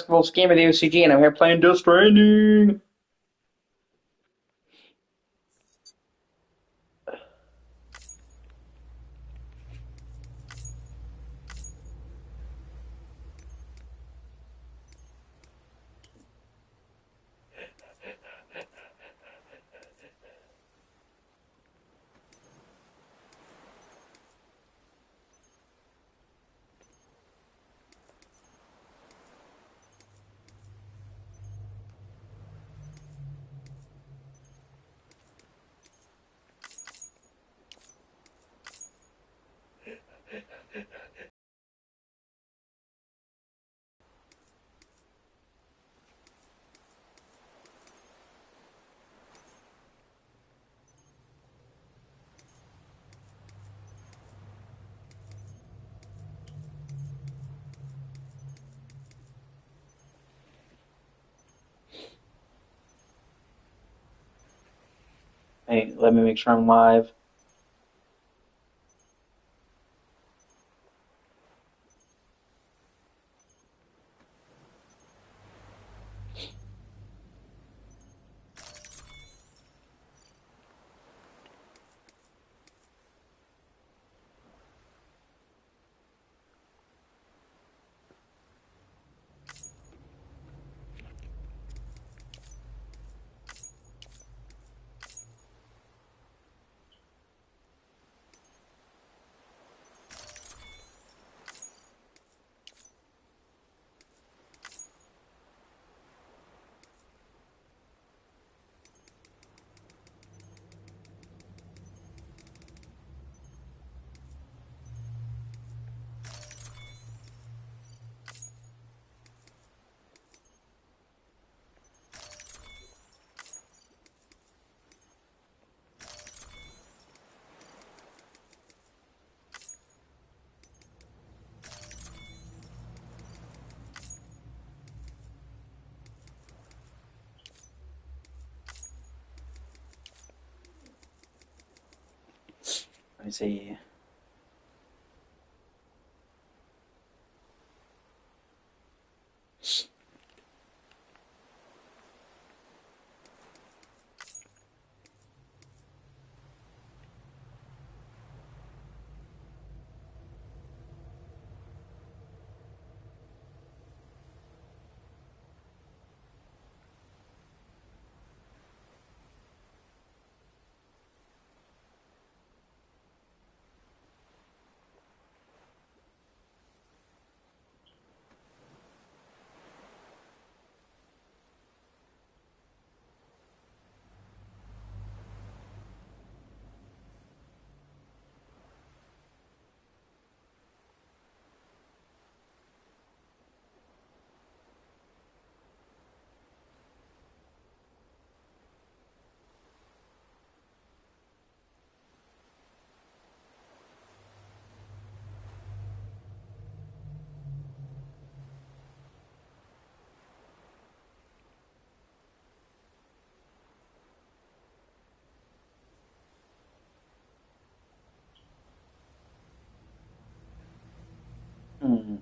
basketball scam of the O.C.G, and I'm here playing Death Stranding. Hey, let me make sure I'm live. Let me see. Hmm.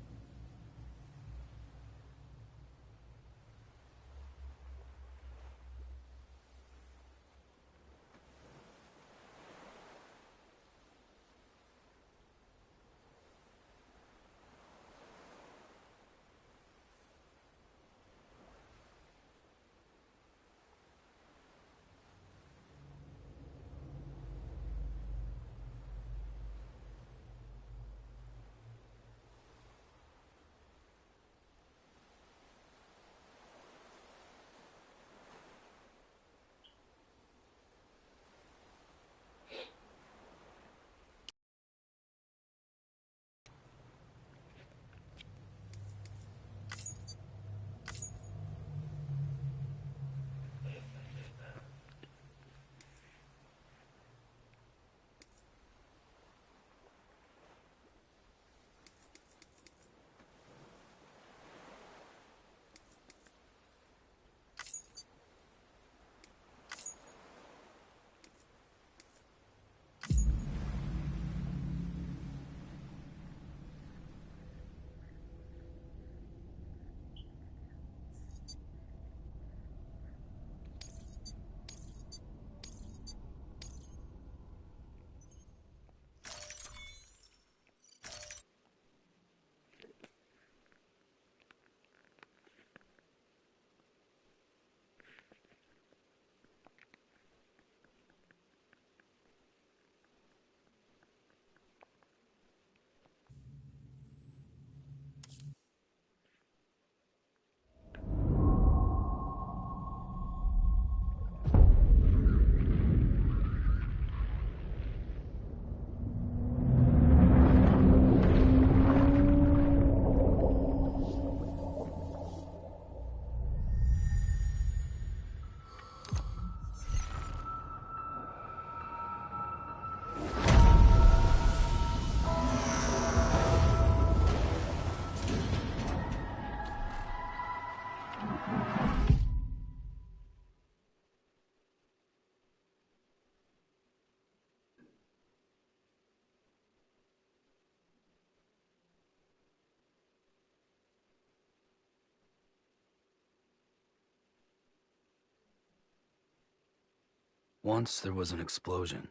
Once there was an explosion,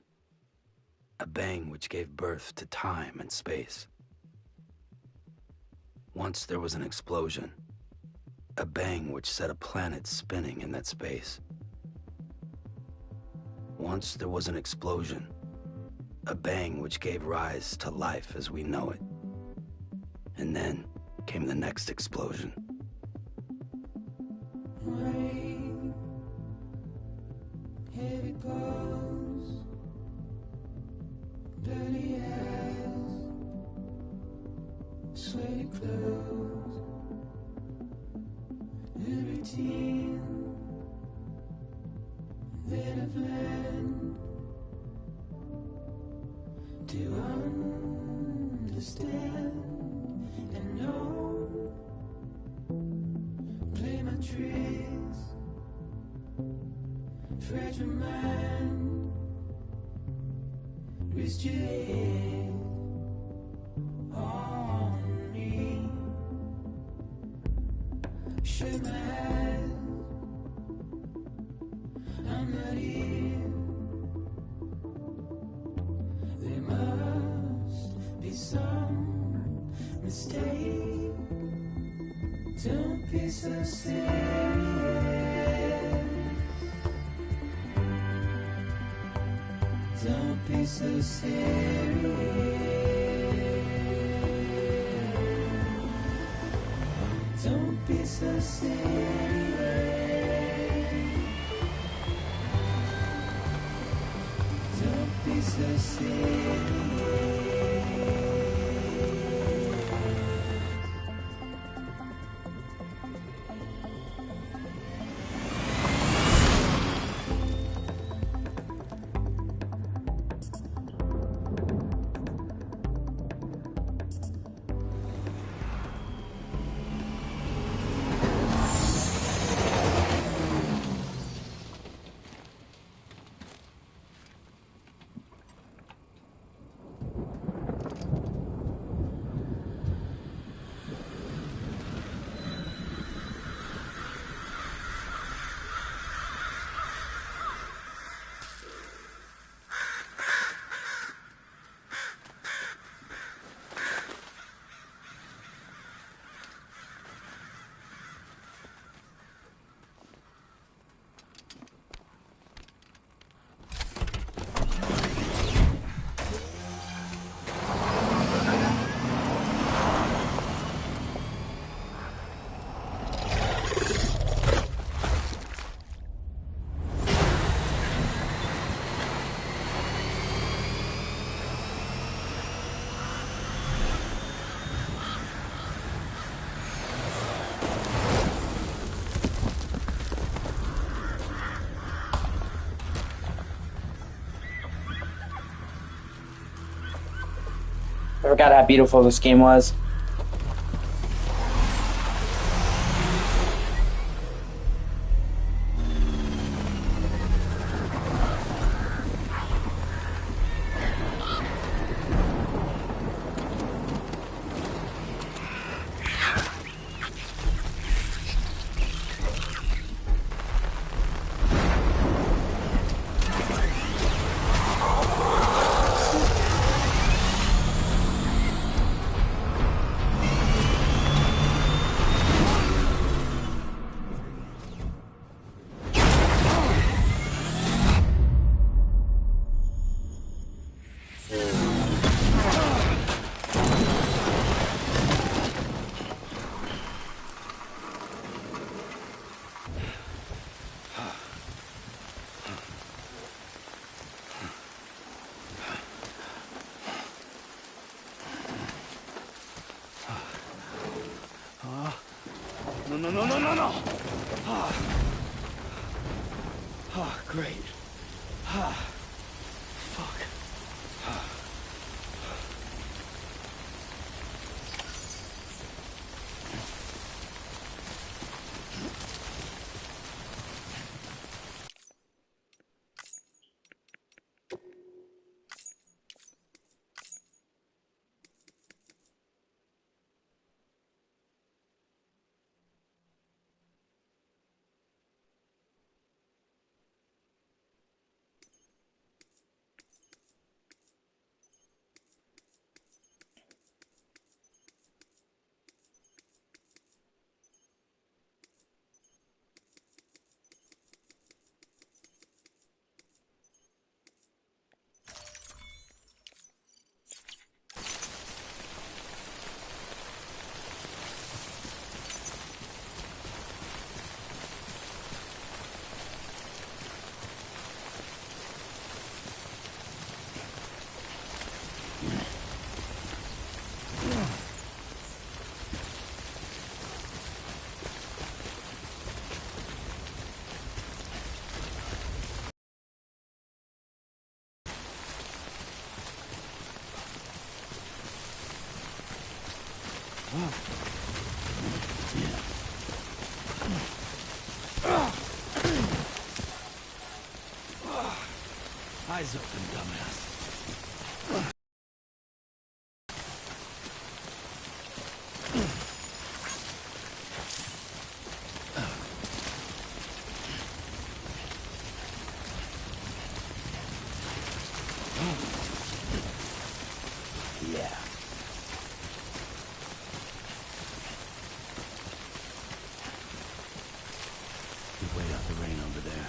a bang which gave birth to time and space. Once there was an explosion, a bang which set a planet spinning in that space. Once there was an explosion, a bang which gave rise to life as we know it. And then came the next explosion. Rain, here it goes, dirty eyes, sweaty clothes, the routine that I've learned to understand and know. Play my tricks, fragile mind, risk your head on me. Shut my eyes, I'm not here. There must be some mistake. Don't be so serious. Don't be so serious. Don't be so serious. Don't be so serious. I forgot how beautiful this game was. No. Great. Fuck. eyes open, dumbass. Yeah. You wait out the rain over there.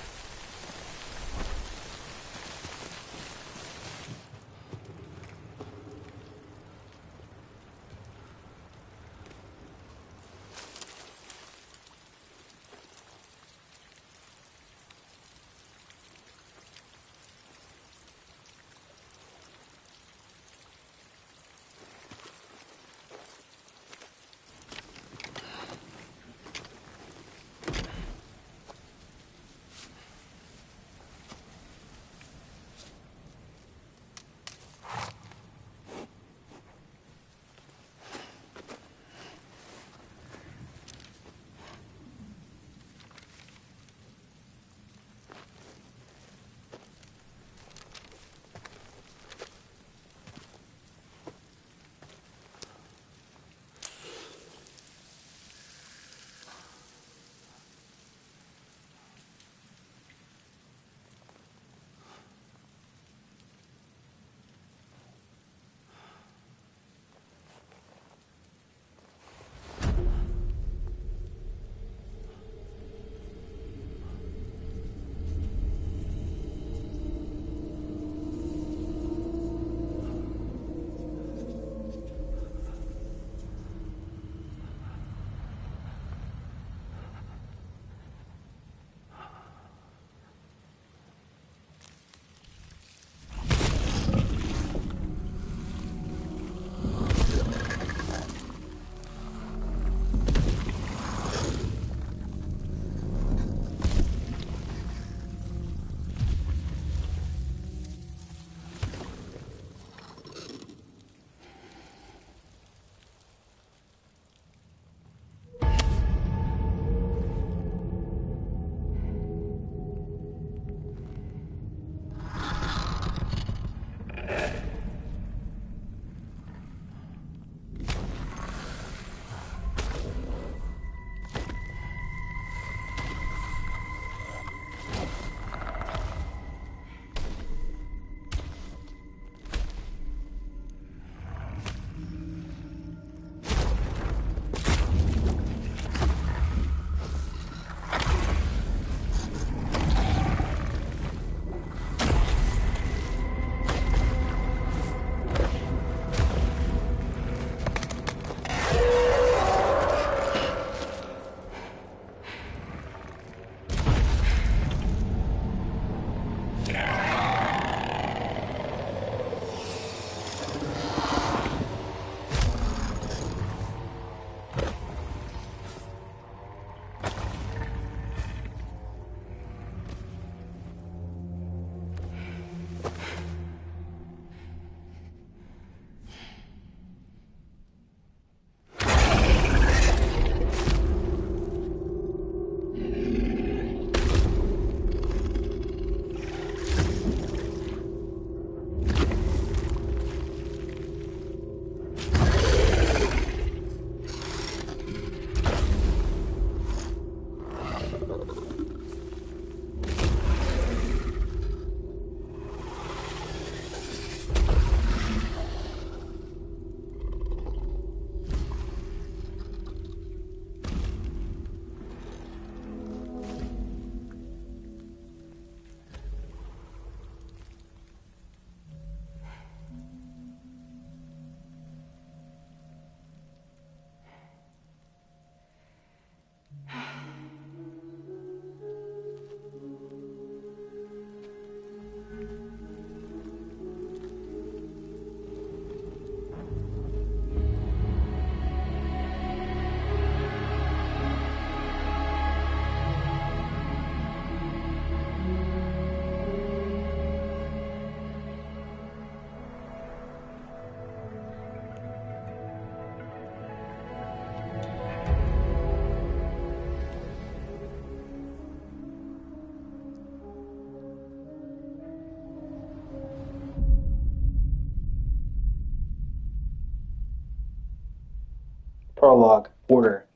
Prologue. Order.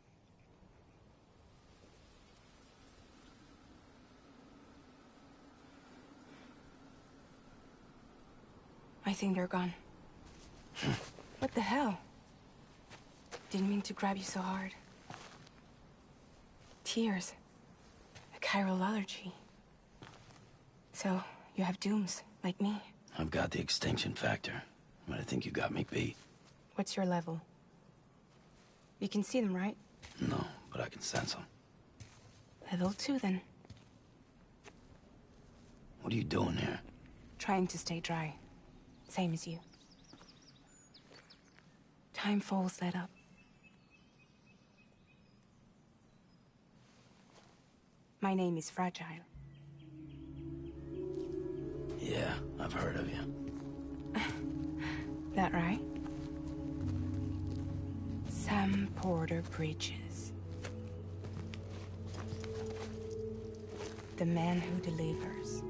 I think they're gone. What the hell? Didn't mean to grab you so hard. Tears. A chiral allergy. So, you have dooms, like me. I've got the extinction factor, but I think you got me beat. What's your level? You can see them, right? No, but I can sense them. Level 2, then. What are you doing here? Trying to stay dry. Same as you. Time falls let up. My name is Fragile. Yeah, I've heard of you. That right? Sam Porter Bridges. The man who delivers.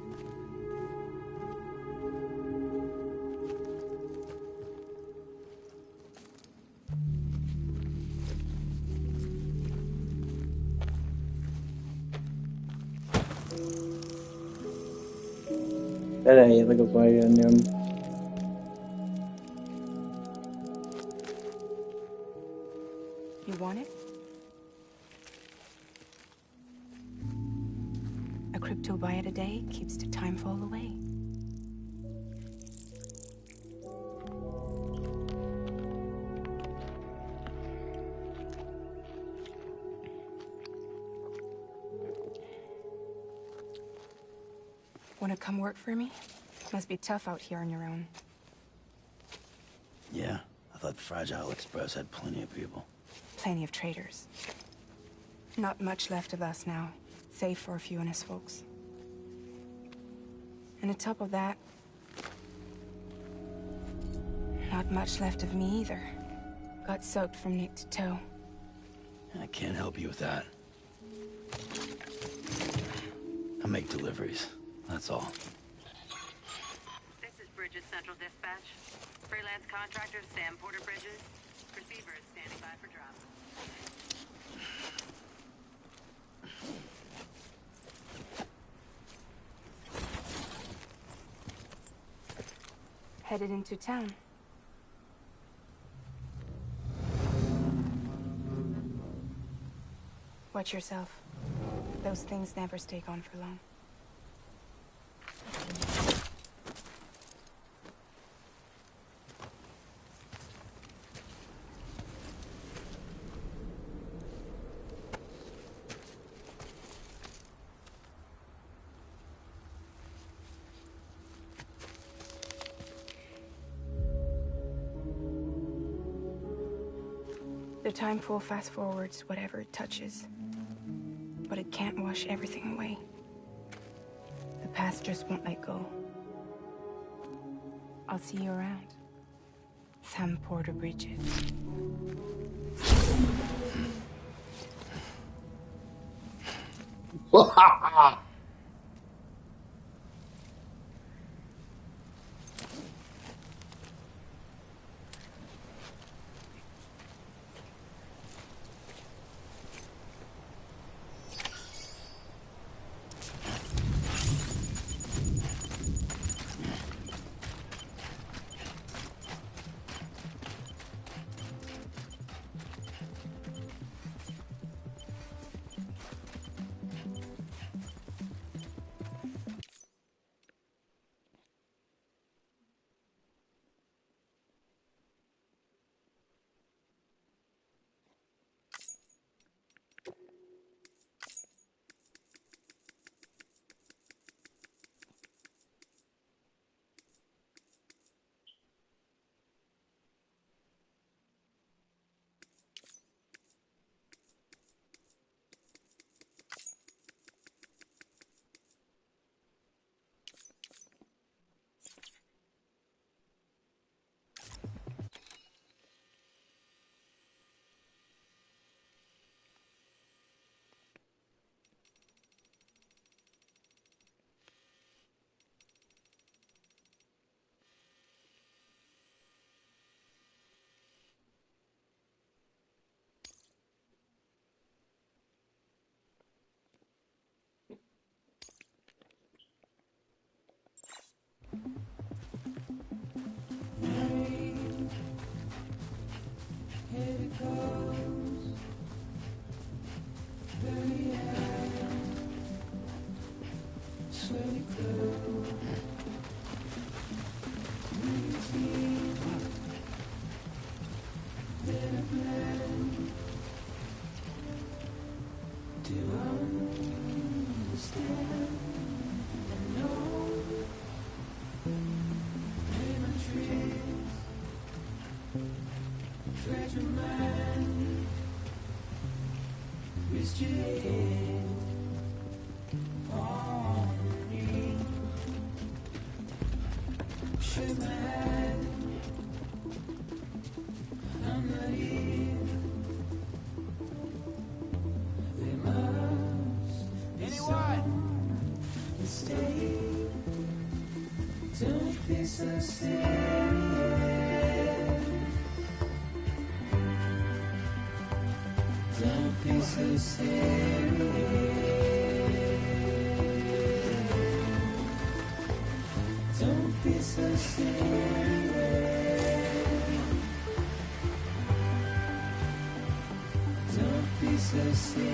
Đây là cái quay anh em. You want it? A crypto byte a day keeps the time fall away. Wanna come work for me? Must be tough out here on your own. Yeah, I thought Fragile Express had plenty of people. Plenty of traitors. Not much left of us now, save for a few honest folks. And on top of that, not much left of me either. Got soaked from neck to toe. I can't help you with that. I make deliveries, that's all. This is Bridges Central Dispatch. Freelance contractor Sam Porter Bridges. Receiver is standing by for drop. Headed into town. Watch yourself. Those things never stay gone for long. The time full fast forwards whatever it touches. But it can't wash everything away. The past just won't let go. I'll see you around. Sam Porter Bridges. close, very high, slowly close. Routine, then a plan. Do I understand? I know. Name my tricks, fragile mind, risk your head on me. Shake my hand, I'm not here. There must be some mistake. Don't be so serious. Don't be so serious. Don't be so serious. Don't be so serious.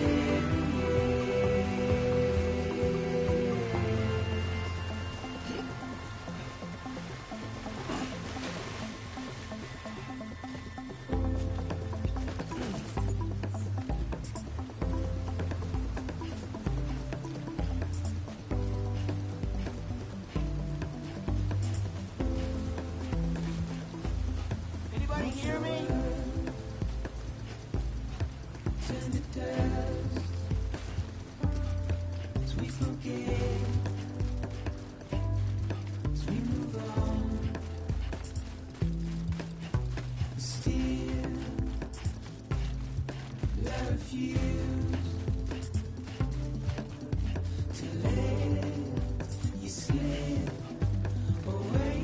Anybody hear me? Turn to dust as we forget, as we move on. Still, I refuse to let you slip away.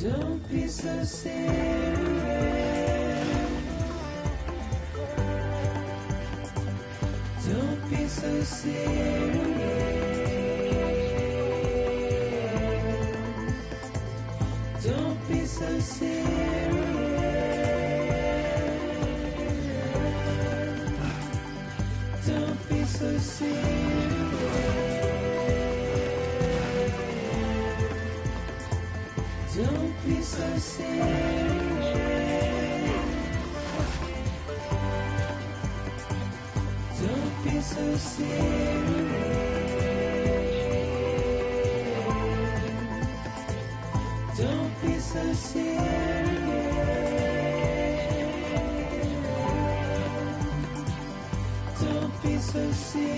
Don't be so serious. Don't be so serious. Don't be so serious. Don't be so serious. Don't be so serious. Don't be so serious. Don't be so serious. Don't be so serious.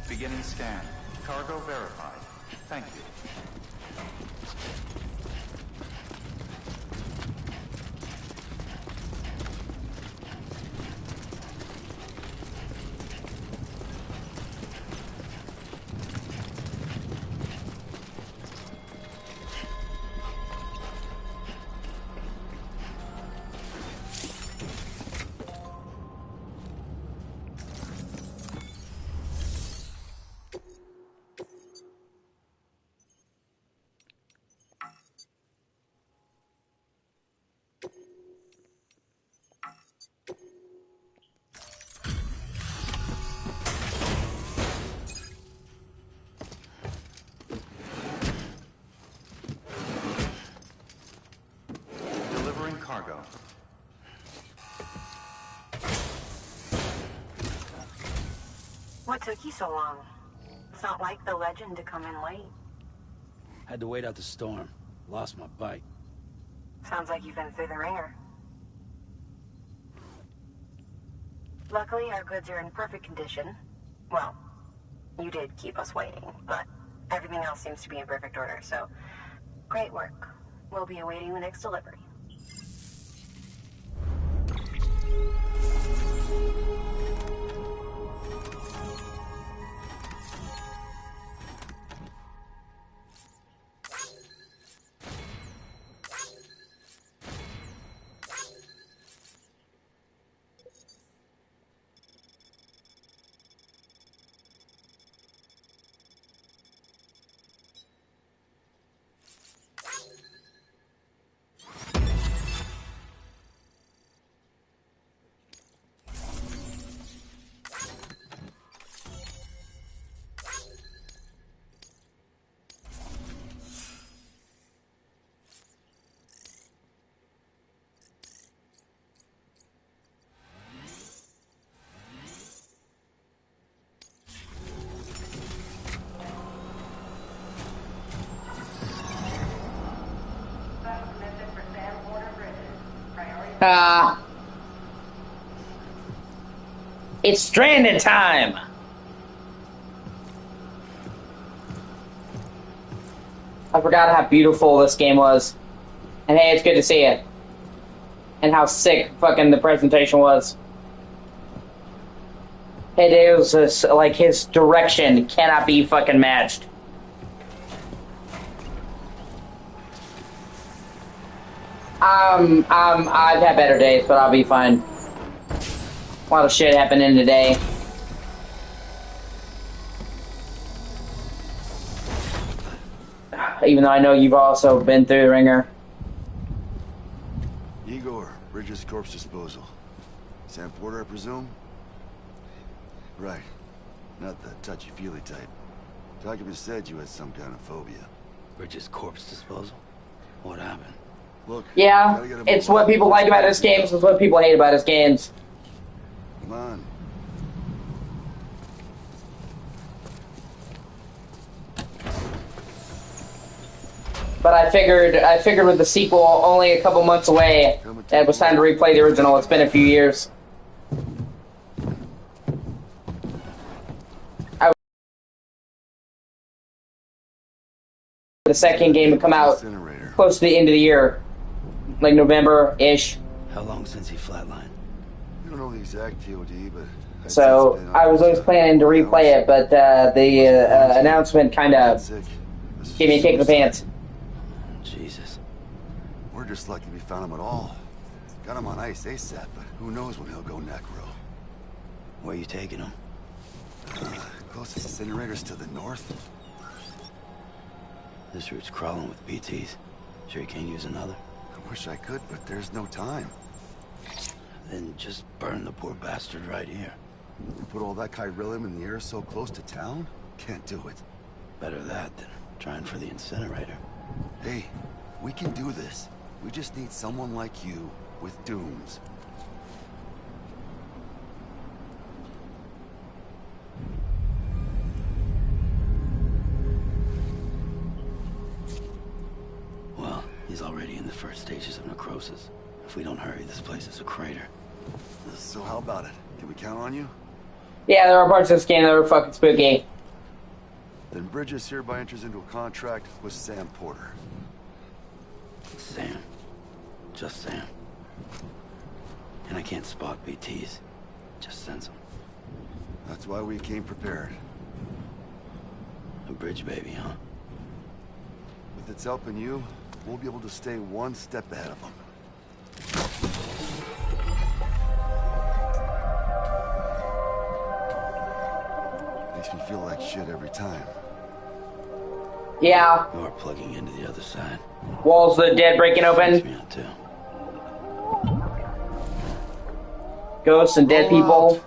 Beginning scan. Cargo verified. Thank you. What took you so long? It's not like the legend to come in late. Had to wait out the storm. Lost my bike. Sounds like you've been through the ringer. Luckily, our goods are in perfect condition. Well, you did keep us waiting, but everything else seems to be in perfect order, so great work. We'll be awaiting the next delivery. It's stranded time! I forgot how beautiful this game was. And hey, it's good to see it. And how sick fucking the presentation was. It was just, like, his direction cannot be fucking matched. I've had better days, but I'll be fine. A lot of shit happening today. Even though I know you've also been through the ringer. Igor, Bridges corpse disposal. Sam Porter, I presume? Right. Not the touchy-feely type. Document said you had some kind of phobia. Bridges corpse disposal? What happened? Look, Yeah, gotta get him it's moving. what people like about his games, it's what people hate about his games. Come on. But I figured with the sequel only a couple months away, that it was time to replay the original. It's been a few years. The second game would come out Incinerator. close to the end of the year, like November-ish. How long since he flatlined? We don't know the exact TOD, but... So I was always planning to replay it, but the announcement kind of gave me a kick in the pants. Jesus. We're just lucky we found him at all. Got him on ice ASAP, but who knows when he'll go necro. Where you taking him? Closest incinerator's to the north. This route's crawling with BTs. Sure you can't use another? I wish I could, but there's no time. Then just burn the poor bastard right here. You put all that chiralium in the air so close to town? Can't do it. Better that than trying for the incinerator. Hey, we can do this. We just need someone like you with dooms. Well, he's already in the first stages of necrosis. If we don't hurry, this place is a crater. So how about it? Can we count on you? Yeah, there are parts of this game that are fucking spooky. Then Bridges hereby enters into a contract with Sam Porter. Sam. Just Sam. And I can't spot BTs. Just sense them. That's why we came prepared. A bridge baby, huh? With its help in you, we'll be able to stay one step ahead of them. Makes me feel like shit every time. Yeah, You're plugging into the other side. walls of the dead breaking Freaks open, me out too. ghosts and dead Roll people.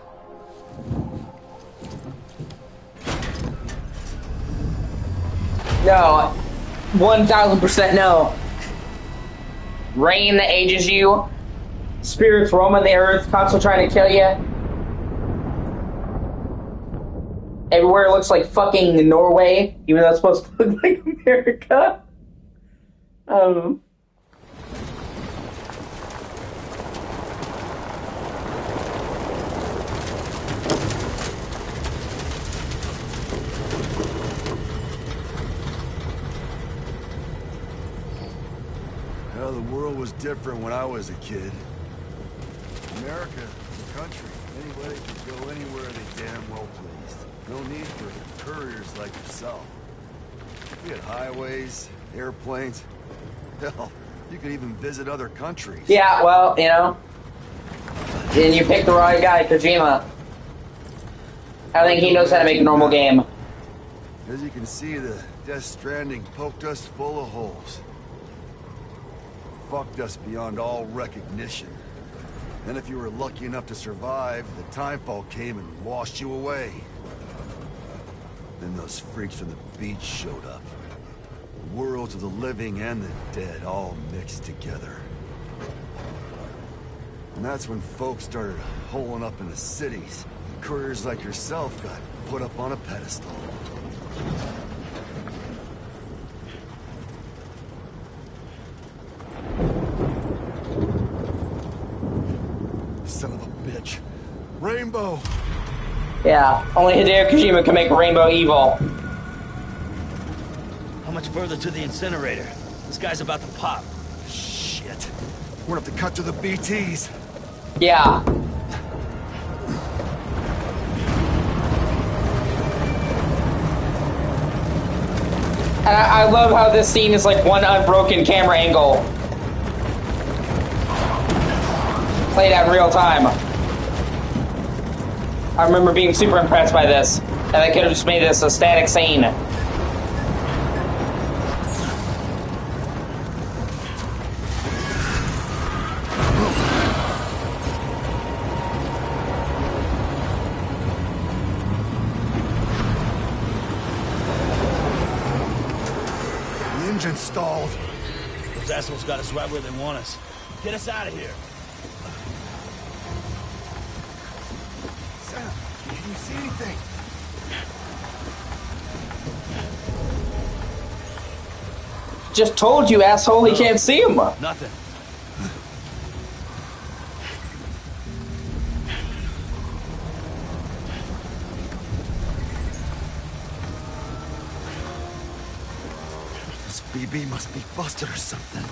No, 1000% no. Rain that ages you, spirits roaming the earth, constantly trying to kill you. Everywhere looks like fucking Norway, even though it's supposed to look like America. Um. Well, the world was different when I was a kid. America, the country, anybody could go anywhere they damn well pleased. No need for couriers like yourself. We had highways, airplanes. Hell, you could even visit other countries. Yeah, well, you know. And you picked the right guy, Kojima. I think he knows how to make a normal game. As you can see, the Death Stranding poked us full of holes. Fucked us beyond all recognition. And if you were lucky enough to survive, the timefall came and washed you away. Then those freaks from the beach showed up. The worlds of the living and the dead all mixed together. And that's when folks started holing up in the cities. Couriers like yourself got put up on a pedestal. Son of a bitch. Rainbow! Yeah, only Hideo Kojima can make Rainbow evil. How much further to the incinerator? This guy's about to pop. Shit. We're gonna have to cut to the BTs. Yeah. And I love how this scene is like one unbroken camera angle. Played out in real time. I remember being super impressed by this. And they could have just made this a static scene. The engine stalled. Those assholes got us right where they want us. Get us out of here. Sam, can you see anything? Just told you, asshole, he can't see him. Nothing. This BB must be busted or something.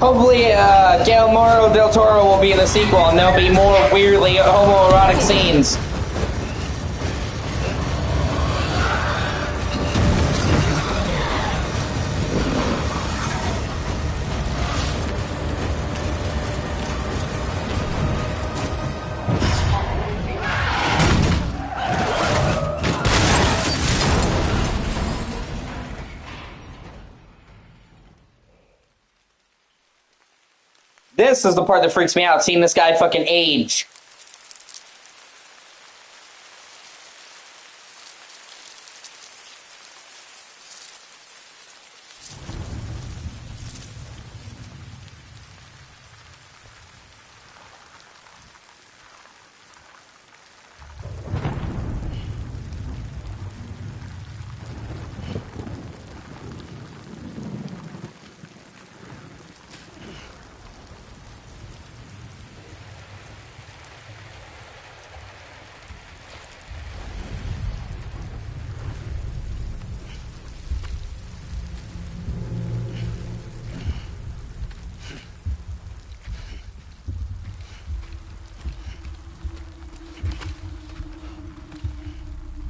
Hopefully, Guillermo del Toro will be in the sequel, and there'll be more weirdly homoerotic scenes. This is the part that freaks me out, seeing this guy fucking age.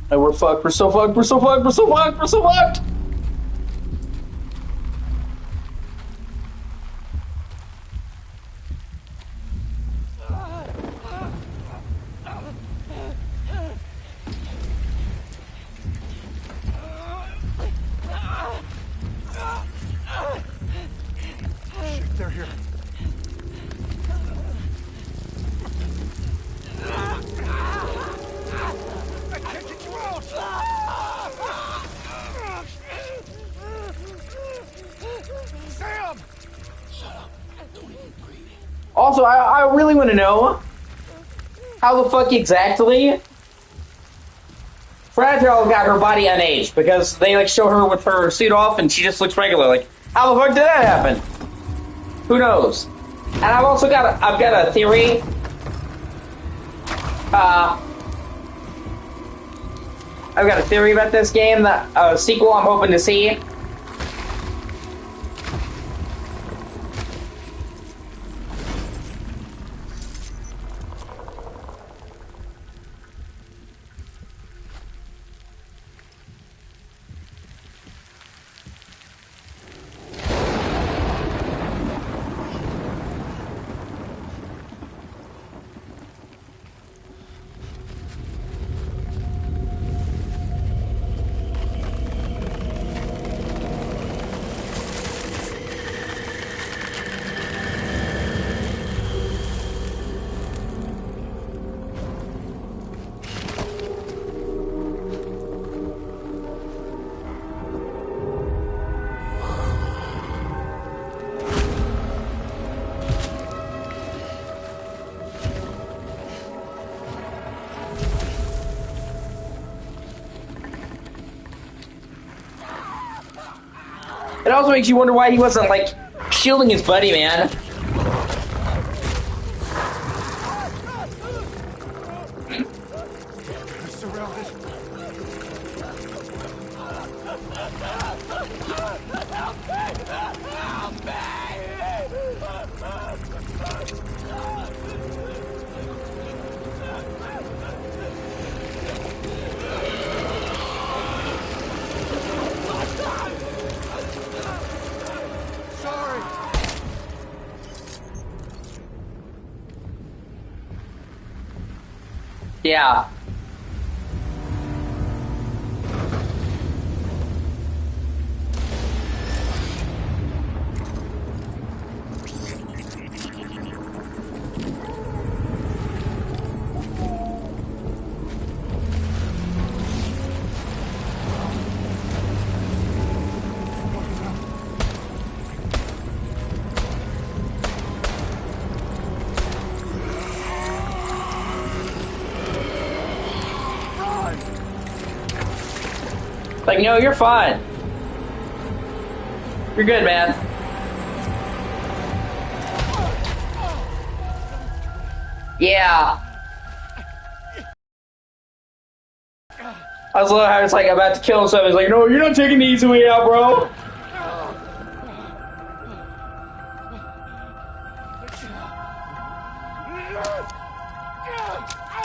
And we're fucked, we're so fucked, we're so fucked, we're so fucked, we're so fucked! Shit, they're here. I can't Also, I really want to know how the fuck exactly Fragile got her body unaged, because they like show her with her suit off and she just looks regular. Like, how the fuck did that happen? Who knows? And I've also got a theory. I've got a theory about this game, that a sequel I'm hoping to see. It also makes you wonder why he wasn't, like, shielding his buddy, man. Yeah. Like, no, you're fine. You're good, man. Yeah. I was love how it's like about to kill himself. He's like, no, you're not taking the easy way out, bro.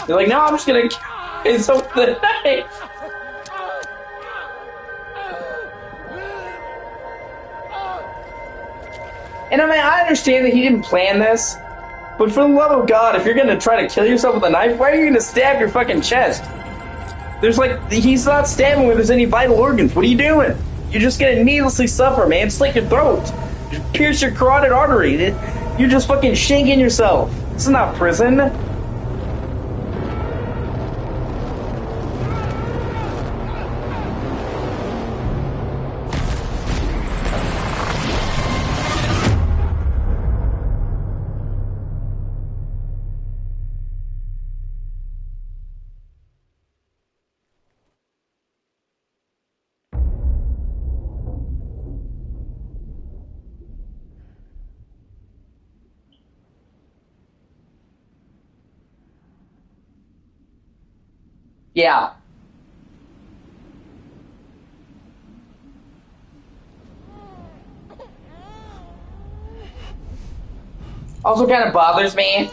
You're like, no, I'm just gonna kill something. And I mean, I understand that he didn't plan this, but for the love of God, if you're gonna try to kill yourself with a knife, why are you gonna stab your fucking chest? There's like, he's not stabbing where there's any vital organs. What are you doing? You're just gonna needlessly suffer, man. Slit your throat. Just pierce your carotid artery. You're just fucking shanking yourself. This is not prison. Yeah. Also kind of bothers me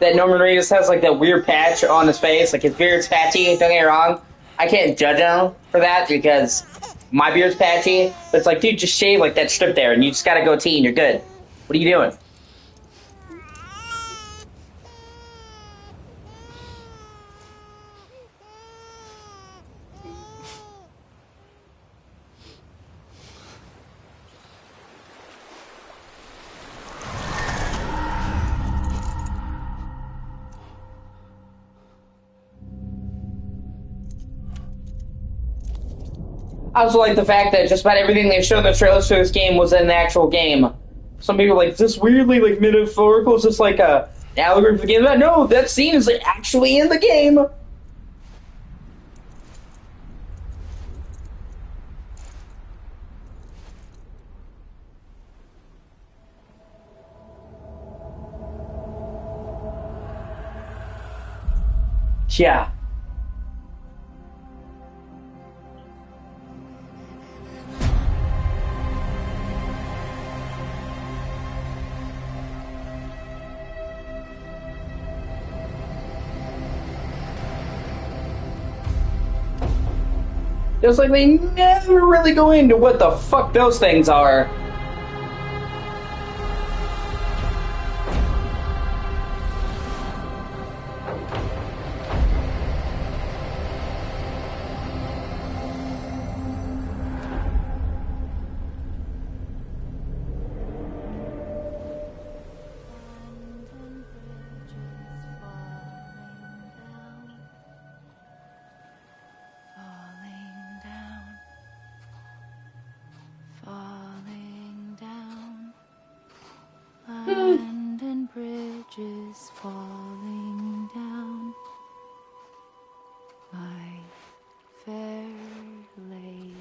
that Norman Reedus has like that weird patch on his face. Like his beard's patchy, don't get me wrong. I can't judge him for that because my beard's patchy. But it's like, dude, just shave like that strip there and you just gotta goatee and you're good. What are you doing? I also like the fact that just about everything they showed in the trailers for this game was in the actual game. some people are like, is this weirdly like metaphorical? Is this like a allegory for the game? No, that scene is actually in the game. Yeah. It's like they never really go into what the fuck those things are. Falling down, land and bridges falling down, my fair lady.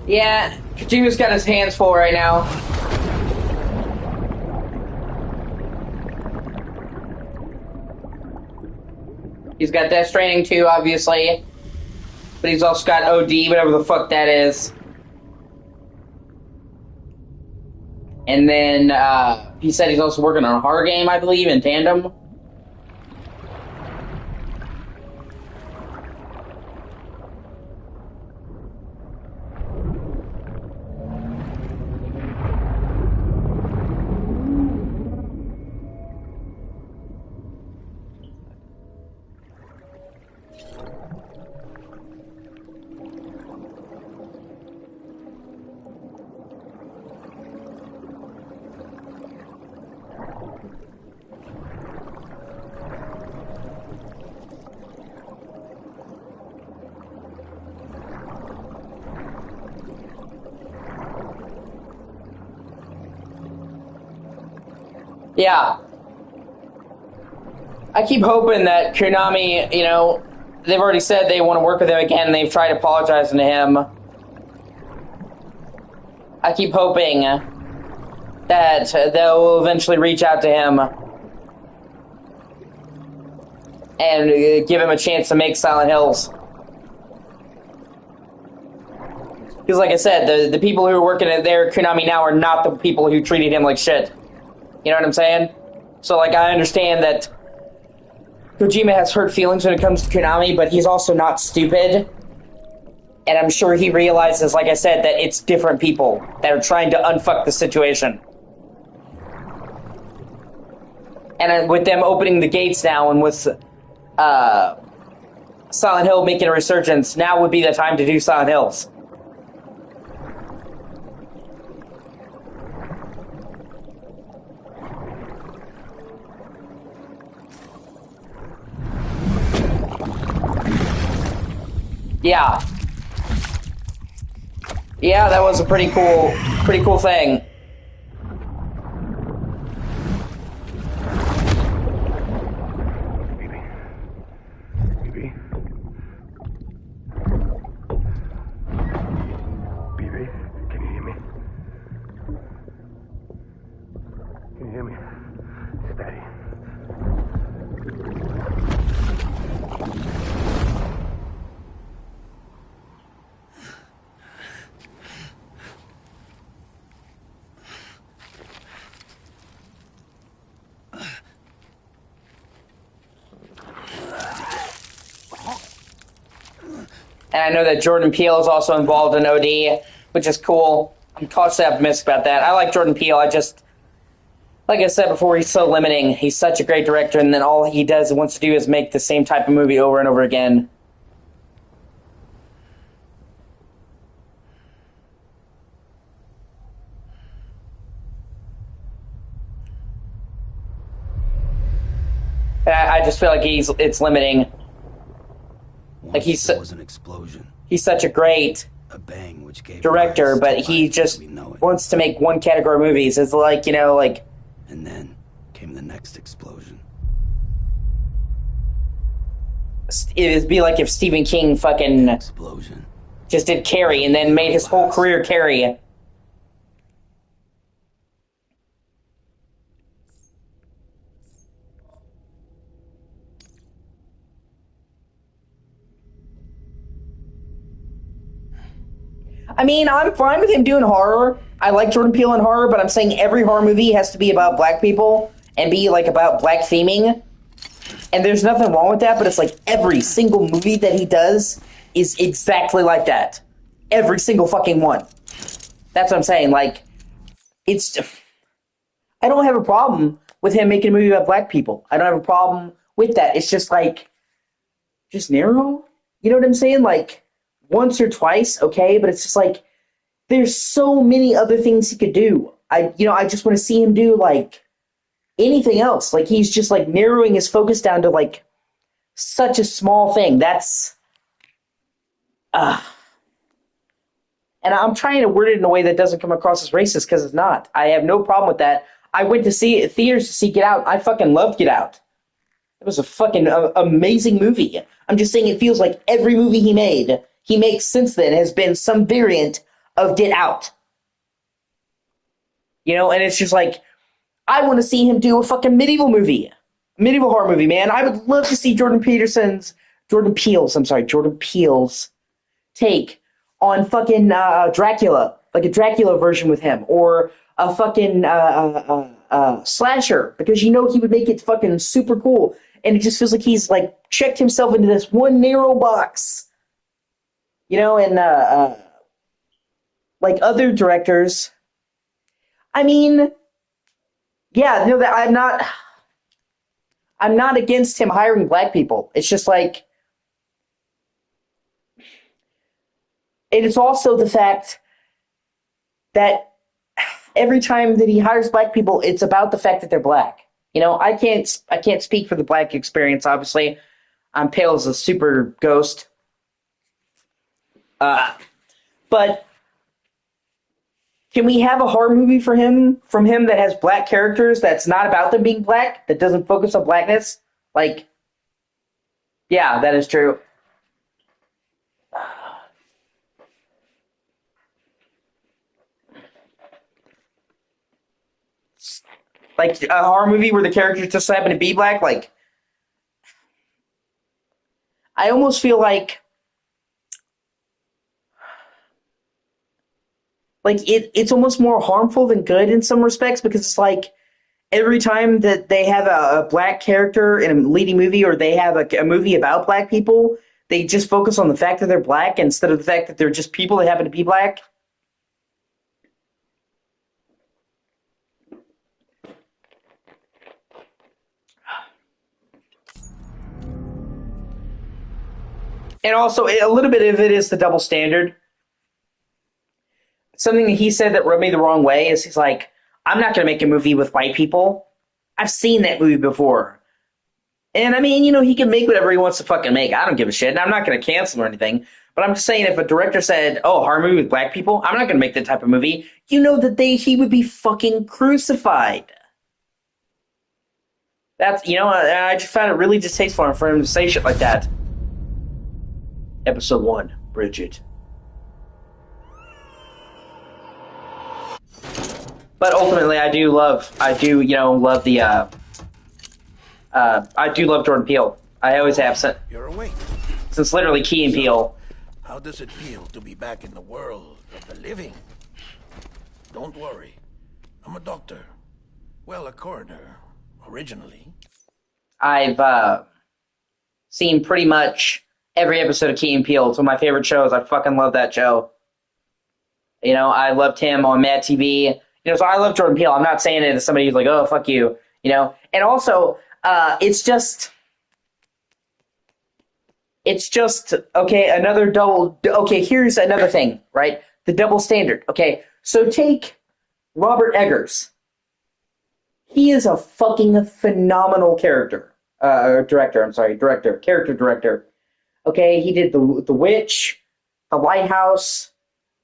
Yeah, Kojima's got his hands full right now. He's got Death Stranding 2, obviously. But he's also got OD, whatever the fuck that is. And then, he said he's also working on a horror game, I believe, in tandem. Yeah. I keep hoping that Konami, you know, they've already said they want to work with him again, and they've tried apologizing to him. I keep hoping that they'll eventually reach out to him and give him a chance to make Silent Hills. Because like I said, the people who are working at their Konami now are not the people who treated him like shit. You know what I'm saying? So, like, I understand that Kojima has hurt feelings when it comes to Konami, but he's also not stupid. And I'm sure he realizes, like I said, that it's different people that are trying to unfuck the situation. And with them opening the gates now, and with Silent Hill making a resurgence, now would be the time to do Silent Hills. Yeah. Yeah, that was a pretty cool thing. BB, can you hear me? Can you hear me? It's Daddy. And I know that Jordan Peele is also involved in OD, which is cool. I'm cautiously optimistic about that. I like Jordan Peele. like I said before, he's so limiting. He's such a great director, and then all he does and wants to do is make the same type of movie over and over again. I just feel like it's limiting. Like there was an explosion. He's such a great bang which gave director, but he just wants to make one category movies. It's like, And then came the next explosion. It'd be like if Stephen King fucking explosion just did Carrie and then made his whole career Carrie. I mean, I'm fine with him doing horror. I like Jordan Peele in horror, but I'm saying every horror movie has to be about black people and be like about black theming. And there's nothing wrong with that, but it's like every single movie that he does is exactly like that. Every single fucking one. That's what I'm saying. Like, I don't have a problem with him making a movie about black people. I don't have a problem with that. It's just like, just narrow. You know what I'm saying? Like, once or twice, okay, but it's just like, there's so many other things he could do. I just want to see him do, like, anything else. Like, he's just, like, narrowing his focus down to, like, such a small thing. That's, and I'm trying to word it in a way that doesn't come across as racist, because it's not. I have no problem with that. I went to see it theaters to see Get Out. I fucking loved Get Out. It was a fucking amazing movie. I'm just saying it feels like every movie he makes since then has been some variant of Get Out. And it's just like, I want to see him do a fucking medieval horror movie, man. I would love to see Jordan Peele's take on fucking Dracula, like a Dracula version with him, or a fucking slasher, because he would make it fucking super cool, and it just feels like he's like checked himself into this one narrow box, and like other directors. I mean, yeah, no, that I'm not against him hiring black people. It's just like, it is also the fact that every time that he hires black people, it's about the fact that they're black. I can't speak for the black experience, obviously. I'm pale as a super ghost. But can we have a horror movie from him that has black characters, that's not about them being black, that doesn't focus on blackness? Like, yeah, that is true. Like a horror movie where the characters just happen to be black, like, I almost feel like it's almost more harmful than good in some respects, because it's like every time that they have a black character in a leading movie, or they have a movie about black people, they just focus on the fact that they're black instead of the fact that they're just people that happen to be black. And also, a little bit of it is the double standard. Something that he said that rubbed me the wrong way is he's like, I'm not going to make a movie with white people. I've seen that movie before. And I mean, he can make whatever he wants to fucking make. I don't give a shit. And I'm not going to cancel or anything. But I'm just saying, if a director said, oh, horror movie with black people, I'm not going to make that type of movie. That he would be fucking crucified. That's, I just found it really distasteful for him to say shit like that. Episode 1, Bridget. But ultimately, I do love Jordan Peele. I always have You're awake. Since literally Key and Peele. How does it feel to be back in the world of the living? Don't worry. I'm a doctor. Well, a coroner, originally. I've seen pretty much every episode of Key and Peele. It's one of my favorite shows. I fucking love that show. I loved him on Mad TV. You know, so I love Jordan Peele. I'm not saying it as somebody who's like, oh, fuck you, you know? And also, it's just, okay, here's another thing, right? The double standard, okay? So take Robert Eggers. He is a fucking phenomenal character. Character director. Okay, he did The Witch, The Lighthouse,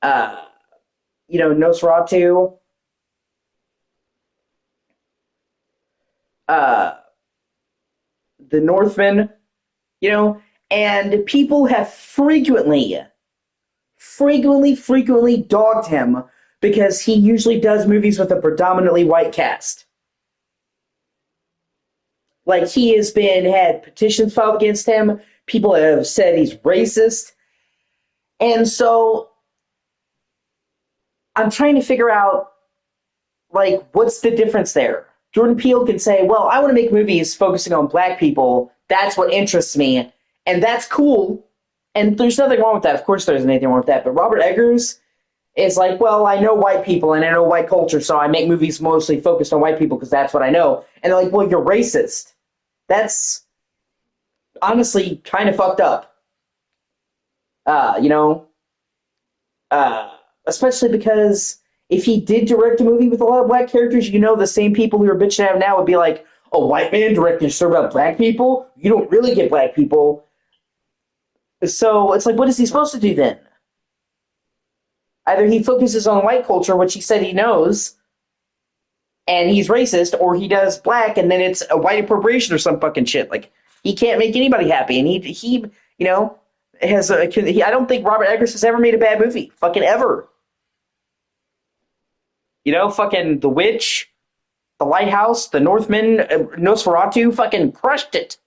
Nosferatu, The Northman, and people have frequently dogged him because he usually does movies with a predominantly white cast. Like, he has had petitions filed against him. People have said he's racist. And so I'm trying to figure out, like, what's the difference there? Jordan Peele can say, well, I want to make movies focusing on black people. That's what interests me. And that's cool. And there's nothing wrong with that. Of course there isn't anything wrong with that. But Robert Eggers is like, well, I know white people and I know white culture, so I make movies mostly focused on white people because that's what I know. And they're like, well, you're racist. That's honestly kind of fucked up. Especially because if he did direct a movie with a lot of black characters, the same people who are bitching at him now would be like, a white man directing a story about black people? You don't really get black people. So it's like, what is he supposed to do then? Either he focuses on white culture, which he said he knows, and he's racist, or he does black, and then it's a white appropriation or some fucking shit. Like, he can't make anybody happy, and he has I don't think Robert Eggers has ever made a bad movie. Fucking ever. Fucking The Witch, The Lighthouse, The Northman, Nosferatu, fucking crushed it.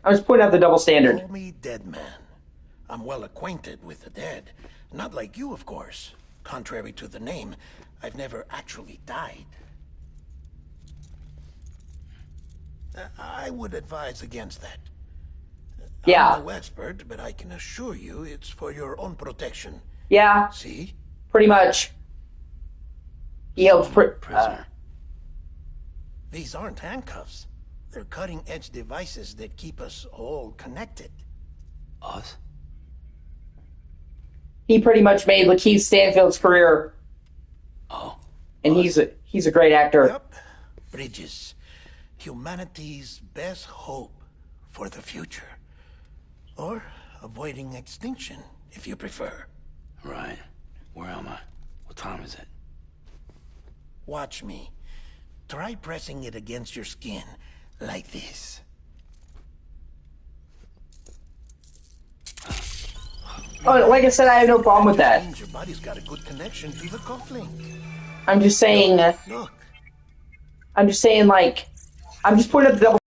I was pointing out the double standard. Call me dead man. I'm well acquainted with the dead. Not like you, of course. Contrary to the name, I've never actually died. I would advise against that. Yeah. I'm no expert, but I can assure you it's for your own protection. Yeah. See? Pretty much. He helps prisoner. These aren't handcuffs. They're cutting-edge devices that keep us all connected. Us? He pretty much made Lakeith Stanfield's career. Oh. And he's a great actor. Yep. Bridges. Humanity's best hope for the future. Or avoiding extinction, if you prefer. Right. Where am I? What time is it? Watch me. Try pressing it against your skin, like this. Oh, like I said, I have no problem with that. Means your body's got a good connection to the cufflink. I'm just saying. Look. I'm just saying, like, I'm just putting up the double.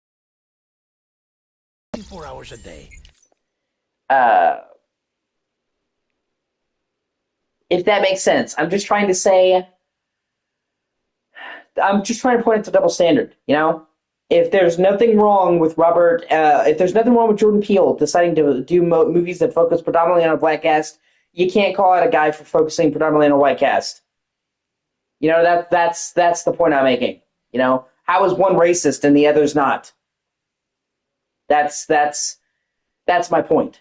24 hours a day. If that makes sense, I'm just trying to say. I'm just trying to point out the double standard. If there's nothing wrong with if there's nothing wrong with Jordan Peele deciding to do movies that focus predominantly on a black cast, you can't call out a guy for focusing predominantly on a white cast. That's the point I'm making. How is one racist and the other's not? That's my point.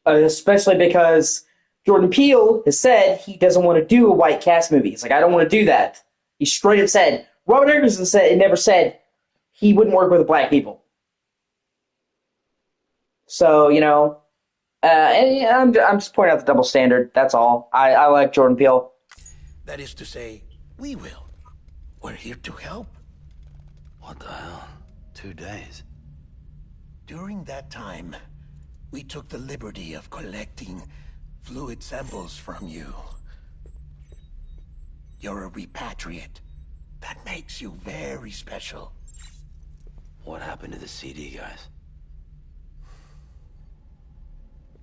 Especially because Jordan Peele has said he doesn't want to do a white cast movie. He's like, I don't want to do that. He straight up said. Robert Eggers never said he wouldn't work with black people. So, and I'm just pointing out the double standard. That's all. I like Jordan Peele. That is to say, we will. We're here to help. What the hell? 2 days. During that time, we took the liberty of collecting fluid samples from you. You're a repatriate. That makes you very special. What happened to the CD guys?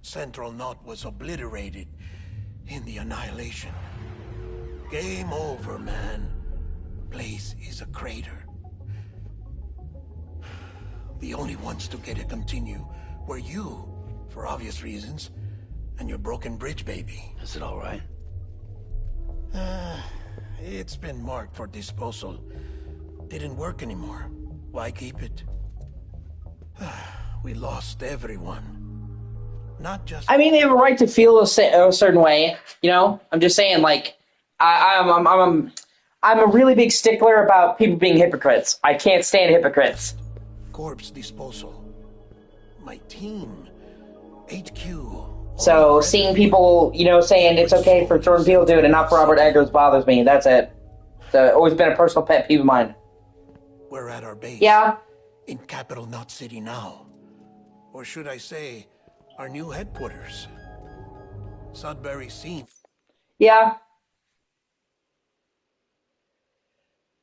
Central Knot was obliterated in the annihilation. Game over, man. Place is a crater. The only ones to get it continue were you, for obvious reasons, and your broken bridge baby. Is it all right? It's been marked for disposal. Didn't work anymore. Why keep it? We lost everyone. Not just... I mean, they have a right to feel a certain way, you know? I'm just saying, like, I'm a really big stickler about people being hypocrites. I can't stand hypocrites. Corpse disposal. My team. HQ. So, seeing people, you know, saying it's okay for certain people to do it and not for Robert Eggers bothers me. That's it. It's always been a personal pet peeve of mine. We're at our base. Yeah. In Capital Knot City now. Or should I say, our new headquarters. Sudbury scene. Yeah.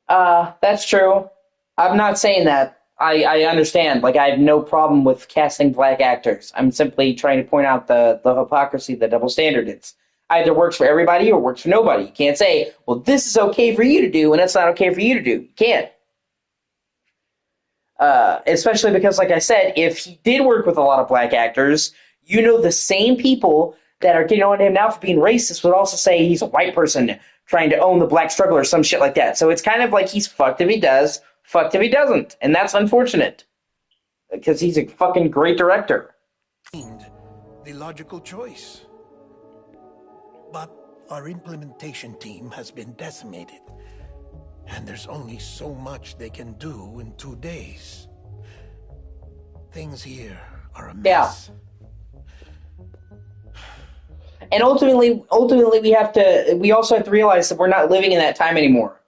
That's true. I'm not saying that. I understand. Like, I have no problem with casting black actors. I'm simply trying to point out the hypocrisy, the double standard. It's either works for everybody or works for nobody. You can't say, well, this is okay for you to do, and it's not okay for you to do. You can't. Especially because, like I said, if he did work with a lot of black actors, you know the same people that are getting on him now for being racist would also say he's a white person trying to own the black struggle or some shit like that. So it's kind of like he's fucked if he does, fucked if he doesn't. And that's unfortunate. Because he's a fucking great director. The logical choice. But our implementation team has been decimated. And there's only so much they can do in 2 days. Things here are a mess. And ultimately we also have to realize that we're not living in that time anymore.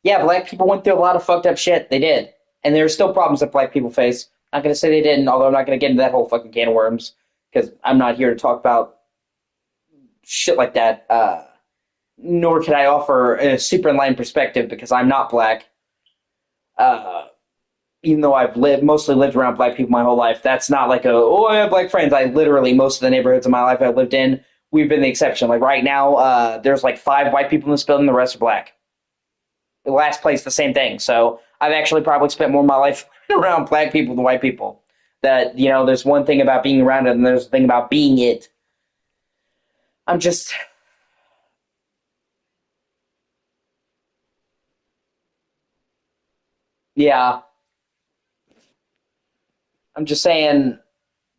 Yeah, black people went through a lot of fucked up shit. They did. And there's still problems that black people face. I'm not going to say they didn't, although I'm not going to get into that whole fucking can of worms, because I'm not here to talk about shit like that. Nor can I offer a super enlightened perspective, because I'm not black. Even though I've mostly lived around black people my whole life, that's not like I have black friends. I literally, most of the neighborhoods of my life I've lived in, we've been the exception. Like right now, there's like 5 white people in this building, the rest are black. The last place, the same thing. So I've actually probably spent more of my life around black people than white people. That, you know, there's one thing about being around it and there's a thing about being it. I'm just... Yeah. I'm just saying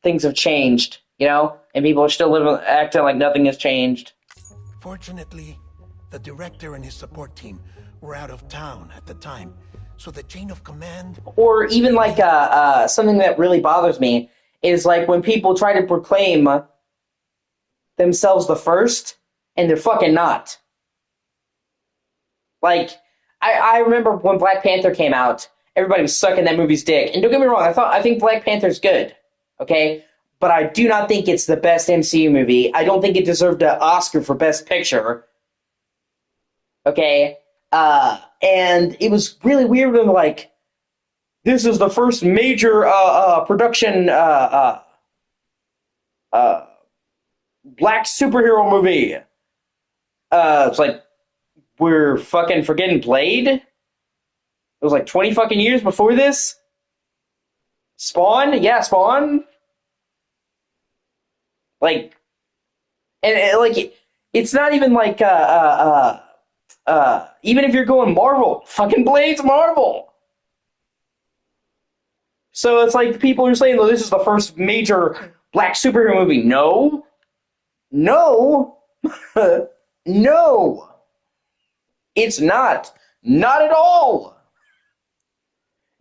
things have changed, you know? And people are still acting like nothing has changed. Fortunately, the director and his support team were out of town at the time, so the chain of command... Or even like something that really bothers me is like when people try to proclaim themselves the first, and they're fucking not. Like, I remember when Black Panther came out, everybody was sucking that movie's dick. And don't get me wrong, I think Black Panther's good, okay? But I do not think it's the best MCU movie. I don't think it deserved an Oscar for Best Picture. Okay? And it was really weird when, like, this is the first major production black superhero movie. It's like, we're fucking forgetting Blade? It was like 20 fucking years before this? Spawn? Yeah, Spawn? Like, and like, it's not even like, even if you're going Marvel, fucking Blade's Marvel. So it's like people are saying, well, this is the first major black superhero movie. No. No. No. It's not. Not at all.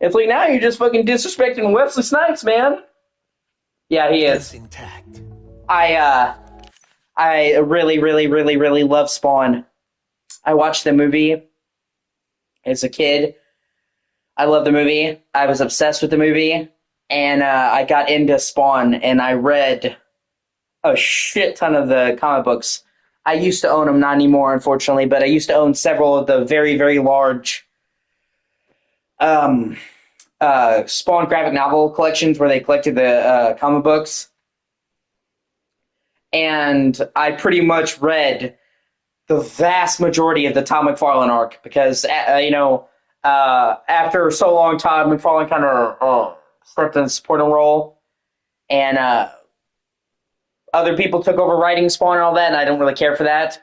It's like, now you're just fucking disrespecting Wesley Snipes, man. Yeah, he is. Intact. I really, really, really, really love Spawn. I watched the movie as a kid. I love the movie. I was obsessed with the movie. And I got into Spawn, and I read a shit ton of the comic books. I used to own them, not anymore, unfortunately, but I used to own several of the very, very large Spawn graphic novel collections where they collected the comic books. And I pretty much read the vast majority of the Todd McFarlane arc because, after so long, Todd McFarlane kind of slept in a supporting role, and other people took over writing Spawn and all that, and I don't really care for that.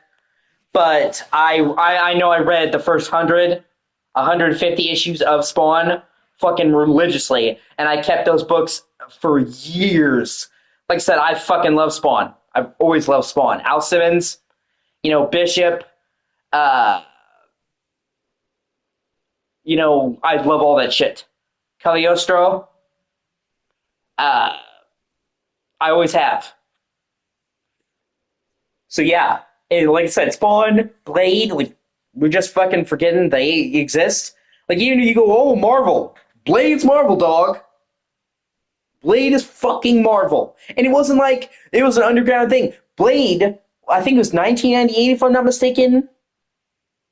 But I know I read the first 150 issues of Spawn fucking religiously, and I kept those books for years. Like I said, I fucking love Spawn. I've always loved Spawn. Al Simmons, Bishop, I love all that shit. Cagliostro, I always have. So yeah, and like I said, Spawn, Blade, we're just fucking forgetting they exist. Like, even if you go, oh, Marvel. Blade's Marvel, dog. Blade is fucking Marvel. And it wasn't like it was an underground thing. Blade, I think it was 1998, if I'm not mistaken.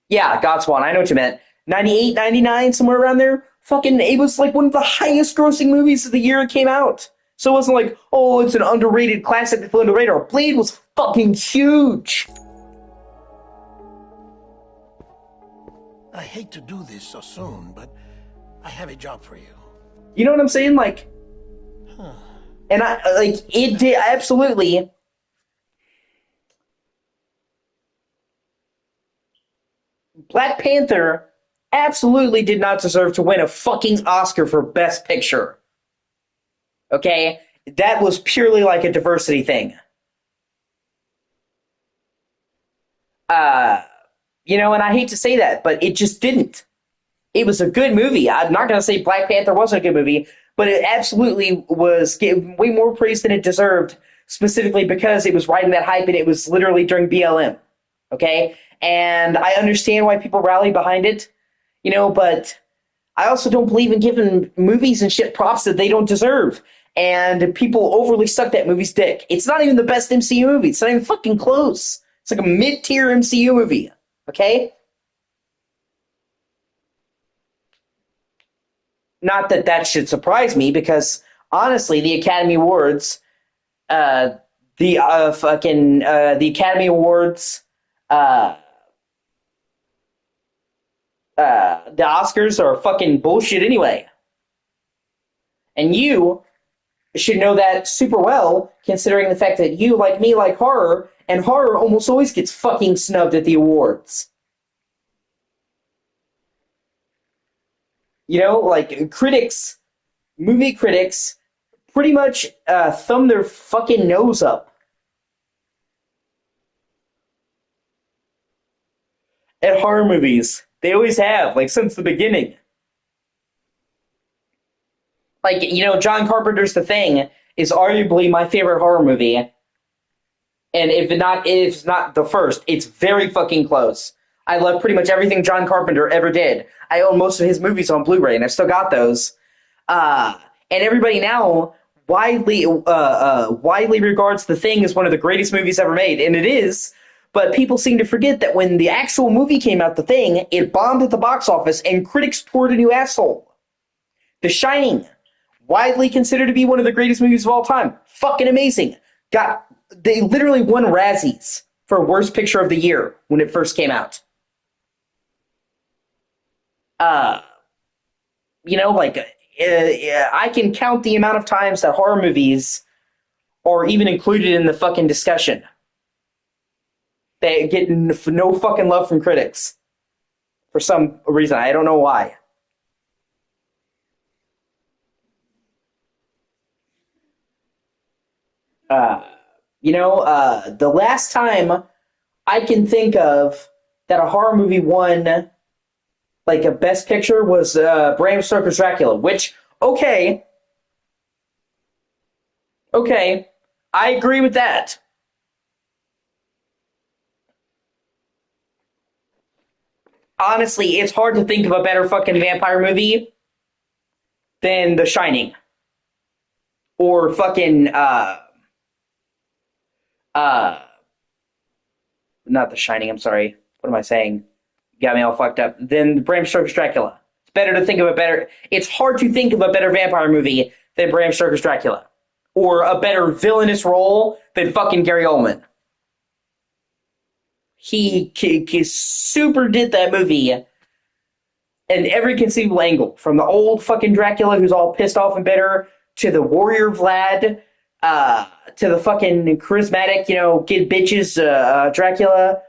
Yeah, Godspawn, I know what you meant. 98, 99, somewhere around there. Fucking, it was like one of the highest grossing movies of the year it came out. So it wasn't like, oh, it's an underrated classic that flew under the radar. Blade was fucking huge. I hate to do this so soon, but I have a job for you. You know what I'm saying? Like, and it did, absolutely. Black Panther absolutely did not deserve to win a fucking Oscar for Best Picture. Okay? That was purely like a diversity thing. And I hate to say that, but it just didn't. It was a good movie. I'm not going to say Black Panther wasn't a good movie, but it absolutely was given way more praise than it deserved, specifically because it was riding that hype and it was literally during BLM. Okay? And I understand why people rally behind it, but I also don't believe in giving movies and shit props that they don't deserve. And people overly suck that movie's dick. It's not even the best MCU movie. It's not even fucking close. It's like a mid-tier MCU movie. Okay? Not that that should surprise me, because honestly, the Academy Awards, the Academy Awards, the Oscars are fucking bullshit anyway. And you should know that super well, considering the fact that you, like me, like horror, and horror almost always gets fucking snubbed at the awards. Critics, movie critics, pretty much thumb their fucking nose up at horror movies. They always have, since the beginning. John Carpenter's The Thing is arguably my favorite horror movie. And if it's not the first, it's very fucking close. I love pretty much everything John Carpenter ever did. I own most of his movies on Blu-ray, and I've still got those. And everybody now widely regards The Thing as one of the greatest movies ever made, and it is. But people seem to forget that when the actual movie came out, The Thing, it bombed at the box office, and critics tore it a new asshole. The Shining, widely considered to be one of the greatest movies of all time. Fucking amazing. They literally won Razzies for Worst Picture of the Year when it first came out. I can count the amount of times that horror movies are even included in the fucking discussion. They get no fucking love from critics. For some reason. I don't know why. The last time I can think of that a horror movie won a Best Picture was Bram Stoker's Dracula, which, okay, I agree with that. Honestly, it's hard to think of a better fucking vampire movie than The Shining. Or fucking, not The Shining, I'm sorry. What am I saying? Got me all fucked up. Then Bram Stoker's Dracula. It's hard to think of a better vampire movie than Bram Stoker's Dracula. Or a better villainous role than fucking Gary Oldman. He super did that movie in every conceivable angle, from the old fucking Dracula who's all pissed off and bitter, to the warrior Vlad, to the fucking charismatic, get bitches Dracula,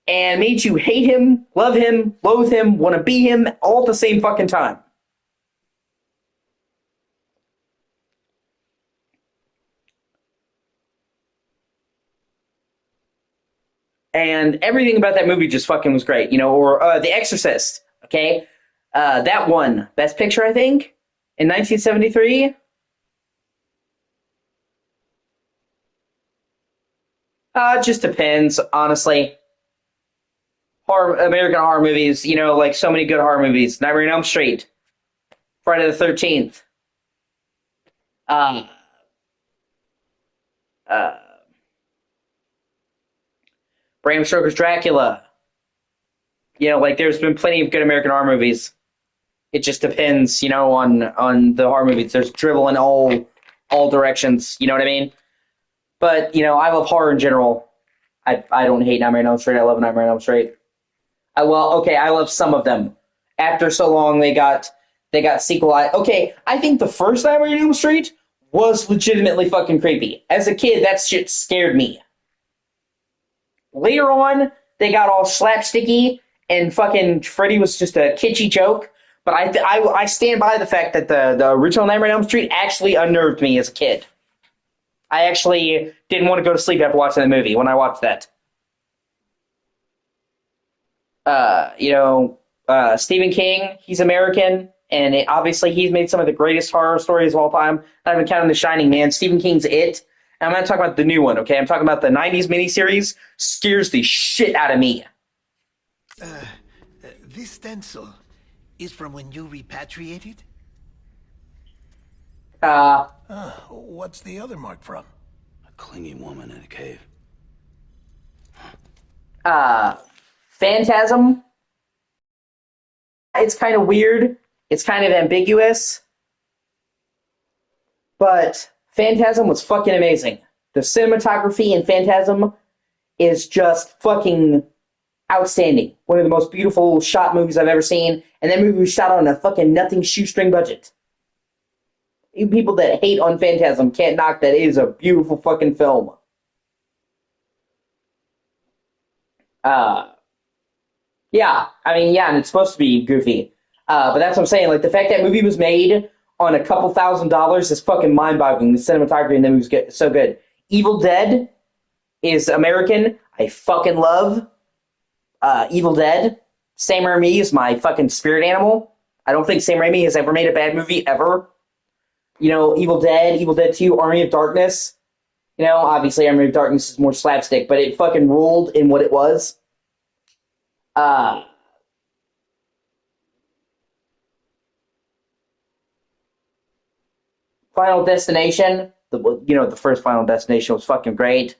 and made you hate him, love him, loathe him, want to be him, all at the same fucking time. And everything about that movie just fucking was great, or The Exorcist, okay? That won Best Picture, I think, in 1973. It just depends, honestly. American horror movies, like so many good horror movies. Nightmare on Elm Street, Friday the 13th, uh, uh, Bram Stoker's Dracula. Like there's been plenty of good American horror movies. It just depends, on the horror movies. There's dribble in all directions. You know what I mean? But I love horror in general. I don't hate Nightmare on Elm Street. I love Nightmare on Elm Street. I love some of them. After so long, they got sequelized. Okay, I think the first Nightmare on Elm Street was legitimately fucking creepy. As a kid, that shit scared me. Later on, they got all slapsticky, and fucking Freddy was just a kitschy joke. But I stand by the fact that the original Nightmare on Elm Street actually unnerved me as a kid. I actually didn't want to go to sleep after watching the movie when I watched that. Stephen King, he's American, and obviously he's made some of the greatest horror stories of all time. Not even counting The Shining, man. Stephen King's It. And I'm not talking about the new one, okay? I'm talking about the 90s miniseries. Scares the shit out of me. This stencil is from when you repatriated? What's the other mark from? A clingy woman in a cave. Phantasm. It's kind of weird. It's kind of ambiguous. But Phantasm was fucking amazing. The cinematography in Phantasm is just fucking outstanding. One of the most beautiful shot movies I've ever seen. And that movie was shot on a fucking nothing shoestring budget. Even people that hate on Phantasm can't knock that. It is a beautiful fucking film. And it's supposed to be goofy. But that's what I'm saying. Like, the fact that movie was made on a couple $1,000s is fucking mind-boggling. The cinematography in the movie is so good. Evil Dead is American. I fucking love Evil Dead. Sam Raimi is my fucking spirit animal. I don't think Sam Raimi has ever made a bad movie, ever. Evil Dead 2, Army of Darkness. Obviously Army of Darkness is more slapstick, but it fucking ruled in what it was. Final Destination, the first Final Destination was fucking great.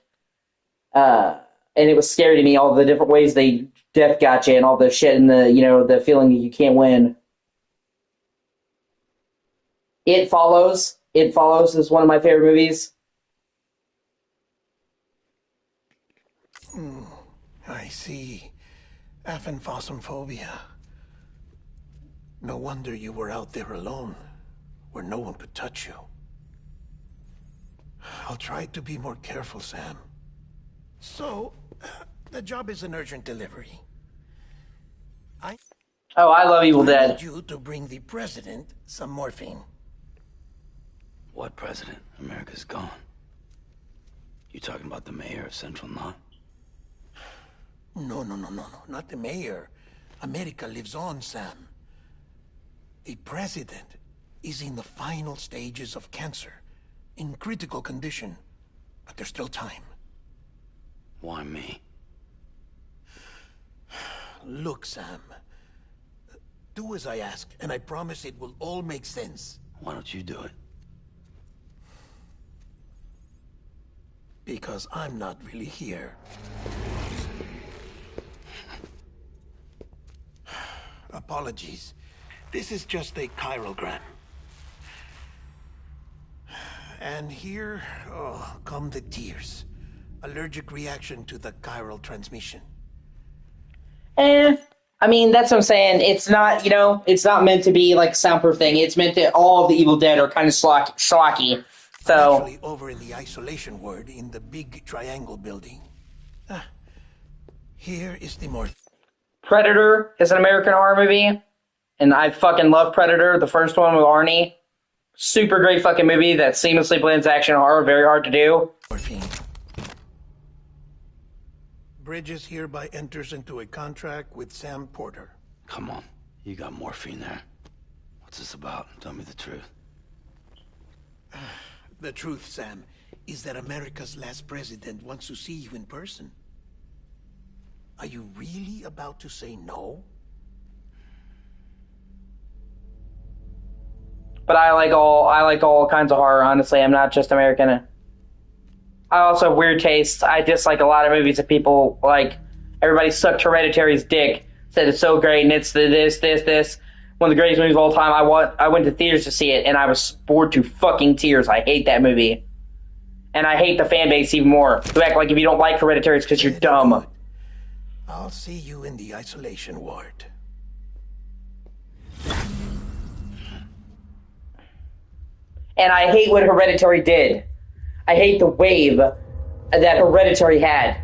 And it was scary to me, all the different ways they death got you and all the shit and the feeling that you can't win. It Follows is one of my favorite movies. I see. Aphanphosmphobia. No wonder you were out there alone, where no one could touch you. I'll try to be more careful, Sam. So, the job is an urgent delivery. I love Evil Dead. need you to bring the president some morphine. What president? America's gone. You talking about the mayor of Central Knot? No. Not the mayor. America lives on, Sam. The president is in the final stages of cancer, in critical condition, but there's still time. Why me? Look, Sam. Do as I ask, and I promise it will all make sense. Why don't you do it? Because I'm not really here. Apologies. This is just a chirogram. And here, come the tears. Allergic reaction to the chiral transmission. I I mean, that's what I'm saying. It's not, it's not meant to be like a soundproof thing. It's meant that all of the Evil Dead are kind of schlocky. I'm So, actually over in the isolation ward in the big triangle building. Here is the more... Predator is an American horror movie, and I fucking love Predator, the first one with Arnie. Super great fucking movie that seamlessly blends action and horror, very hard to do. morphine. Bridges hereby enters into a contract with Sam Porter. Come on, you got morphine there. What's this about? Tell me the truth. The truth, Sam, is that America's last president wants to see you in person. Are you really about to say no? But I like all kinds of horror, honestly. I'm not just American. I also have weird taste. I dislike a lot of movies that people like. Everybody sucked Hereditary's dick, said it's so great, and it's this. One of the greatest movies of all time. I went to theaters to see it, and I was bored to fucking tears. I hate that movie. And I hate the fan base even more, who act like if you don't like Hereditary, it's because you're dumb. I'll see you in the isolation ward. And I hate what Hereditary did. I hate the wave that Hereditary had,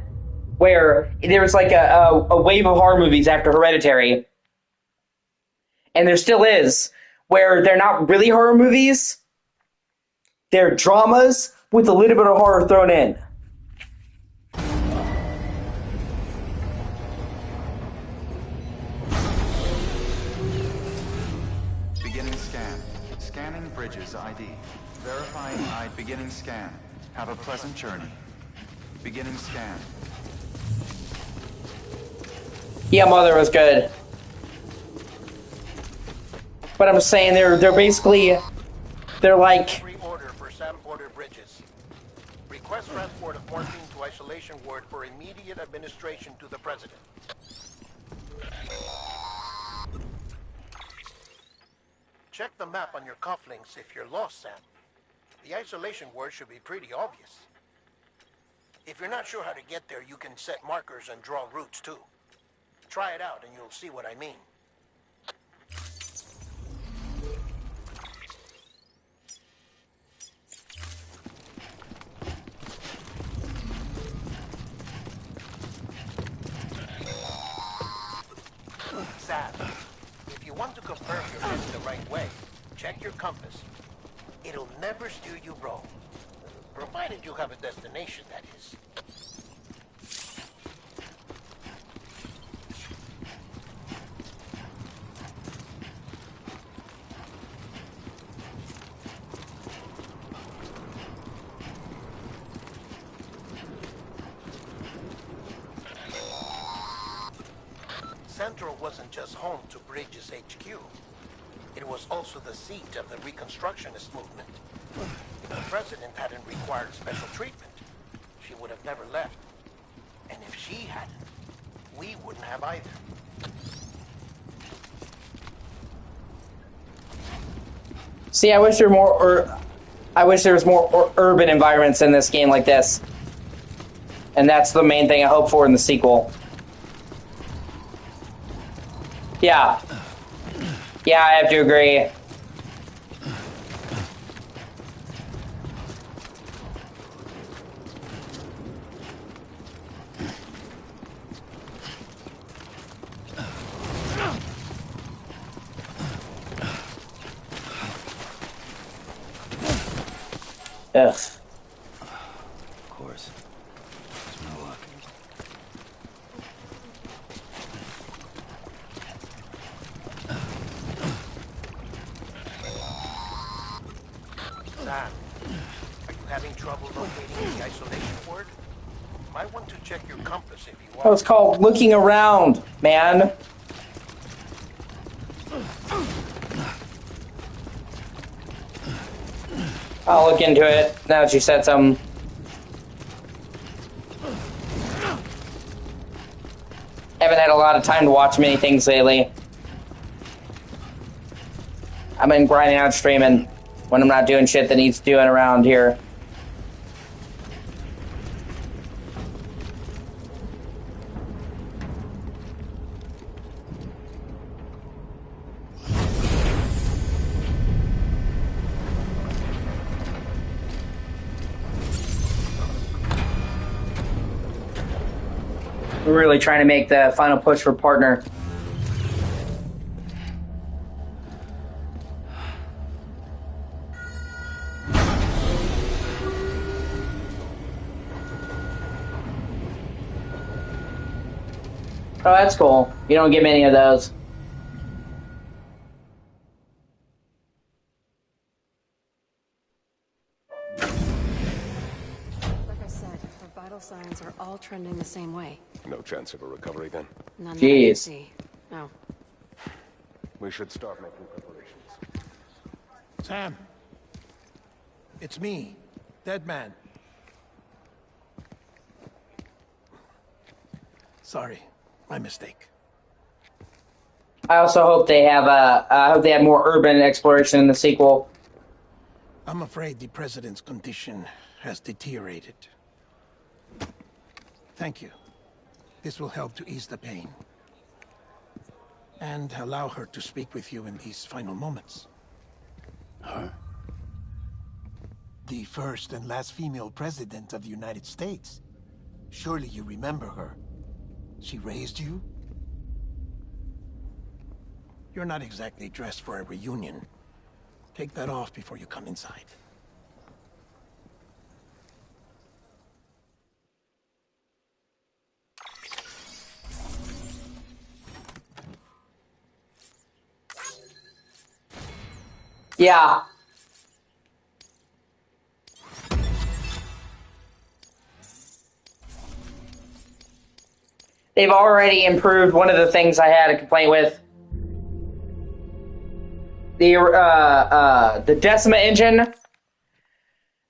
where there was like a wave of horror movies after Hereditary, and there still is, where they're not really horror movies, they're dramas with a little bit of horror thrown in. Beginning scan. Scanning Bridges ID. Verifying ID. Beginning scan. Have a pleasant journey. Beginning scan. Yeah, Mother was good. But I'm saying they're basically, they're like... Free order for Sam Porter Bridges. Request transport of morphine to isolation ward for immediate administration to the president. Check the map on your cufflinks if you're lost, Sam. The isolation word should be pretty obvious. If you're not sure how to get there, you can set markers and draw routes too. Try it out and you'll see what I mean. Sam, if you want to confirm you're heading the right way, check your compass. It'll never steer you wrong. Provided you have a destination, that is. Central wasn't just home to Bridges HQ. It was also the seat of the Reconstructionist movement. If the president hadn't required special treatment, she would have never left. And if she hadn't, we wouldn't have either. See, I wish there was more urban environments in this game like this. And that's the main thing I hope for in the sequel. Yeah. Yeah, I have to agree. Ugh. Of course. It's no luck. Sam, are you having trouble locating the isolation ward? Might want to check your compass if you want. Oh, it's called looking around, man. I'll look into it now that you said something. Haven't had a lot of time to watch many things lately. I've been grinding out streaming when I'm not doing shit that needs doing around here. We're really trying to make the final push for partner. Oh, that's cool. You don't get many of those. Like I said, her vital signs are all trending the same way. No chance of a recovery then? None that I can Jeez. see. No. We should start making preparations. Sam. It's me, Dead Man. Sorry, my mistake. I also hope they have I hope they have more urban exploration in the sequel. I'm afraid the president's condition has deteriorated. Thank you. This will help to ease the pain. And allow her to speak with you in these final moments. Her? The first and last female president of the United States. Surely you remember her. She raised you? You're not exactly dressed for a reunion. Take that off before you come inside. Yeah. They've already improved one of the things I had a complaint with. The Decima engine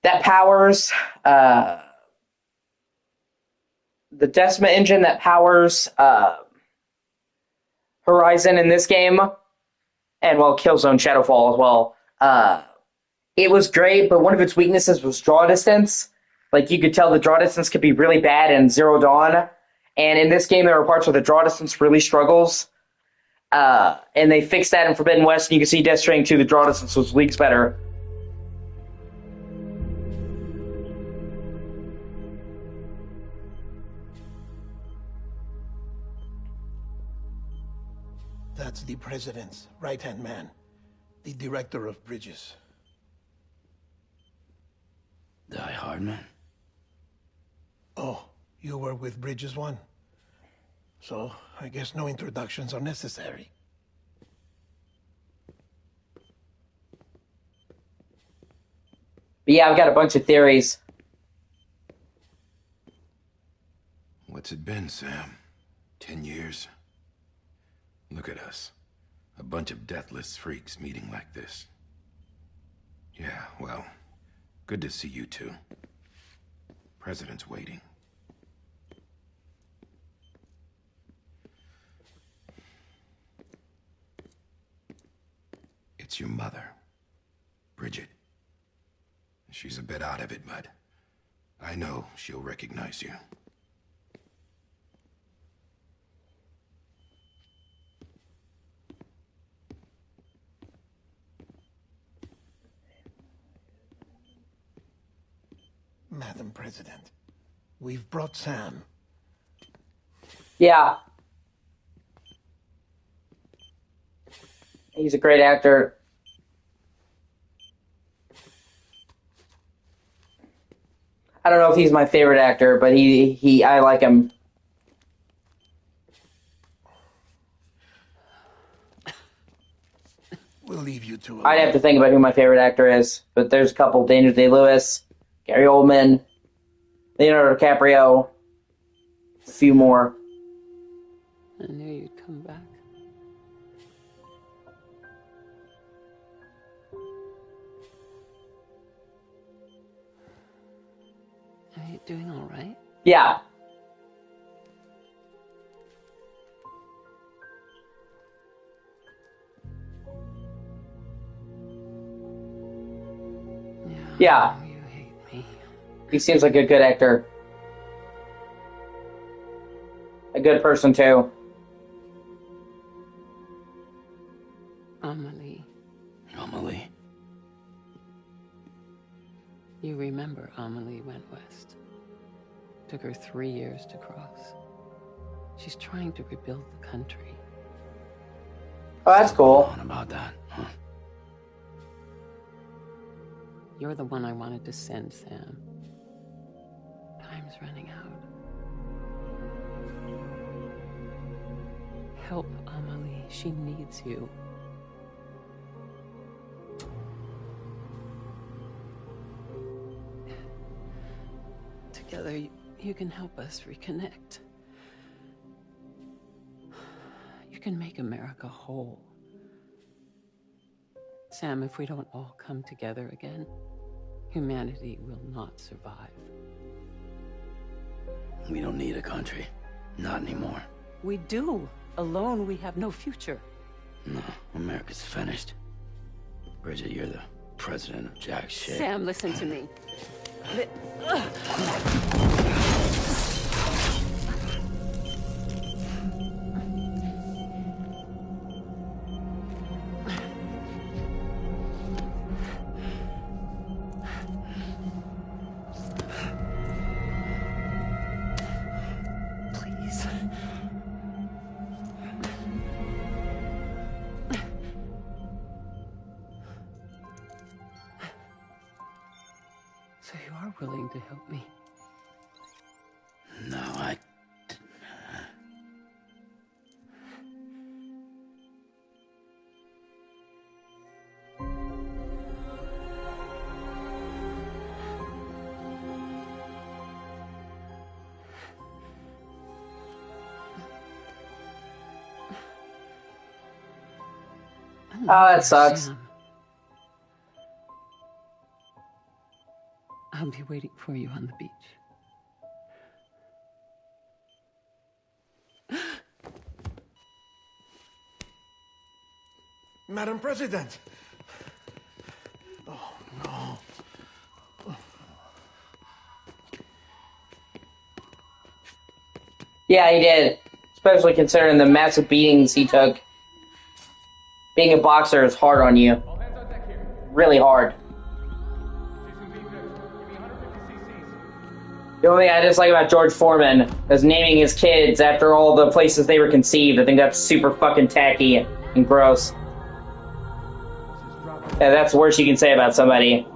that powers Horizon in this game, and well, Killzone Shadowfall as well. It was great, but one of its weaknesses was draw distance. Like, you could tell the draw distance could be really bad in Zero Dawn, and in this game there are parts where the draw distance really struggles. And they fixed that in Forbidden West, and you can see Death Stranding 2, the draw distance was leagues better. That's the president's right-hand man, the director of bridges. Die Hardman? Oh, you were with Bridges 1? So, I guess no introductions are necessary. But yeah, I've got a bunch of theories. What's it been, Sam? 10 years? Look at us. A bunch of deathless freaks meeting like this. Yeah, well, good to see you two. President's waiting. It's your mother, Bridget. She's a bit out of it, but I know she'll recognize you. Madam President, we've brought Sam. Yeah. He's a great actor. I don't know if he's my favorite actor, but I like him. We'll leave you two alone. I'd have to think about who my favorite actor is, but there's a couple: Daniel Day-Lewis, Gary Oldman, Leonardo DiCaprio, a few more. I knew you'd come back. Are you doing all right? Yeah. Yeah. You hate me. He seems like a good actor. A good person, too. Amelie. Amelie? You remember Amelie went west. Took her 3 years to cross. She's trying to rebuild the country. Oh, that's cool. On about that, huh? You're the one I wanted to send, Sam. Time's running out. Help Amelie. She needs you. Together, you can help us reconnect. You can make America whole. Sam, if we don't all come together again, humanity will not survive. We don't need a country. Not anymore. We do. Alone, we have no future. No, America's finished. Bridget, you're the president of jack shit. Sam, listen to me. Please. So you are willing to help me? No, I... Oh, that sucks. Sam. I'll be waiting for you on the beach. Madam President! Oh, no. Yeah, he did. Especially considering the massive beatings he took. Being a boxer is hard on you. Really hard. The only thing I dislike about George Foreman is naming his kids after all the places they were conceived. I think that's super fucking tacky and gross. Yeah, that's the worst you can say about somebody.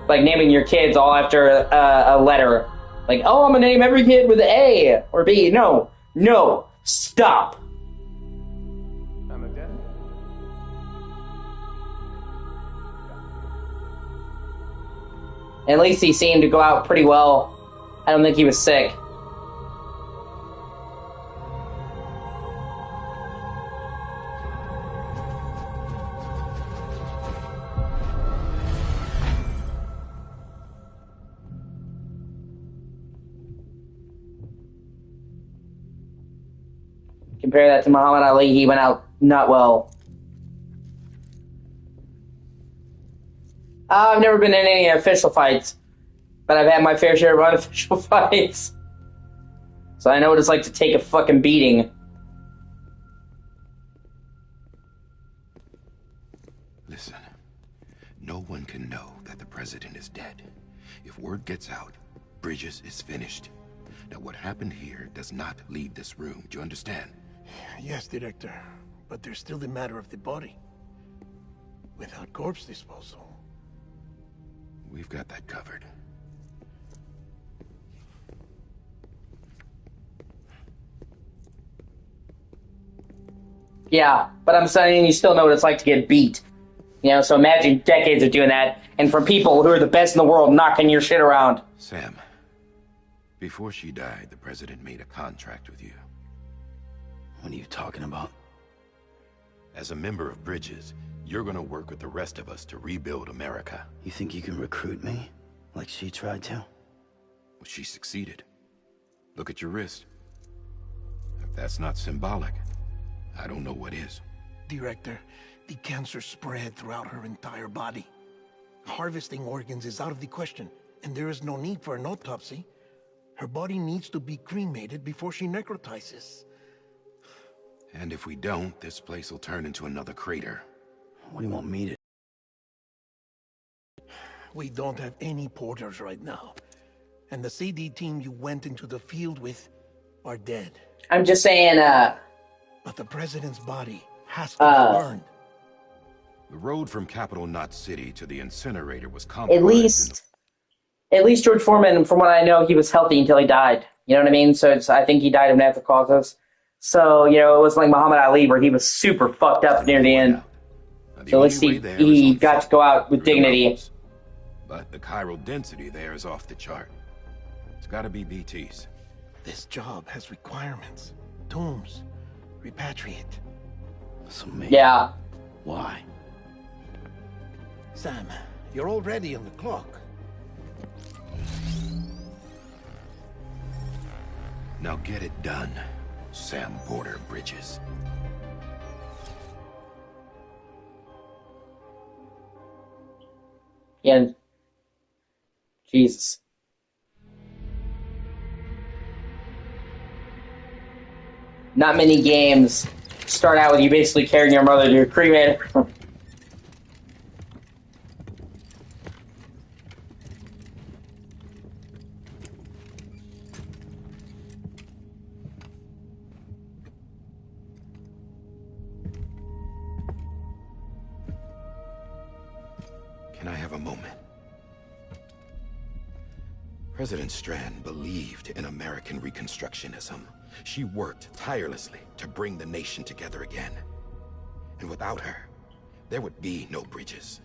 Like naming your kids all after a letter. Like, oh, I'm gonna name every kid with A or B. No, no, stop. At least he seemed to go out pretty well. I don't think he was sick. Compare that to Muhammad Ali, he went out not well. I've never been in any official fights, but I've had my fair share of unofficial fights. So I know what it's like to take a fucking beating. Listen, no one can know that the president is dead. If word gets out, Bridges is finished. Now what happened here does not leave this room, do you understand? Yes, Director, but there's still the matter of the body. Without corpse disposal. We've got that covered. Yeah, but I'm saying you still know what it's like to get beat. You know, so imagine decades of doing that, and from people who are the best in the world knocking your shit around. Sam, before she died, the president made a contract with you. What are you talking about? As a member of Bridges, you're gonna work with the rest of us to rebuild America. You think you can recruit me? Like she tried to? Well, she succeeded. Look at your wrist. If that's not symbolic, I don't know what is. Director, the cancer spread throughout her entire body. Harvesting organs is out of the question, and there is no need for an autopsy. Her body needs to be cremated before she necrotizes. And if we don't, this place will turn into another crater. What do you want me to... We don't have any porters right now. and the CD team you went into the field with are dead. I'm just saying, But the president's body has to be burned. The road from Capital Knot City to the incinerator was compromised. At least George Foreman, from what I know, he was healthy until he died. You know what I mean? So I think he died of natural causes. So, you know, it was like Muhammad Ali, where he was super fucked up near the end. So at least he got to go out with dignity. But the chiral density there is off the chart. It's gotta be BTs. This job has requirements. Tombs. Repatriate. So maybe. Yeah. Why? Sam, you're already on the clock. Now get it done, Sam Porter Bridges. Yeah. Jesus. Not many games start out with you basically carrying your mother to your cremator. Can I have a moment? President Strand believed in American Reconstructionism. She worked tirelessly to bring the nation together again. And without her, there would be no Bridges.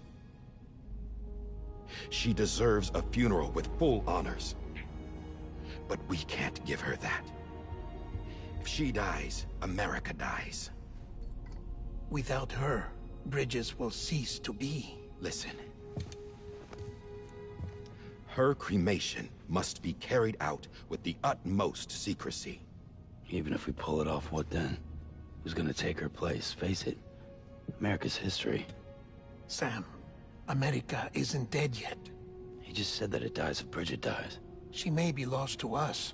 She deserves a funeral with full honors. But we can't give her that. If she dies, America dies. Without her, Bridges will cease to be. Listen. Her cremation must be carried out with the utmost secrecy. Even if we pull it off, what then? Who's gonna take her place? Face it, America's history. Sam, America isn't dead yet. He just said that it dies if Bridget dies. She may be lost to us,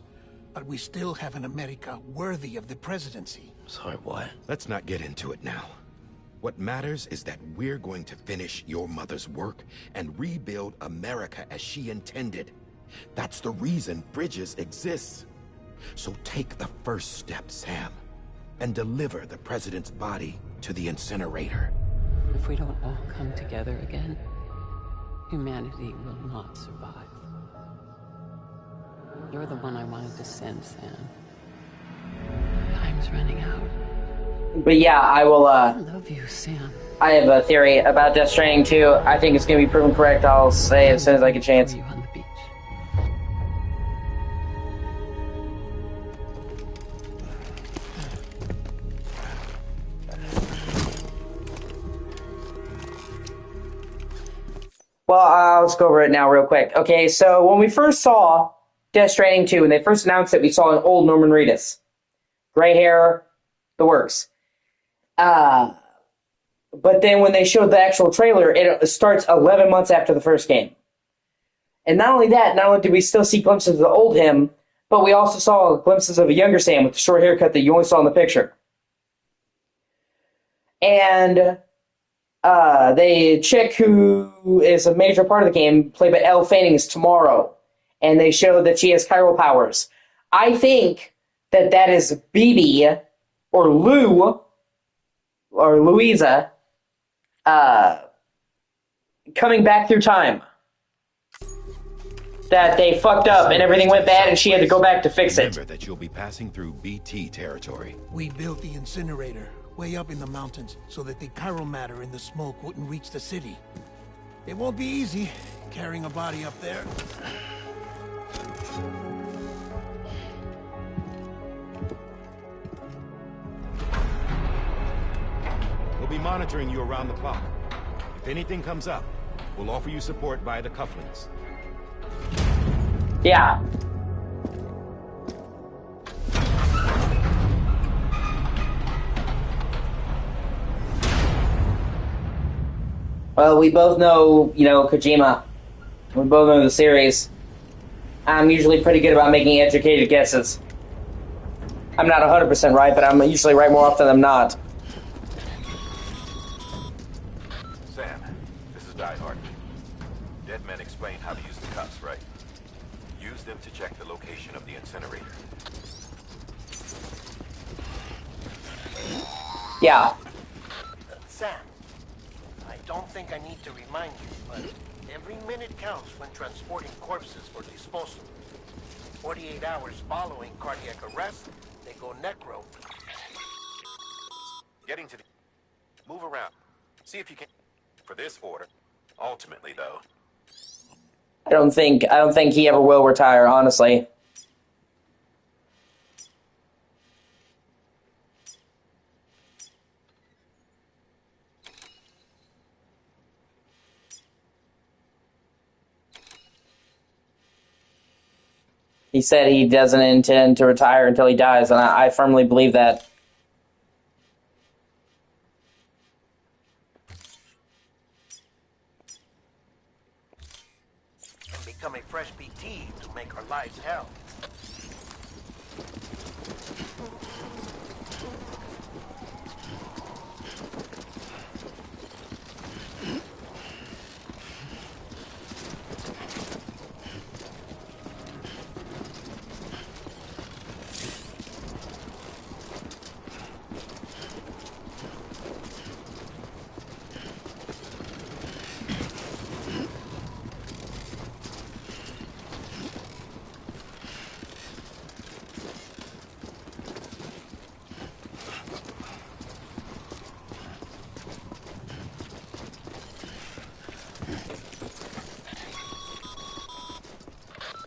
but we still have an America worthy of the presidency. Sorry, what? Let's not get into it now. What matters is that we're going to finish your mother's work and rebuild America as she intended. That's the reason Bridges exists. So take the first step, Sam, and deliver the president's body to the incinerator. If we don't all come together again, humanity will not survive. You're the one I wanted to send, Sam. Time's running out. But yeah, I will, I love you, Sam. I have a theory about Death Stranding 2. I think it's going to be proven correct. I'll say it as soon as I get a chance. You on the beach. Well, let's go over it now real quick. Okay, so when we first saw Death Stranding 2, when they first announced it, we saw an old Norman Reedus. Gray hair, the works. But then when they showed the actual trailer, it starts 11 months after the first game. And not only that, not only did we still see glimpses of the old him, but we also saw glimpses of a younger Sam with the short haircut that you only saw in the picture. And the chick who is a major part of the game, played by Elle Fanning, is Tomorrow. And they showed that she has chiral powers. I think that is Bibi, or Lou, or Louisa, coming back through time. That they fucked up and everything went bad and she had to go back to fix it. Remember that you'll be passing through BT territory. We built the incinerator way up in the mountains so that the chiral matter in the smoke wouldn't reach the city. It won't be easy carrying a body up there. We'll be monitoring you around the clock. If anything comes up, we'll offer you support via the cufflinks. Yeah. Well, we both know, Kojima. We both know the series. I'm usually pretty good about making educated guesses. I'm not 100% right, but I'm usually right more often than not. Sam, this is Die Hard. Dead men explain how to use the cuffs, right? Use them to incinerator. Yeah. Sam, I don't think I need to remind you, but every minute counts when transporting corpses for disposal. 48 hours following cardiac arrest, they go necro. Getting to the... Move around. See if you can... For this order. Ultimately, though. I don't think he ever will retire, honestly. He said he doesn't intend to retire until he dies, and I firmly believe that. And become a fresh PT to make our lives hell.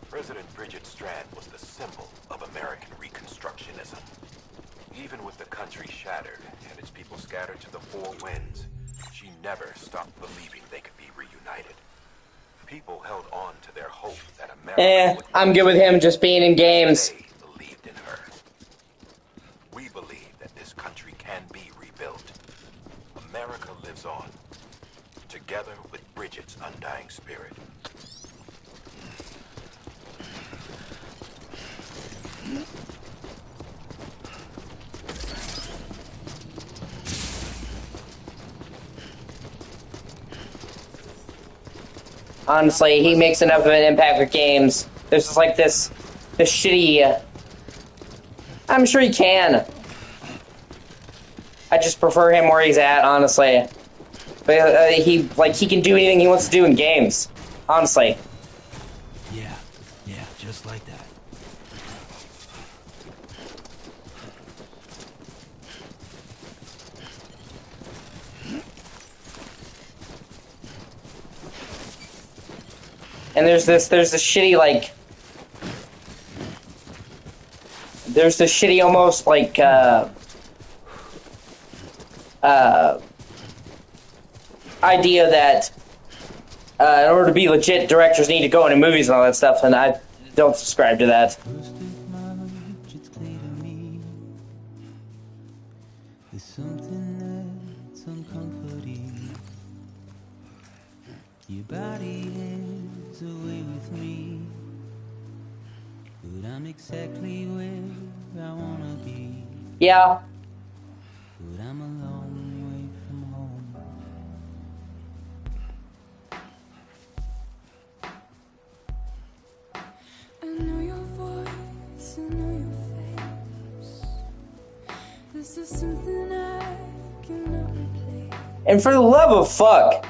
President Bridget Strand was the symbol of American Reconstructionism. Even with the country shattered and its people scattered to the four winds, she never stopped believing they could be reunited. People held on to their hope that America I'm good with him just being in games. They believed in her. We believe that this country can be rebuilt. America lives on, together with Bridget's undying spirit. Honestly, he makes enough of an impact with games. There's just like this shitty... I'm sure he can. I just prefer him where he's at, honestly. But he can do anything he wants to do in games. Honestly. Yeah, just like that. And there's this shitty, like... There's this shitty almost, like, idea that in order to be legit, directors need to go into movies and all that stuff, and I don't subscribe to that. It's clear to me there's something that's uncomforting. Your body is away with me, but I'm exactly where I wanna be. Yeah. But I'm a long way from home. I know your voice, I know your face. This is something I cannot replace. And for the love of fuck,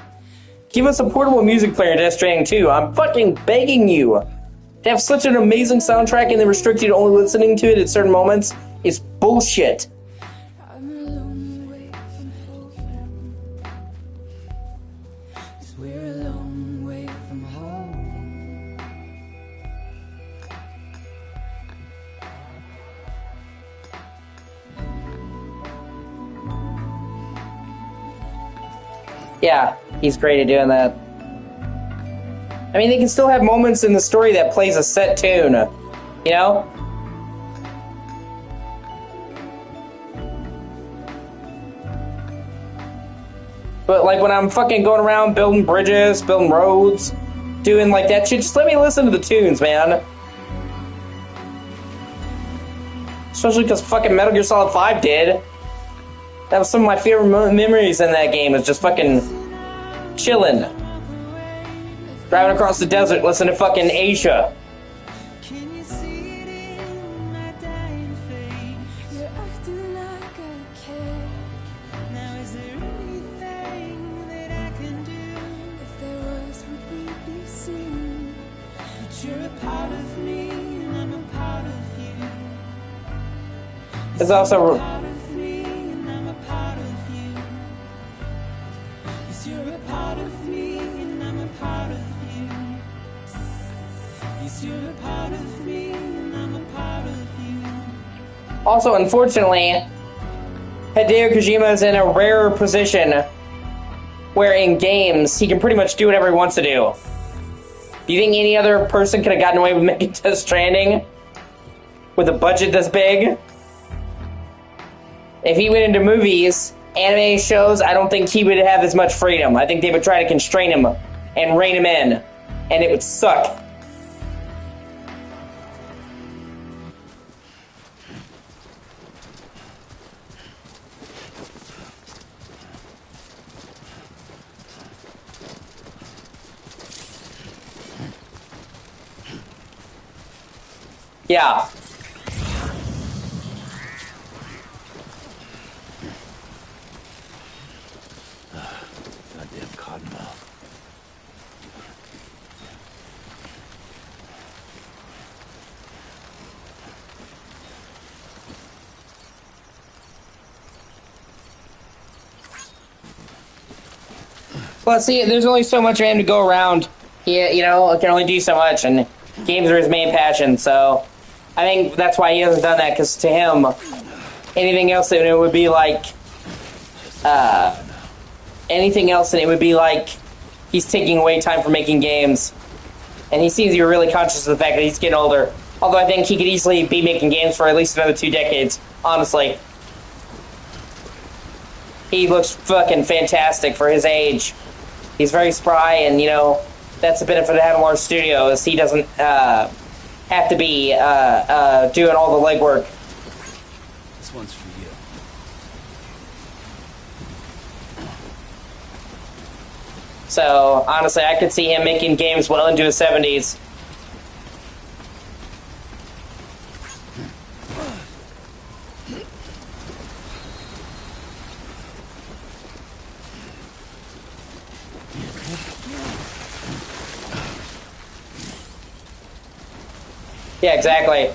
give us a portable music player in Death Stranding 2. I'm fucking begging you. To have such an amazing soundtrack and then restrict you to only listening to it at certain moments is bullshit. I'm a long way from home. 'Cause we're a long way from home. Yeah, he's great at doing that. I mean, they can still have moments in the story that plays a set tune, you know? But, like, when I'm fucking going around building bridges, building roads, doing, like, that shit, just let me listen to the tunes, man. Especially because fucking Metal Gear Solid 5 did. That was some of my favorite memories in that game, was just fucking chilling. Driving across the desert, listening to fucking Asia. Can you see it in It's also also, unfortunately, Hideo Kojima is in a rare position where in games he can pretty much do whatever he wants to do. Do you think any other person could have gotten away with making Death Stranding with a budget this big? If he went into movies, anime shows, I don't think he would have as much freedom. I think they would try to constrain him and rein him in, and it would suck. Yeah. Goddamn cottonmouth. Well, see, there's only so much of him to go around. He, can only do so much, and games are his main passion, so I think that's why he hasn't done that, because to him, anything else, it would be like, he's taking away time from making games. And he seems to be really conscious of the fact that he's getting older. Although I think he could easily be making games for at least another 2 decades, honestly. He looks fucking fantastic for his age. He's very spry, and, that's the benefit of having a large studio, is he doesn't have to be doing all the legwork. This one's for you. So, honestly, I could see him making games well into his 70s. Yeah, exactly.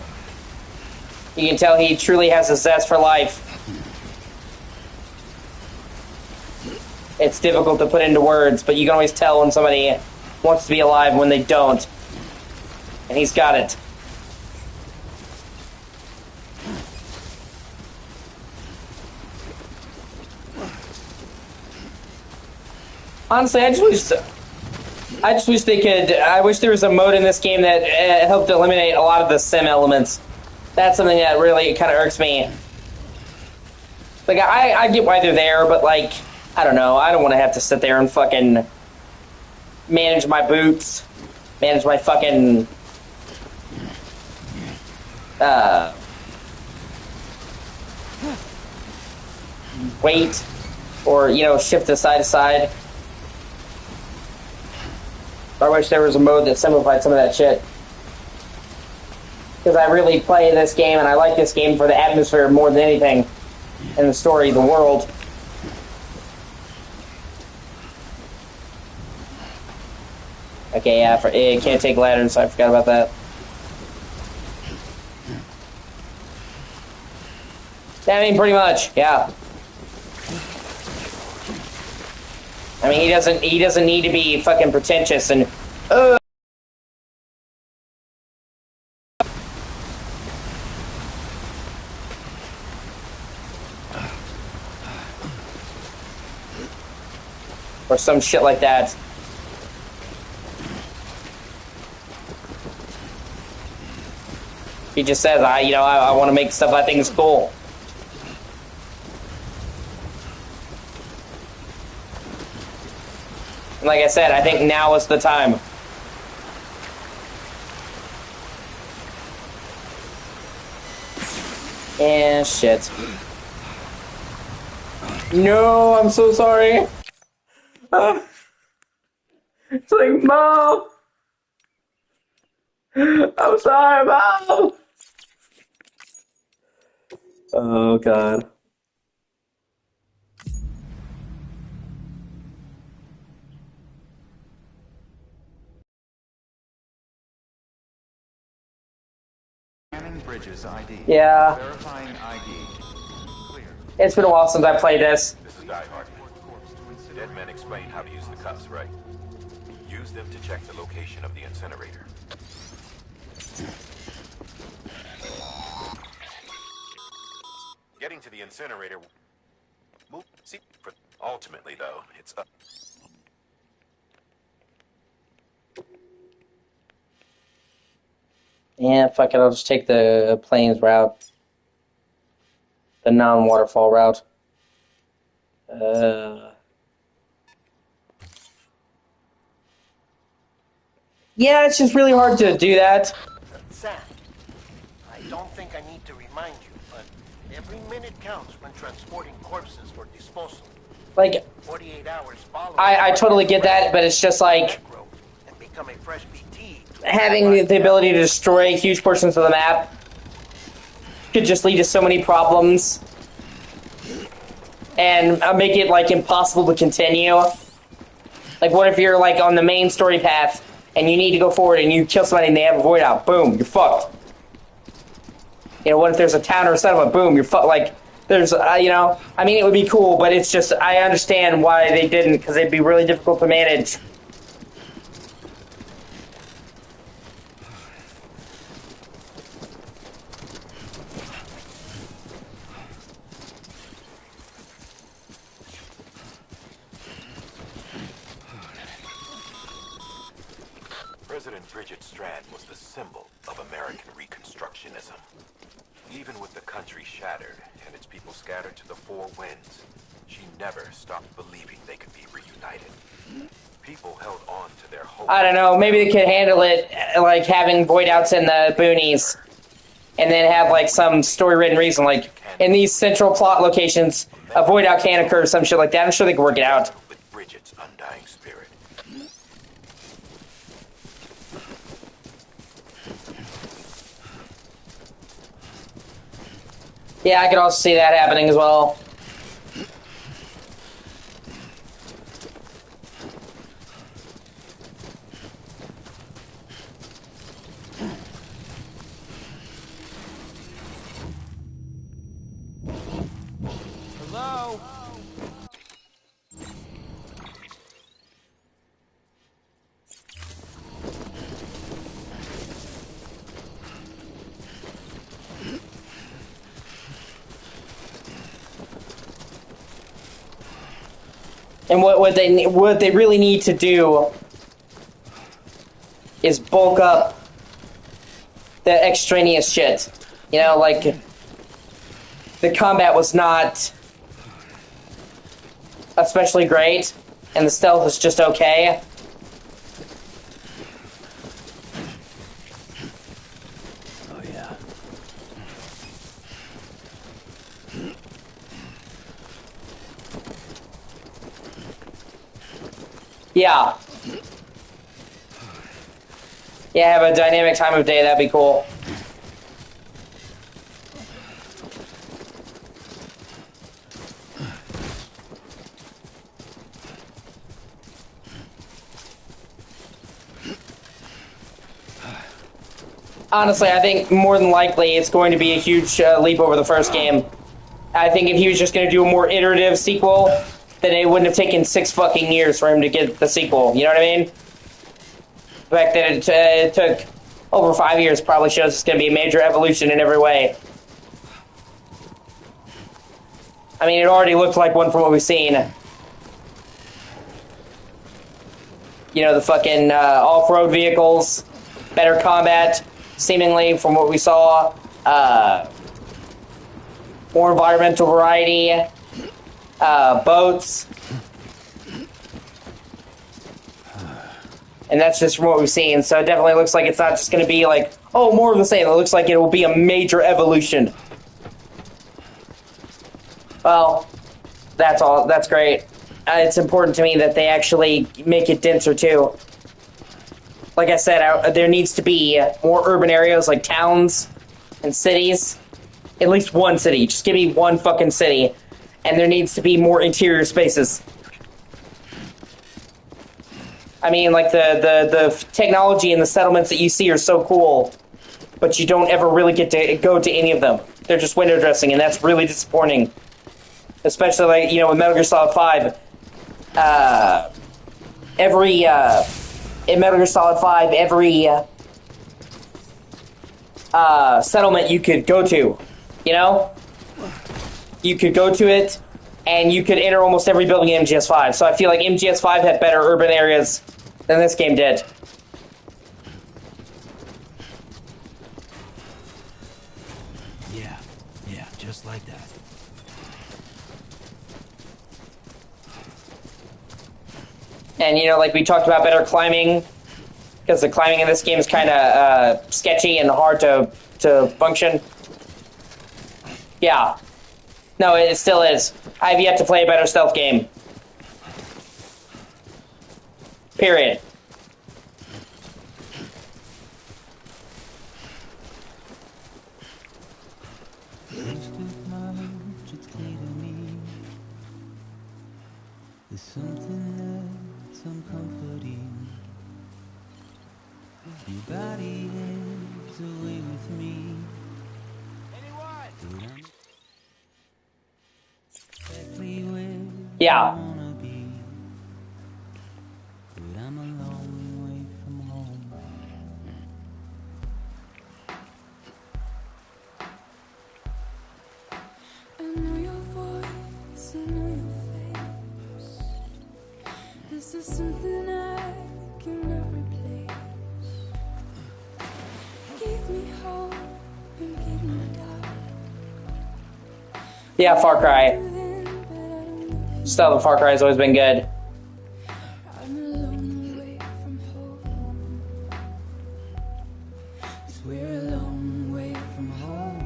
You can tell he truly has a zest for life. It's difficult to put into words, but you can always tell when somebody wants to be alive when they don't. And he's got it. Honestly, I just wish they could. I wish there was a mode in this game that helped eliminate a lot of the sim elements. That's something that really kind of irks me. Like, I get why they're there, but, like, I don't know. I don't want to have to sit there and fucking manage my boots, manage my fucking weight, or, shift to side to side. I wish there was a mode that simplified some of that shit. Because I really play this game, and I like this game for the atmosphere more than anything. And the story, the world. Okay, yeah, it can't take ladders, so I forgot about that. I mean, pretty much, yeah. I mean, he doesn't need to be fucking pretentious and or some shit like that. He just says, I want to make stuff I think is cool. And like I said, I think now is the time. And shit. No, I'm so sorry. It's like, Mom! I'm sorry, Mom! Oh, God. Scanning bridges ID. Yeah. Verifying ID. Clear. It's been a while since I played this. This is Die Hard. The dead men explained how to use the cuffs, right? Use them to check the location of the incinerator. Getting to the incinerator... Move... See... Ultimately, though, it's up... Yeah, fuck it, I'll just take the plains route. The non-waterfall route. Yeah, it's just really hard to do that. Sam, I don't think I need to remind you, but every minute counts when transporting corpses for disposal. Like, 48 hours following... I totally get that, but it's just like... and become a fresh BT. Having the ability to destroy huge portions of the map could just lead to so many problems. And make it, like, impossible to continue. Like, what if you're, like, on the main story path, and you need to go forward, and you kill somebody, and they have a void out? Boom, you're fucked. You know, what if there's a town or a settlement? Boom, you're fucked. Like, there's, you know, I mean, it would be cool, but it's just, I understand why they didn't, because it'd be really difficult to manage. President Bridget Strand was the symbol of American Reconstructionism. Even with the country shattered and its people scattered to the four winds, she never stopped believing they could be reunited. People held on to their hope. I don't know, maybe they could handle it, like, having void outs in the boonies. And then have, like, some story-written reason, like, in these central plot locations, a void out can occur, some shit like that. I'm sure they could work it out. With Bridget's undying spirit. Yeah, I could also see that happening as well. Hello? And what they really need to do is bulk up the extraneous shit. You know, like, the combat was not especially great, and the stealth was just okay. Oh, yeah. Yeah. Yeah, have a dynamic time of day, that'd be cool. Honestly, I think more than likely it's going to be a huge leap over the first game. I think if he was just going to do a more iterative sequel, then it wouldn't have taken 6 fucking years for him to get the sequel. You know what I mean? The fact that it took over 5 years probably shows it's going to be a major evolution in every way. I mean, it already looked like one from what we've seen. You know, the fucking off-road vehicles, better combat, seemingly from what we saw, more environmental variety, boats. And that's just from what we've seen, so it definitely looks like it's not just going to be like, oh, more of the same. It looks like it will be a major evolution. Well, that's all. That's great. It's important to me that they actually make it denser, too. Like I said, there needs to be more urban areas like towns and cities. At least one city. Just give me one fucking city. And there needs to be more interior spaces. I mean, like, the technology and the settlements that you see are so cool. but you don't ever really get to go to any of them. They're just window dressing, and that's really disappointing. Especially, like, you know, in Metal Gear Solid 5, in Metal Gear Solid 5, every settlement you could go to, you know? You could go to it, and you could enter almost every building in MGS5. So I feel like MGS5 had better urban areas than this game did. Yeah, just like that. And, you know, like we talked about, better climbing, because the climbing in this game is kind of sketchy and hard to function. Yeah. No, it still is. I've yet to play a better stealth game. Period. There's something that's uncomforting. Your body is away with me. Anyone? Exactly where Yeah. I wanna be. But I'm a long way from home. I know your voice, I know your face. This is something I cannot replace. Give me hope and give me doubt. Yeah, Far Cry. Stealth of Far Cry has always been good. I'm a long way from home. 'Cause we're a long way from home.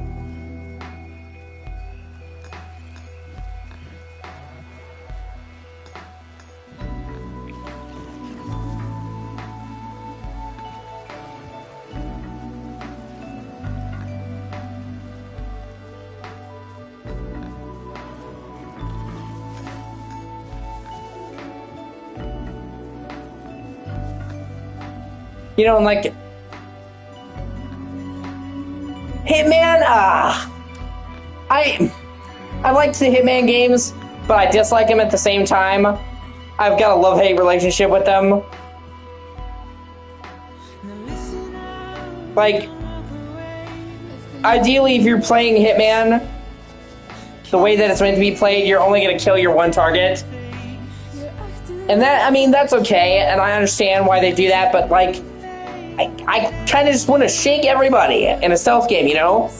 You know, like Hitman. I liked the Hitman games, but I dislike them at the same time. I've got a love-hate relationship with them. Like, ideally, if you're playing Hitman the way that it's meant to be played, you're only going to kill your one target. And that, I mean, that's okay, and I understand why they do that, but, like, I kind of just want to shake everybody in a stealth game, you know?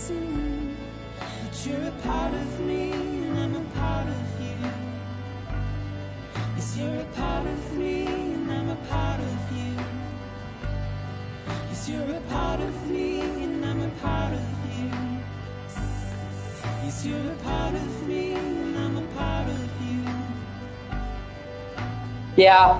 But you're a part of me, and I'm a part of you. Yes, you're a part of me, and I'm a part of you. Yes, you're a part of me, and I'm a part of you. Yes, you're a part of me, and I'm a part of you. Yeah.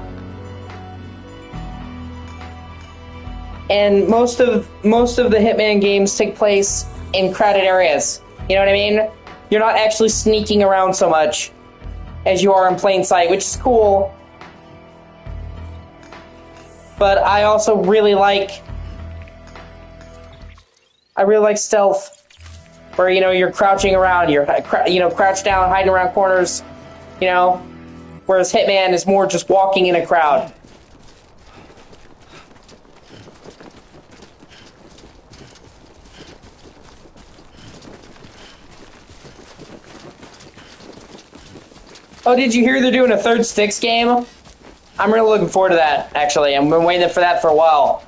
And most of the Hitman games take place in crowded areas. You know what I mean? You're not actually sneaking around so much as you are in plain sight, which is cool. But I also really like stealth, where, you know, you're crouching around, you're crouched down, hiding around corners, you know. Whereas Hitman is more just walking in a crowd. Oh, did you hear they're doing a third Styx game? I'm really looking forward to that, actually. I've been waiting for that for a while.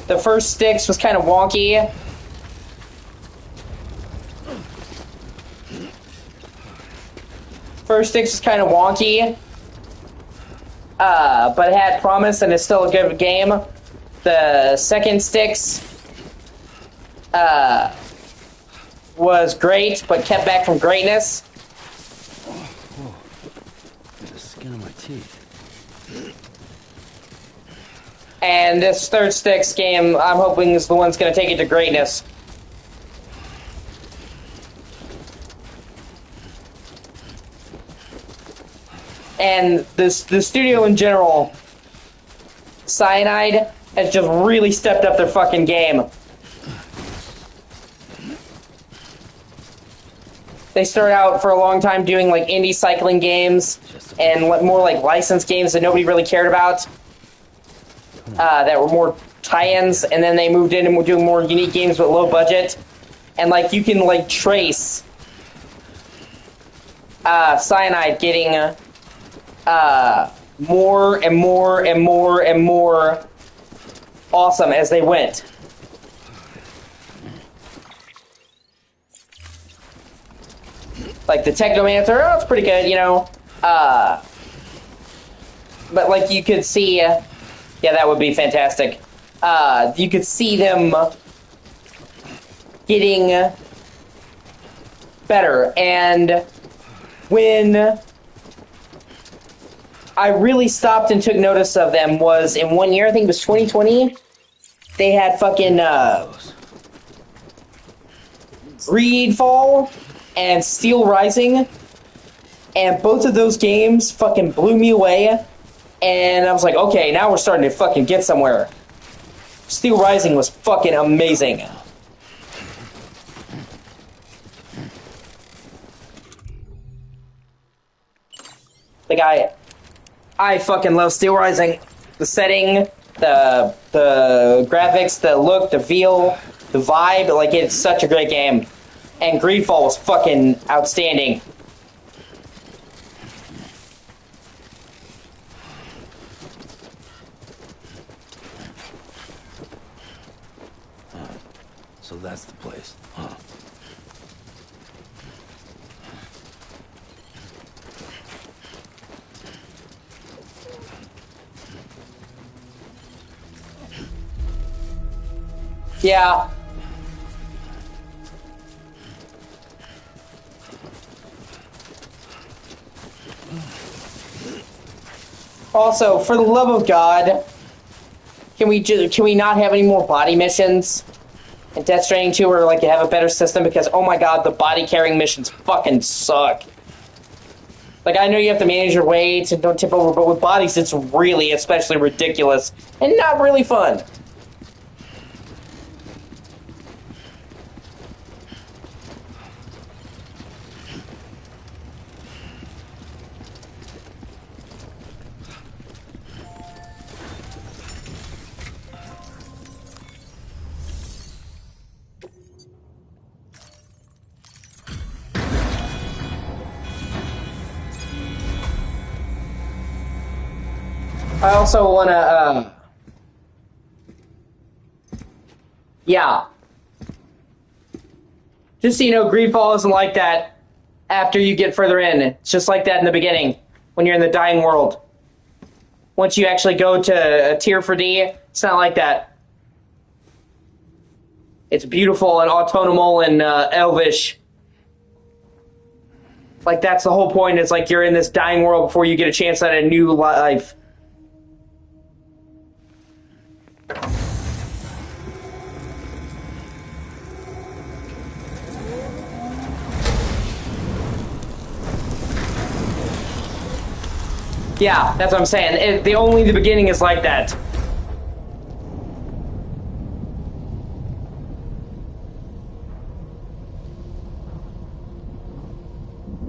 The first Styx was kind of wonky. First Styx was kind of wonky. But it had promise and it's still a good game. The second Styx was great, but kept back from greatness. Whoa. The skin of my teeth. And this third Styx game, I'm hoping, is the one that's going to take it to greatness. And the studio in general, Cyanide, has just really stepped up their fucking game. They started out for a long time doing like indie cycling games and more like licensed games that nobody really cared about. That were more tie-ins, and then they moved in and were doing more unique games with low budget. And like you can like trace Cyanide getting more and more and more and more awesome as they went. Like the Technomancer, oh, it's pretty good, you know. But like you could see, yeah, that would be fantastic. You could see them getting better, and when I really stopped and took notice of them was in 1 year, I think it was 2020, they had fucking Greedfall and Steel Rising, and both of those games fucking blew me away, and I was like, okay, now we're starting to fucking get somewhere. Steel Rising was fucking amazing. Like, I fucking love Steel Rising. The setting, the graphics, the look, the feel, the vibe, like, it's such a great game. And Greedfall was fucking outstanding. So that's the place, huh? Yeah. Also, for the love of God, can we not have any more body missions in Death Stranding 2 or like have a better system? Because oh my God, the body carrying missions fucking suck. Like, I know you have to manage your weights and don't tip over, but with bodies it's really especially ridiculous and not really fun. I also want to, yeah. Just so you know, Greedfall isn't like that after you get further in. It's just like that in the beginning, when you're in the dying world. Once you actually go to a tier for D, it's not like that. It's beautiful and autonomal and elvish. Like, that's the whole point. It's like you're in this dying world before you get a chance at a new life. Yeah, that's what I'm saying. The beginning is like that.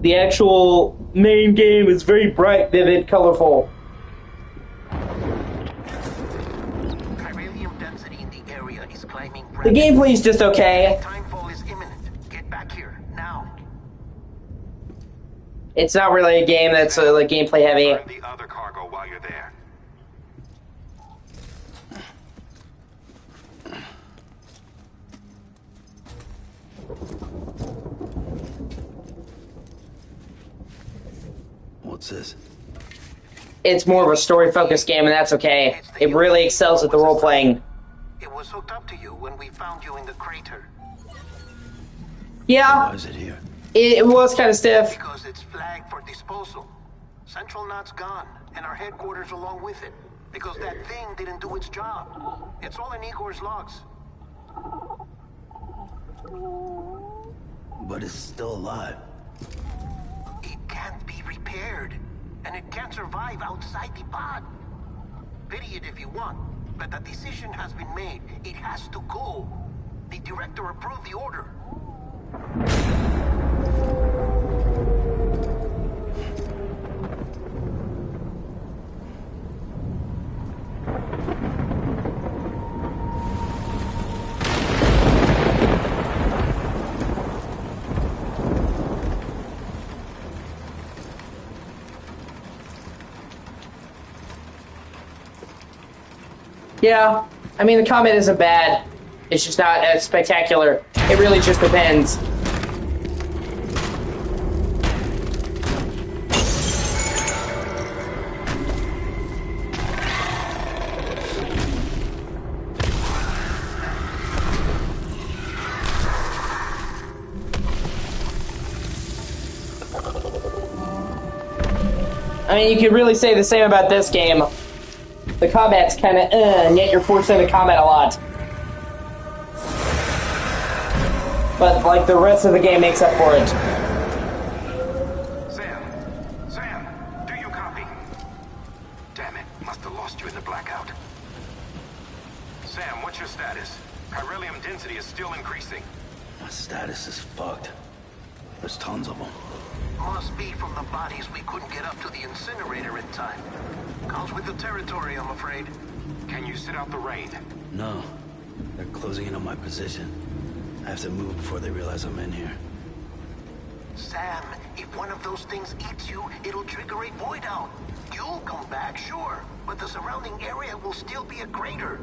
The actual main game is very bright, vivid, colorful. Chiralium density in the area is climbing. The gameplay is just okay. Timefall is imminent. Get back here now. It's not really a game that's like gameplay heavy. Burn the other cargo while you're there. What's this? It's more of a story-focused game, and that's okay. It really excels at the role-playing. It was hooked up to you when we found you in the crater. Yeah. Why is it here? It was kind of stiff. Because it's flagged for disposal. Central Knot's gone, and our headquarters along with it. Because that thing didn't do its job. It's all in Igor's logs. But it's still alive. It can't be repaired. and it can't survive outside the pod. Pity it if you want, but the decision has been made. It has to go. The director approved the order. Yeah, I mean, the combat isn't bad. It's just not as spectacular. It really just depends. I mean, you could really say the same about this game. The combat's kind of and yet you're forced into combat a lot. But, like, the rest of the game makes up for it. Sam, do you copy? Damn it, must have lost you in the blackout. Sam, what's your status? Chiralium density is still increasing. My status is fucked. There's tons of them. Must be from the bodies we couldn't get up to the incinerator in time. Comes with the territory, I'm afraid. Can you sit out the rain? No. They're closing in on my position. I have to move before they realize I'm in here. Sam, if one of those things eats you, it'll trigger a void out. You'll come back, sure, but the surrounding area will still be a crater.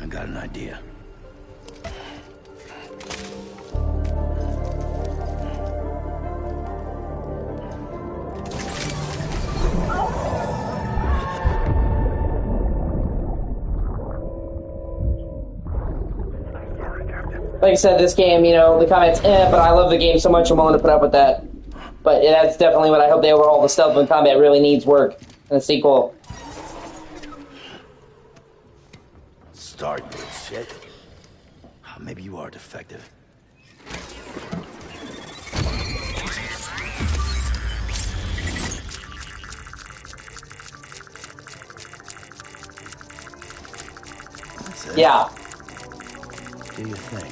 I got an idea. Like I said, this game, you know, the combat's but I love the game so much I'm willing to put up with that. But that's definitely what I hope they overhaul. The stealth and combat really needs work in a sequel. Start, you shit. Maybe you are defective. Yeah. Do your thing.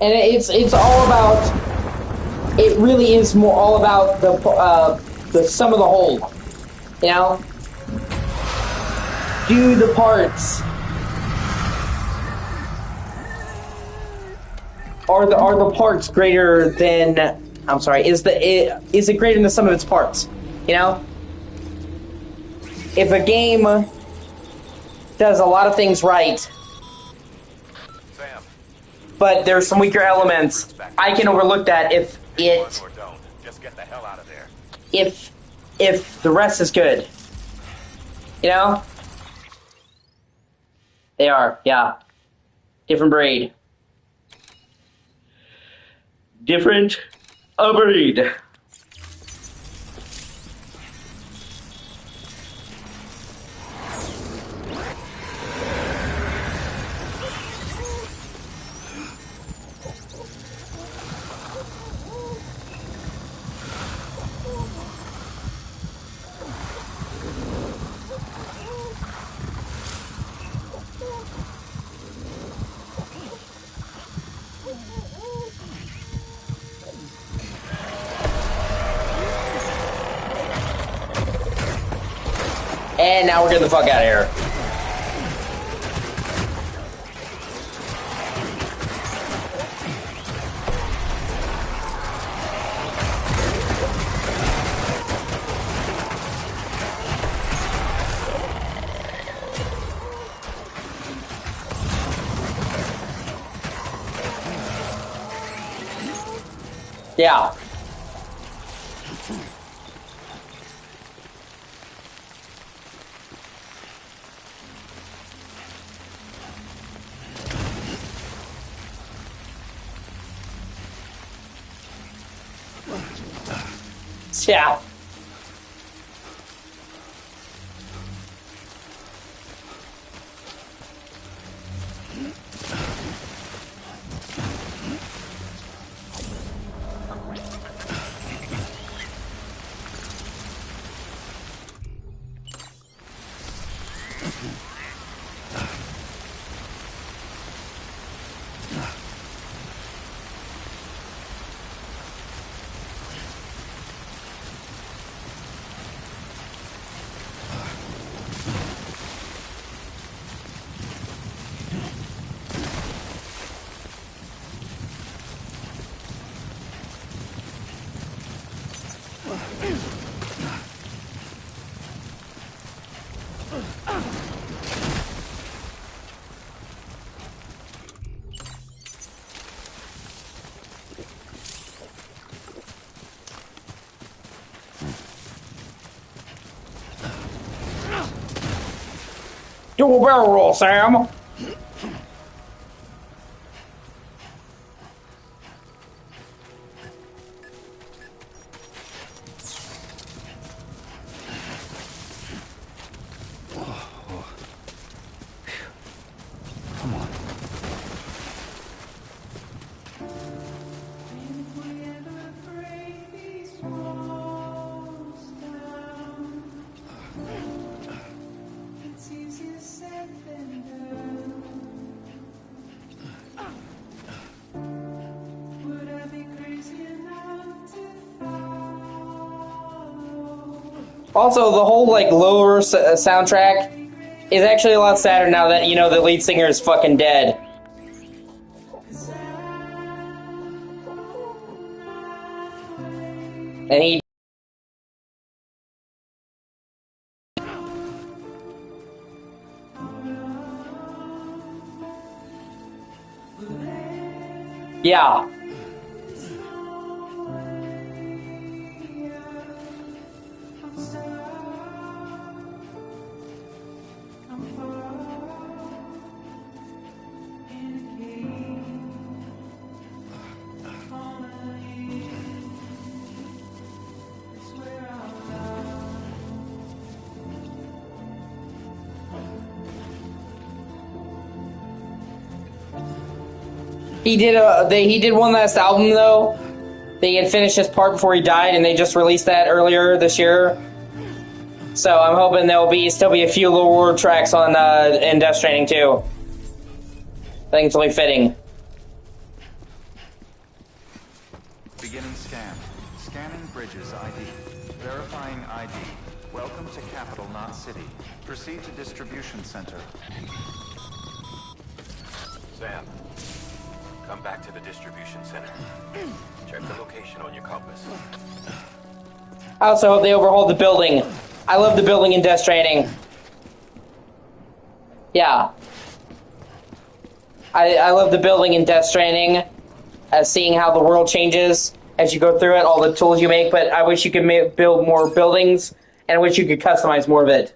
And it's all about. It really is more all about the sum of the whole. You know, do the parts. Are the parts greater than? I'm sorry. Is it greater than the sum of its parts? You know, if a game does a lot of things right, Sam, but there's some weaker elements, I can overlook that if it or don't. Just get the hell out of there. if the rest is good. You know? They are, yeah. Different breed. Different breed. And now we're getting the fuck out of here. Yeah. Yeah. Do a barrel roll, Sam. Also, the whole like lower soundtrack is actually a lot sadder now that you know the lead singer is fucking dead. And he yeah. He did one last album though. They had finished his part before he died, and they just released that earlier this year. So I'm hoping there'll still be a few little word tracks on in Death Stranding too. I think it's only fitting. Beginning scan. Scanning bridges ID. Verifying ID. Welcome to Capital, not City. Proceed to distribution center. Sam, come back to the distribution center. Check the location on your compass. I also hope they overhaul the building. I love the building in Death Stranding. Yeah. I love the building in Death Stranding. Seeing how the world changes as you go through it, all the tools you make, but I wish you could build more buildings, and I wish you could customize more of it.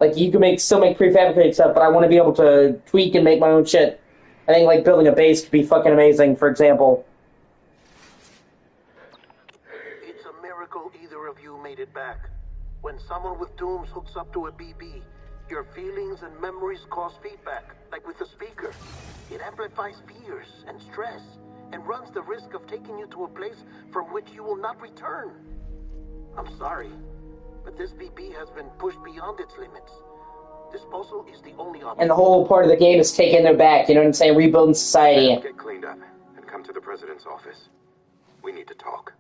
Like, you can still make prefabricated stuff, but I want to be able to tweak and make my own shit. I think, like, building a base could be fucking amazing, for example. It's a miracle either of you made it back. When someone with dooms hooks up to a BB, your feelings and memories cause feedback, like with the speaker. It amplifies fears and stress, and runs the risk of taking you to a place from which you will not return. I'm sorry, but this BB has been pushed beyond its limits. Disposal is the only option. And the whole part of the game is taking their back, you know what I'm saying? Rebuilding society. Get cleaned up and come to the president's office. We need to talk.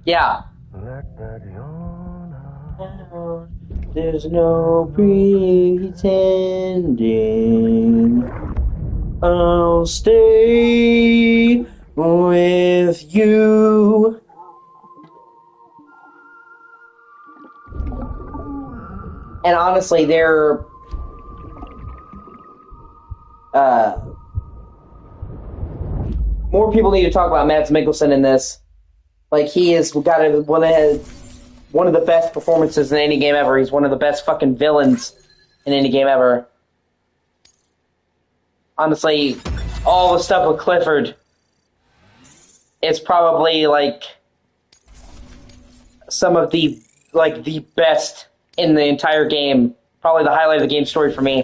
Yeah. There's no pretending. I'll stay with you. And honestly, they're more people need to talk about Mads Mikkelsen in this. Like, he has got one of the best performances in any game ever. He's one of the best fucking villains in any game ever. Honestly, all the stuff with Clifford is probably like some of the best in the entire game. Probably the highlight of the game story for me.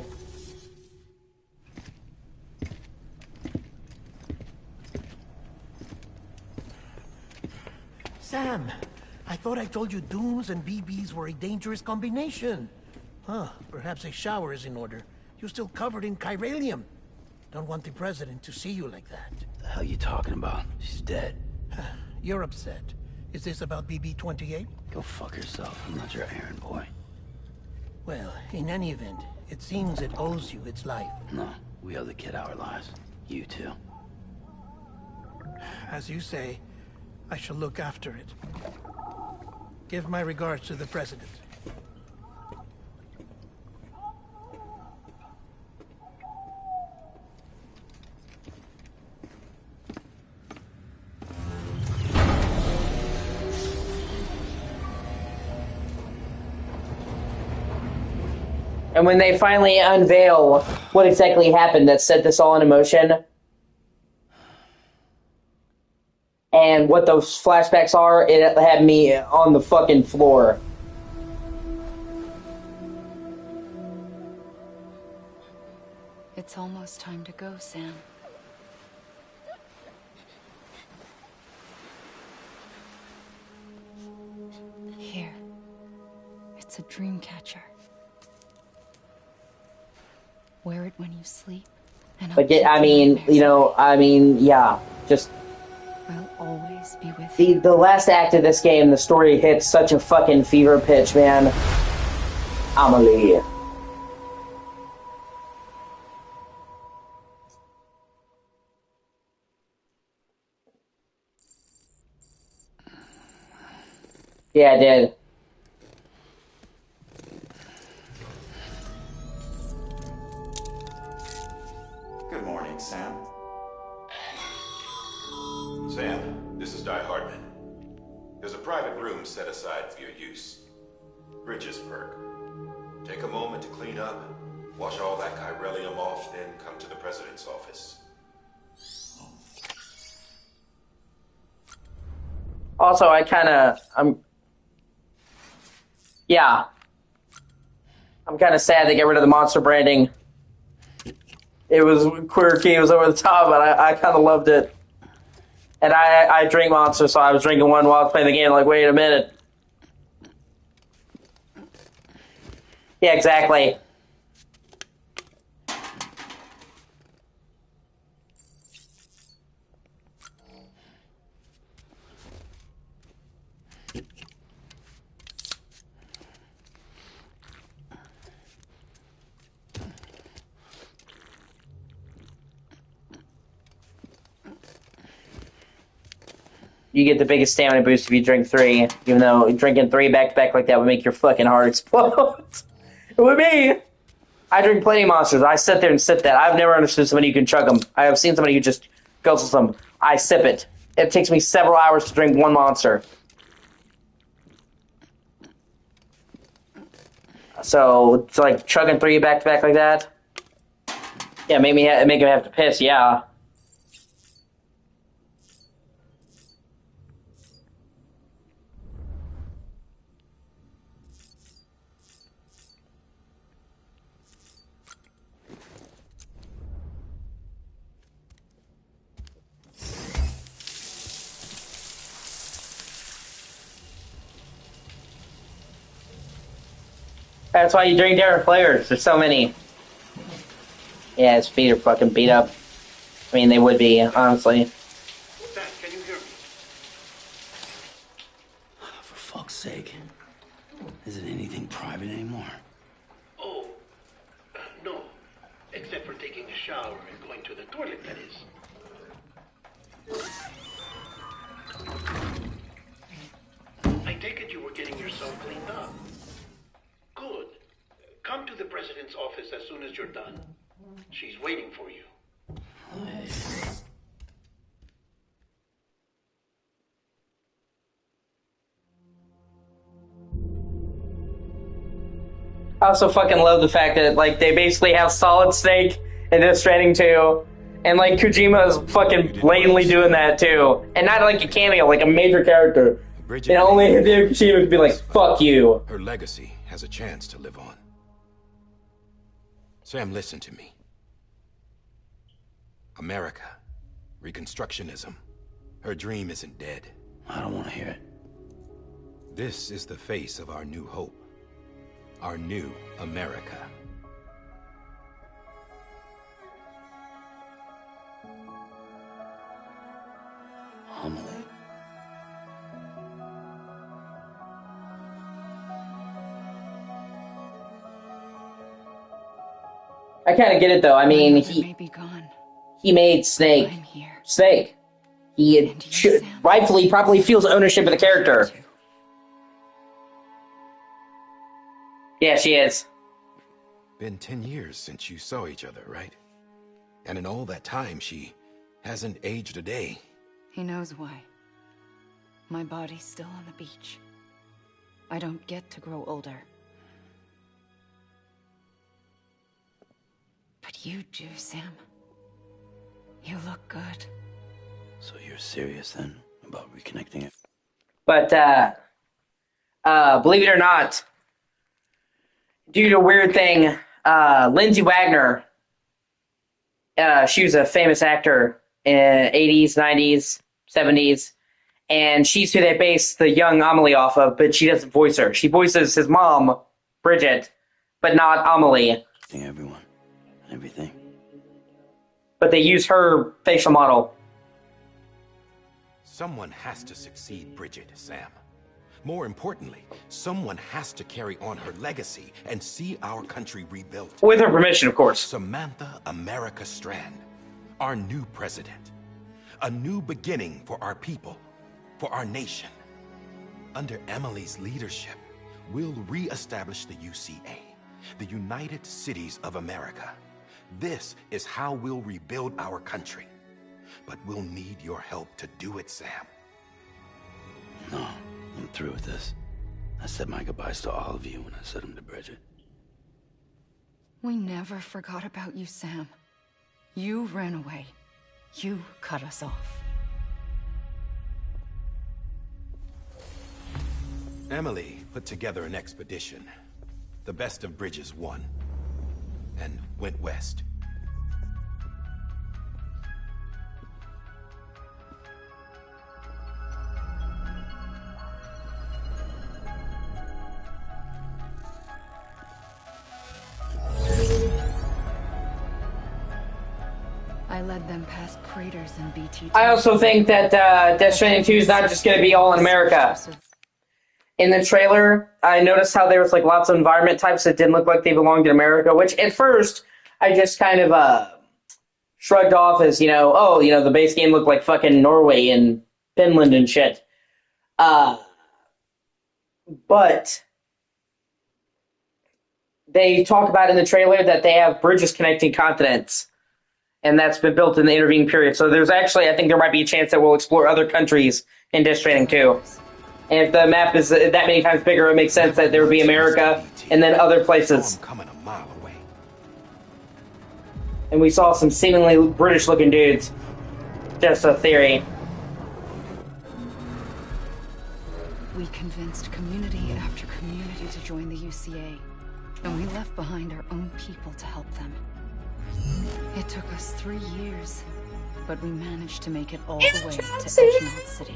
Sam, I thought I told you Dooms and BBs were a dangerous combination. Huh, perhaps a shower is in order. You're still covered in chiralium. Don't want the president to see you like that. The hell you talking about? She's dead. You're upset. Is this about BB-28? Go fuck yourself. I'm not your errand boy. Well, in any event, it seems it owes you its life. No, we owe the kid our lives. You too. As you say, I shall look after it. Give my regards to the president. And when they finally unveil what exactly happened that set this all in motion, and what those flashbacks are, it had me on the fucking floor. It's almost time to go, Sam. Here. It's a dream catcher. Wear it when you sleep. And But yeah, just I'll always be with you. the last act of this game, the story hits such a fucking fever pitch, man. Amelie. Yeah, I did. Good morning, Sam. Sam, this is Di Hardman. There's a private room set aside for your use. Bridges perk. Take a moment to clean up, wash all that chiralium off, then come to the president's office. Also, I'm kind of sad they get rid of the monster branding. It was quirky, it was over the top, but I kind of loved it. And I drink Monster, so I was drinking one while I was playing the game, like, wait a minute. Yeah, exactly. You get the biggest stamina boost if you drink 3, even though drinking 3 back-to-back like that would make your fucking heart explode. With me, I drink plenty of Monsters. I sit there and sip that. I've never understood somebody who can chug them. I have seen somebody who just guzzles them. I sip it. It takes me several hours to drink one Monster. So, it's like chugging 3 back-to-back like that. Yeah, make him have to piss, yeah. That's why you drink different flavors. There's so many. Yeah, his feet are fucking beat up. I mean, they would be, honestly. Sam, can you hear me? For fuck's sake. Is it anything private anymore? Oh, no. Except for taking a shower and going to the toilet, that is. I take it you were getting yourself cleaned up. Good. Come to the president's office as soon as you're done. She's waiting for you. I also fucking love the fact that, like, they basically have Solid Snake in Death Stranding 2, and, like, Kojima is fucking blatantly doing that, too. And not, like, a cameo, like, a major character. Bridget, and only Hideo Kojima could be like, fuck you. Her legacy has a chance to live on. Sam, listen to me. America. Reconstructionism. Her dream isn't dead. I don't want to hear it. This is the face of our new hope. Our new America. Amelie. I kind of get it though. I mean, he made Snake. Snake. He should, rightfully, probably feels ownership of the character. Yeah, she is. Been 10 years since you saw each other, right? And in all that time, she hasn't aged a day. He knows why. My body's still on the beach. I don't get to grow older. But you do, Sam. You look good. So you're serious then about reconnecting it? But, believe it or not, due to a weird thing, Lindsay Wagner, she was a famous actor in 80s, 90s, 70s, and she's who they base the young Amelie off of, but she doesn't voice her. She voices his mom, Bridget, but not Amelie. Everyone, everything. But they use her facial model. Someone has to succeed Bridget, Sam. More importantly, someone has to carry on her legacy and see our country rebuilt. With her permission, of course. Samantha America Strand, our new president. A new beginning for our people, for our nation. Under Emily's leadership, we'll re-establish the UCA, the United Cities of America. This is how we'll rebuild our country. But we'll need your help to do it, Sam. No, I'm through with this. I said my goodbyes to all of you when I said them to Bridget. We never forgot about you, Sam. You ran away. You cut us off. Emily put together an expedition. The best of Bridges won. And went west. I led them past craters and BT. I also think that Death Stranding 2 is not just going to be all in America. In the trailer, I noticed how there was like lots of environment types that didn't look like they belonged in America, which at first I just kind of shrugged off as, the base game looked like fucking Norway and Finland and shit. But they talk about in the trailer that they have bridges connecting continents, and that's been built in the intervening period. So there's actually, I think there might be a chance that we'll explore other countries in Death Stranding 2. And if the map is that many times bigger, it makes sense that there would be America and then other places. And we saw some seemingly British-looking dudes. Just a theory. We convinced community after community to join the UCA, and we left behind our own people to help them. It took us 3 years, but we managed to make it all the way to Edgemont City.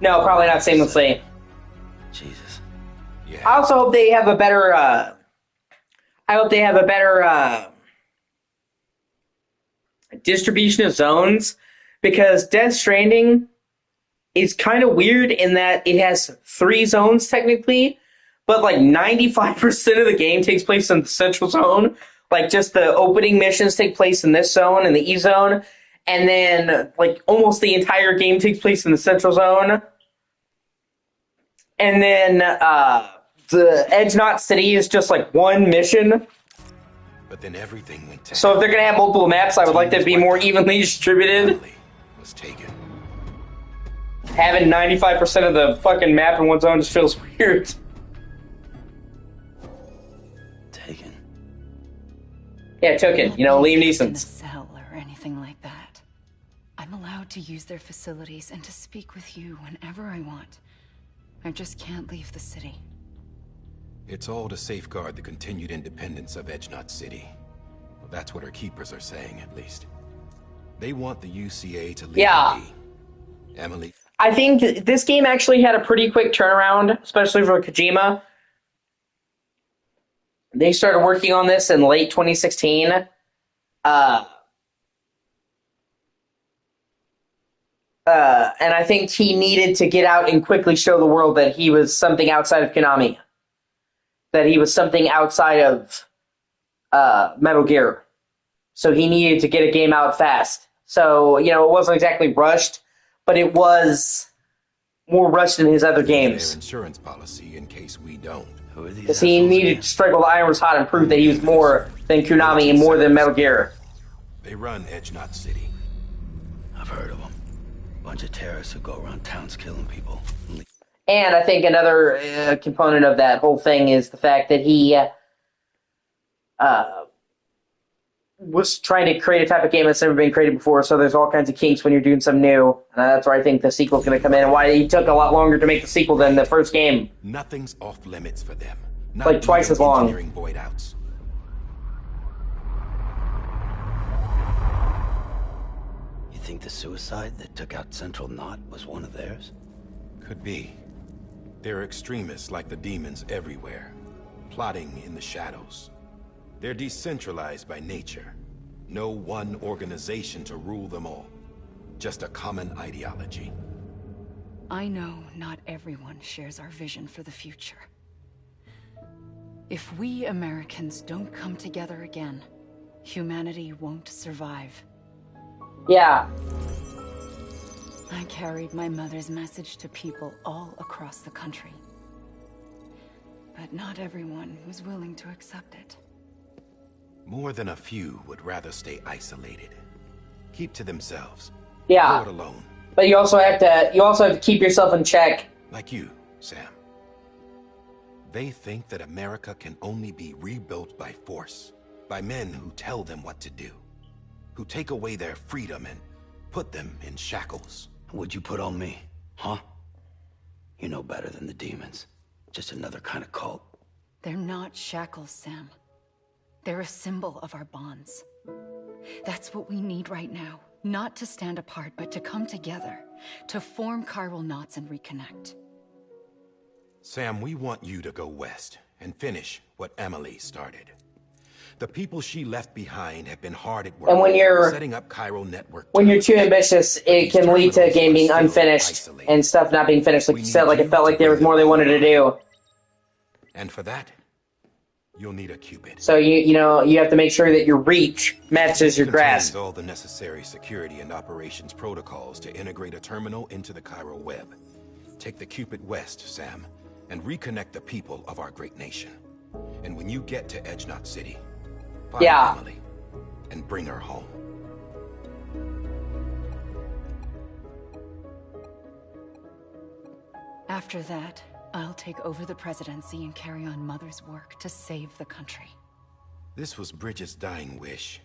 No, probably not seamlessly. Jesus. Yeah. I also hope they have a better, distribution of zones, because Death Stranding is kind of weird in that it has 3 zones technically, but like 95% of the game takes place in the central zone, Like, just the opening missions take place in this zone, in the E zone, and then, like, almost the entire game takes place in the Central Zone. And then, the Edge Knot City is just, like, one mission. But then everything went to So if they're going to have multiple maps, I would like them to be more evenly distributed. was taken. Having 95% of the fucking map in one zone just feels weird. Taken. Yeah, token. You know, Liam in a Neeson's. cell or anything like that. I'm allowed to use their facilities and to speak with you whenever I want. I just can't leave the city. It's all to safeguard the continued independence of Edge Knot City. Well, that's what our keepers are saying, at least. They want the UCA to leave be. Emily. I think this game actually had a pretty quick turnaround, especially for Kojima. They started working on this in late 2016. And I think he needed to get out and quickly show the world that he was something outside of Konami. That he was something outside of Metal Gear. So he needed to get a game out fast. So, you know, it wasn't exactly rushed, but it was more rushed than his other games. Their insurance policy in case we don't. Who are these? Because he needed to strike while the iron was hot and prove that he was more than Konami and more than Metal Gear. They run Edge Knot City. I've heard of them. Bunch of terrorists who go around towns killing people. And I think another component of that whole thing is the fact that he was trying to create a type of game that's never been created before, so there's all kinds of kinks when you're doing something new. And that's where I think the sequel's going to come in, and why he took a lot longer to make the sequel than the first game. Nothing's off limits for them. Not Like twice as long. engineering void outs. You think the suicide that took out Central Knot was one of theirs? Could be. There are extremists like the demons everywhere, plotting in the shadows. They're decentralized by nature. No one organization to rule them all. Just a common ideology. I know not everyone shares our vision for the future. If we Americans don't come together again, humanity won't survive. Yeah. I carried my mother's message to people all across the country. But not everyone was willing to accept it. More than a few would rather stay isolated. Keep to themselves. Yeah. Do it alone. But you also have to keep yourself in check. Like you, Sam. They think that America can only be rebuilt by force. By men who tell them what to do. Who take away their freedom and put them in shackles. What'd you put on me, huh? You know better than the demons. Just another kind of cult. They're not shackles, Sam. They're a symbol of our bonds. That's what we need right now. Not to stand apart, but to come together. To form chiral knots and reconnect. Sam, we want you to go west and finish what Emily started. The people she left behind have been hard at work, And when you're setting up chiral network. When you're too ambitious, it can lead to a game being unfinished and stuff not being finished. Like you said, like it felt like there was more they wanted to do. And for that, you'll need a Cupid. So you have to make sure that your reach matches your grasp. Contains all the necessary security and operations protocols to integrate a terminal into the chiral web. Take the Cupid west, Sam, and reconnect the people of our great nation. And when you get to Edge Knot City, find Emily and bring her home. After that, I'll take over the presidency and carry on Mother's work to save the country. This was Bridget's dying wish.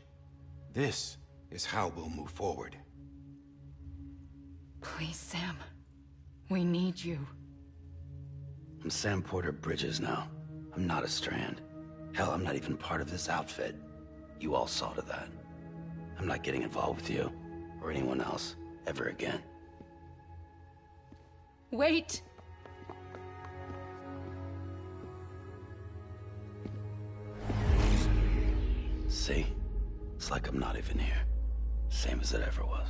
This is how we'll move forward. Please, Sam. We need you. I'm Sam Porter Bridges now. I'm not a Strand. Hell, I'm not even part of this outfit. You all saw to that. I'm not getting involved with you, or anyone else, ever again. Wait! See? It's like I'm not even here. Same as it ever was.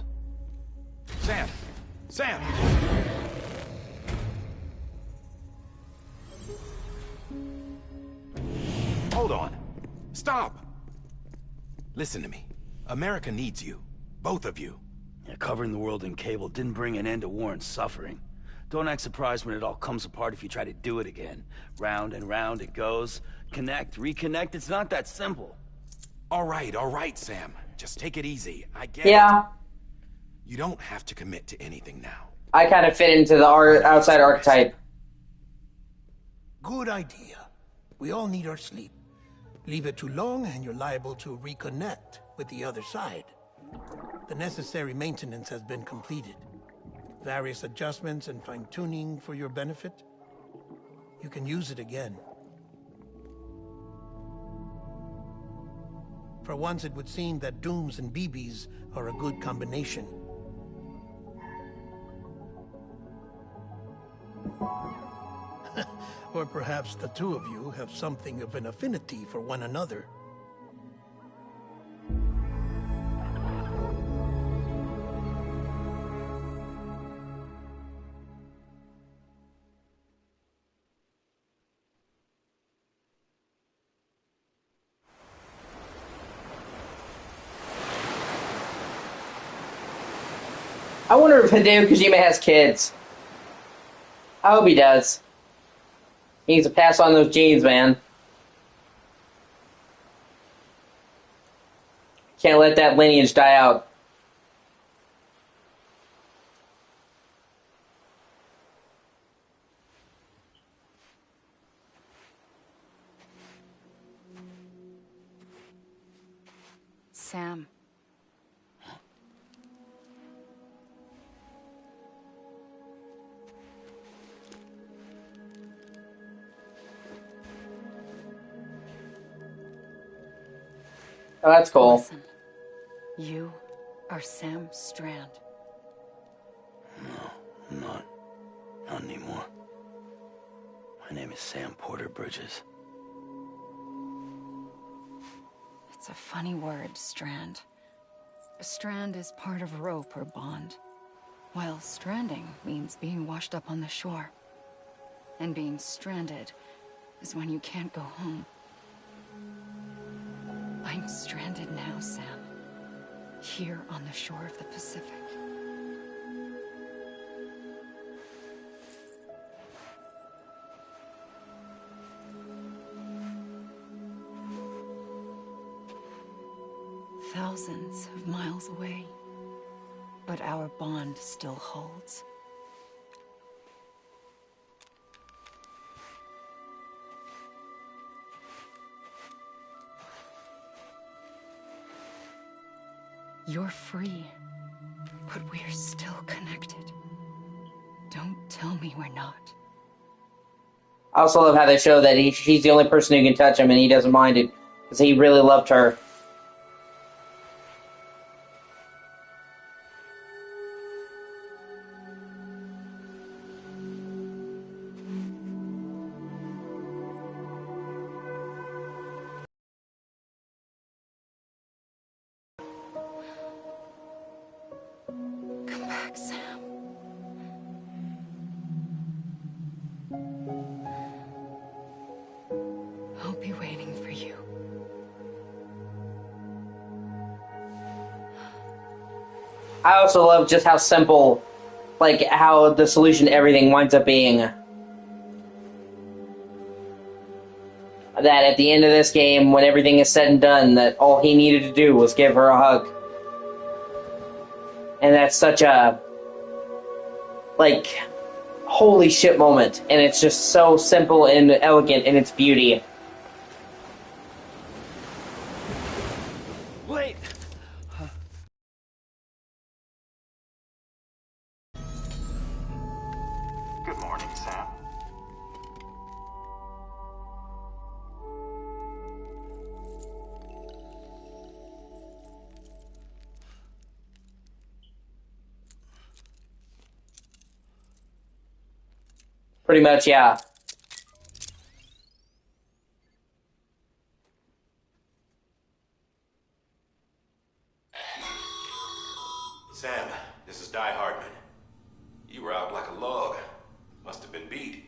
Sam! Sam! Hold on. Stop! Listen to me. America needs you. Both of you. Yeah, covering the world in cable didn't bring an end to war and suffering. Don't act surprised when it all comes apart if you try to do it again. Round and round it goes. Connect, reconnect, it's not that simple. All right, Sam. Just take it easy. I get it. Yeah, You don't have to commit to anything now. I kind of fit into the outside archetype. Good idea. We all need our sleep. Leave it too long and you're liable to reconnect with the other side. The necessary maintenance has been completed. Various adjustments and fine-tuning for your benefit. You can use it again. For once, it would seem that Dooms and BBs are a good combination. Or perhaps the two of you have something of an affinity for one another. I wonder if Hideo Kojima has kids. I hope he does. He needs to pass on those genes, man. Can't let that lineage die out. Sam. Oh, that's cool. Listen, you are Sam Strand. No, I'm not. Not anymore. My name is Sam Porter Bridges. It's a funny word, strand. A strand is part of rope or bond, while stranding means being washed up on the shore. And being stranded is when you can't go home. I'm stranded now, Sam. Here on the shore of the Pacific. Thousands of miles away, but our bond still holds. You're free, but we're still connected. Don't tell me we're not. I also love how they show that she's the only person who can touch him, and he doesn't mind it because he really loved her. Come back, Sam. I'll be waiting for you. I also love just how simple, like, how the solution to everything winds up being. That at the end of this game, when everything is said and done, that all he needed to do was give her a hug. And that's such a, like, holy shit moment. And it's just so simple and elegant in its beauty. Wait! Good morning, Sam. Pretty much, yeah. Sam, this is Di Hardman. You were out like a log. Must have been beat.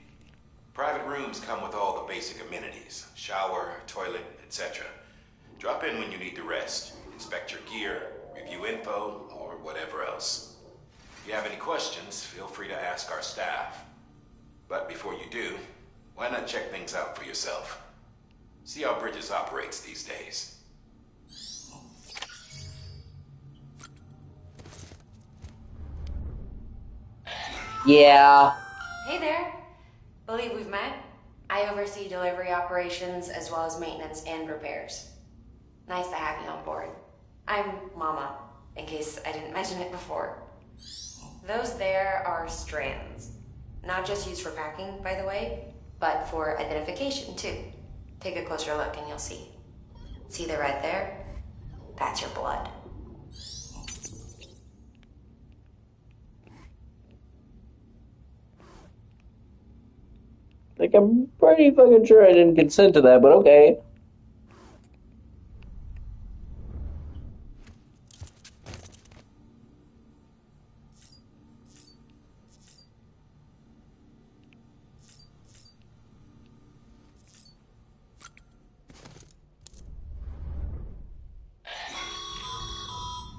Private rooms come with all the basic amenities. Shower, toilet, etc. Drop in when you need to rest. inspect your gear, review info, or whatever else. If you have any questions, feel free to ask our staff. But before you do, why not check things out for yourself? See how Bridges operates these days. Yeah. Hey there. Believe we've met. I oversee delivery operations as well as maintenance and repairs. Nice to have you on board. I'm Mama, in case I didn't mention it before. Those there are strands. Not just used for packing, by the way, but for identification too. Take a closer look and you'll see. See the red there? That's your blood. Like, I'm pretty fucking sure I didn't consent to that, but okay.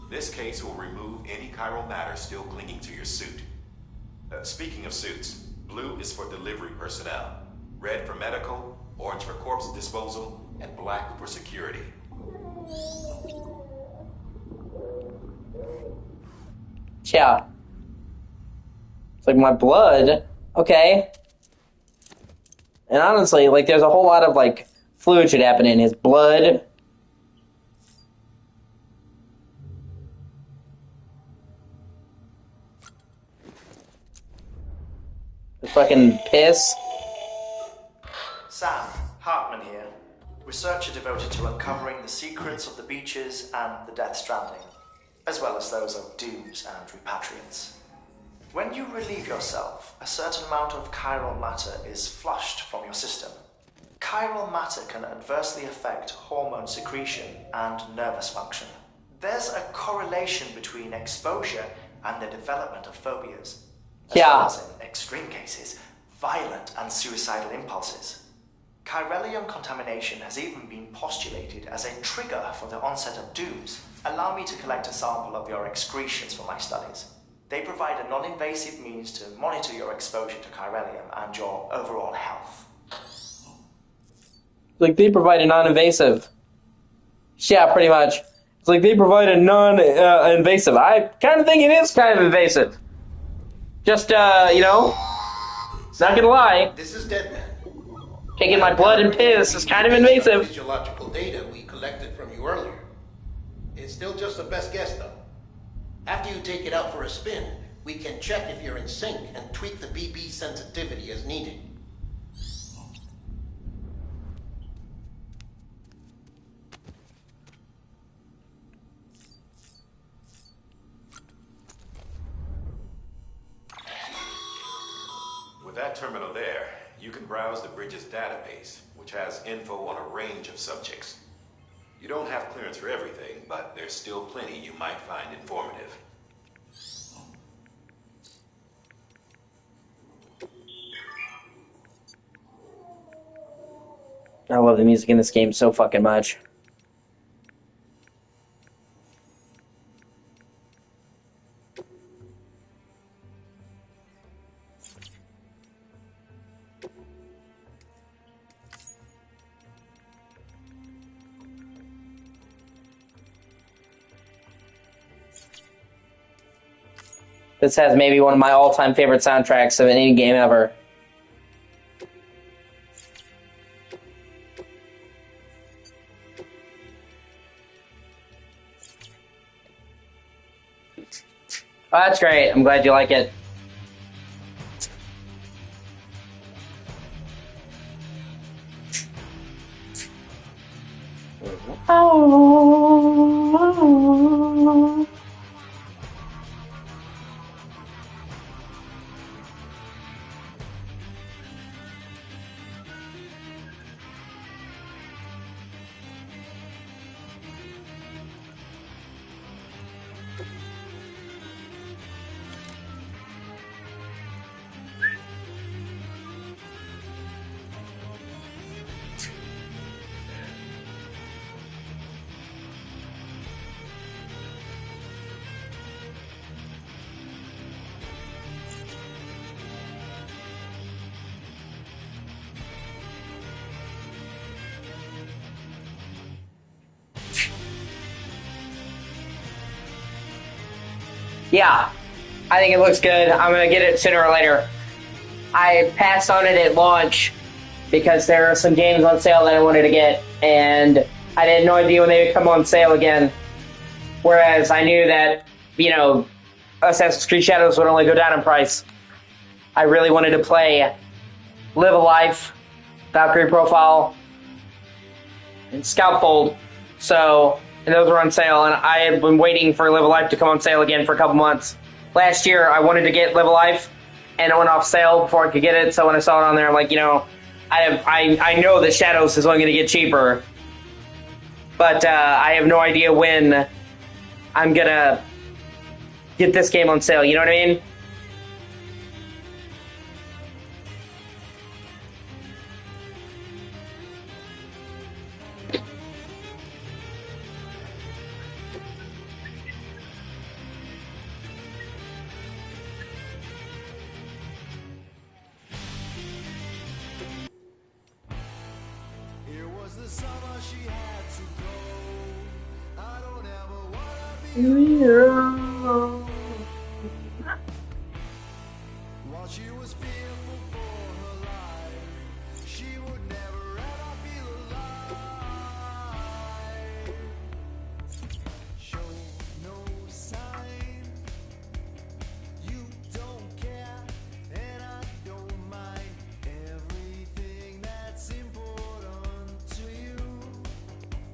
This case will remove any chiral matter still clinging to your suit. Speaking of suits, blue is for delivery personnel, red for medical, orange for corpse disposal, and black for security. Yeah. It's like my blood. Okay. And honestly, like, there's a whole lot of, like, fluid should happen in his blood. The fucking piss. Sam, Hartman here, researcher devoted to uncovering the secrets of the beaches and the Death Stranding, as well as those of dooms and repatriants. When you relieve yourself, a certain amount of chiral matter is flushed from your system. Chiral matter can adversely affect hormone secretion and nervous function. There's a correlation between exposure and the development of phobias, as well as, in extreme cases, violent and suicidal impulses. Chiralium contamination has even been postulated as a trigger for the onset of dooms. Allow me to collect a sample of your excretions for my studies. They provide a non-invasive means to monitor your exposure to chiralium and your overall health. Like, they provide a non-invasive. Yeah, pretty much. It's like they provide a non-invasive. I kind of think it is kind of invasive. Just, you know, not gonna lie. This is Deadman. Taking my blood and piss is kind of invasive. Physiological data we collected from you earlier. It's still just the best guess, though. After you take it out for a spin, we can check if you're in sync and tweak the BB sensitivity as needed. With that terminal there, you can browse the Bridges database, which has info on a range of subjects. You don't have clearance for everything, but there's still plenty you might find informative. I love the music in this game so fucking much. This has maybe one of my all-time favorite soundtracks of any game ever. Oh, that's great. I'm glad you like it. Oh. Yeah, I think it looks good. I'm going to get it sooner or later. I passed on it at launch because there are some games on sale that I wanted to get, and I had no idea when they would come on sale again. Whereas I knew that, you know, Assassin's Creed Shadows would only go down in price. I really wanted to play Live a Life, Valkyrie Profile, and Scoutfold. So, and those were on sale, and I had been waiting for Live a Life to come on sale again for a couple months. Last year, I wanted to get Live a Life, and it went off sale before I could get it, so when I saw it on there, I'm like, you know, I know that Shadows is only going to get cheaper, but I have no idea when I'm going to get this game on sale, you know what I mean?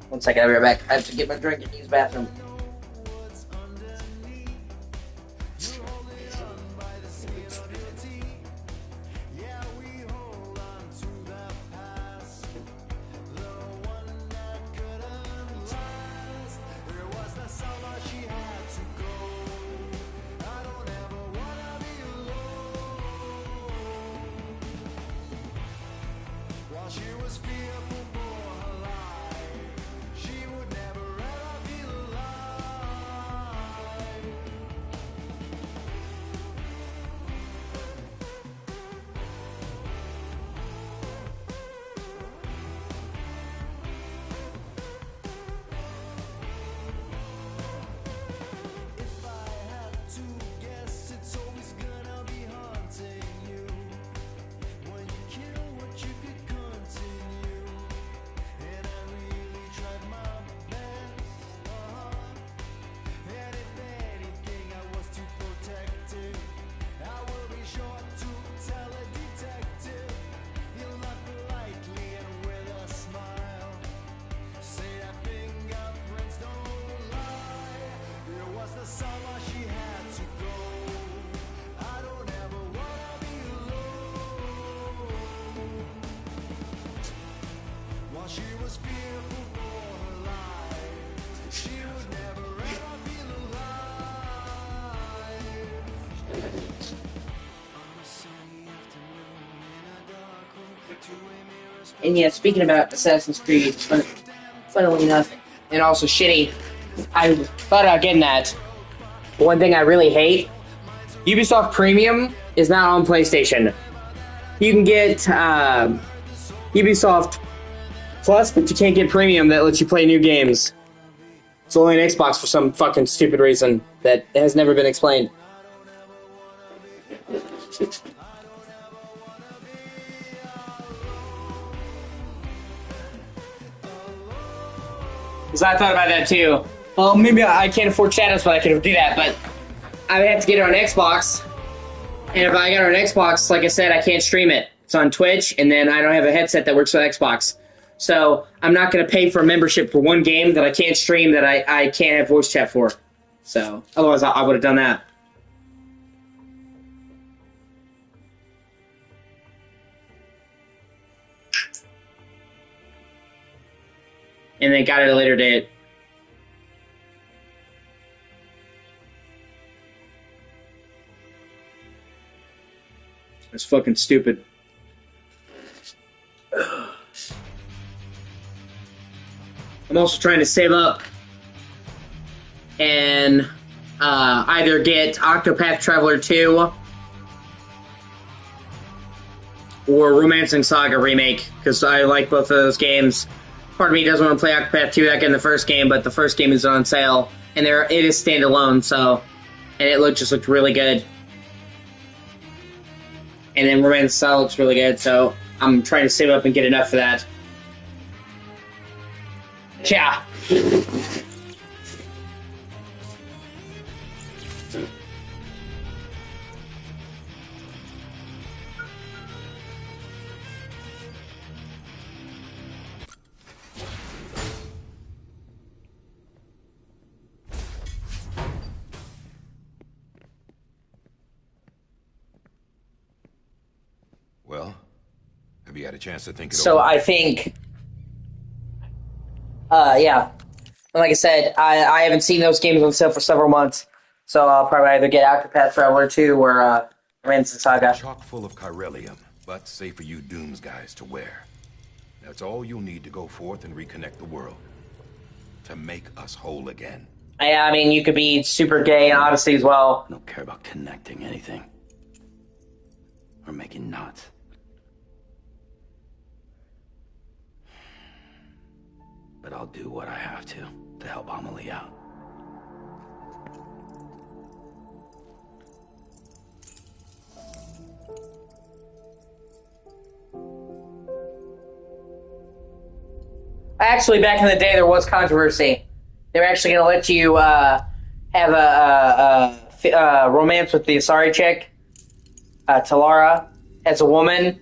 One second, I'll be right back. I have to get my drink and use the bathroom. And yeah, speaking about Assassin's Creed, funnily enough, and also shitty, I thought about getting that. But one thing I really hate, Ubisoft Premium is not on PlayStation. You can get Ubisoft Plus, but you can't get Premium that lets you play new games. It's only on Xbox for some fucking stupid reason that has never been explained. Because I thought about that too. Well, maybe I can't afford Shadows, but I can do that. But I would have to get it on Xbox. And if I got it on Xbox, like I said, I can't stream it. It's on Twitch, and then I don't have a headset that works with Xbox. So I'm not going to pay for a membership for one game that I can't stream that I can't have voice chat for. So otherwise, I would have done that. And then got it at a later date. It's fucking stupid. I'm also trying to save up and either get Octopath Traveler 2 or Romancing Saga Remake, because I like both of those games. Part of me doesn't want to play Octopath 2 like in the first game, but the first game is on sale, and it is standalone, so and it looked really good. And then Remain the Style looks really good, so I'm trying to save up and get enough for that. Yeah. Well, have you had a chance to think it So over? I think, yeah. Like I said, I haven't seen those games on sale for several months, so I'll probably either get Octopath Traveler 2 or Ransom Saga. Chock full of chiralium, but safe for you Dooms guys to wear. That's all you'll need to go forth and reconnect the world. To make us whole again. Yeah, I mean, you could be super gay in Odyssey as well. I don't care about connecting anything. Or making knots. But I'll do what I have to help Amelie out. Actually, back in the day, there was controversy. They were actually going to let you have a romance with the Asari chick, Talara, as a woman.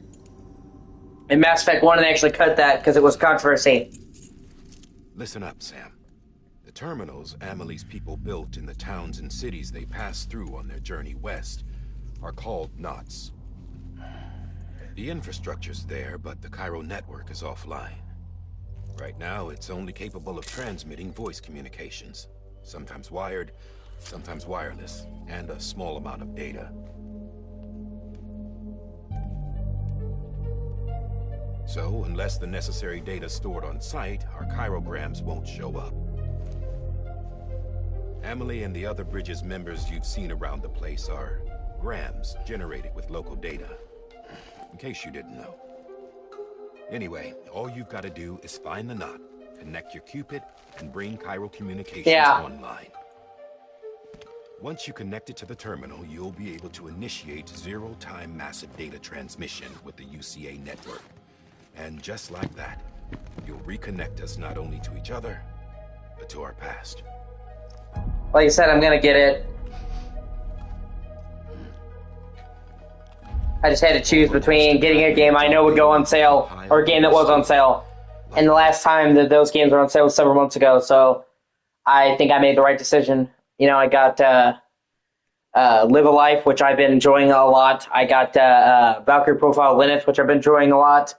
In Mass Effect 1, they actually cut that because it was controversy. Listen up, Sam. The terminals Amelie's people built in the towns and cities they passed through on their journey west are called knots. The infrastructure's there, but the Cairo network is offline. Right now, it's only capable of transmitting voice communications. Sometimes wired, sometimes wireless, and a small amount of data. So, unless the necessary data stored on site, our chirograms won't show up. Amelie and the other Bridges members you've seen around the place are grams generated with local data. In case you didn't know. Anyway, all you've got to do is find the knot, connect your Cupid, and bring Cairo communications online. Once you connect it to the terminal, you'll be able to initiate zero-time massive data transmission with the UCA network. And just like that, you'll reconnect us not only to each other, but to our past. Like I said, I'm gonna get it. I just had to choose between getting a game I know would go on sale or a game that was on sale. And the last time that those games were on sale was several months ago, so I think I made the right decision. You know, I got Live a Life, which I've been enjoying a lot. I got Valkyrie Profile Linux, which I've been enjoying a lot.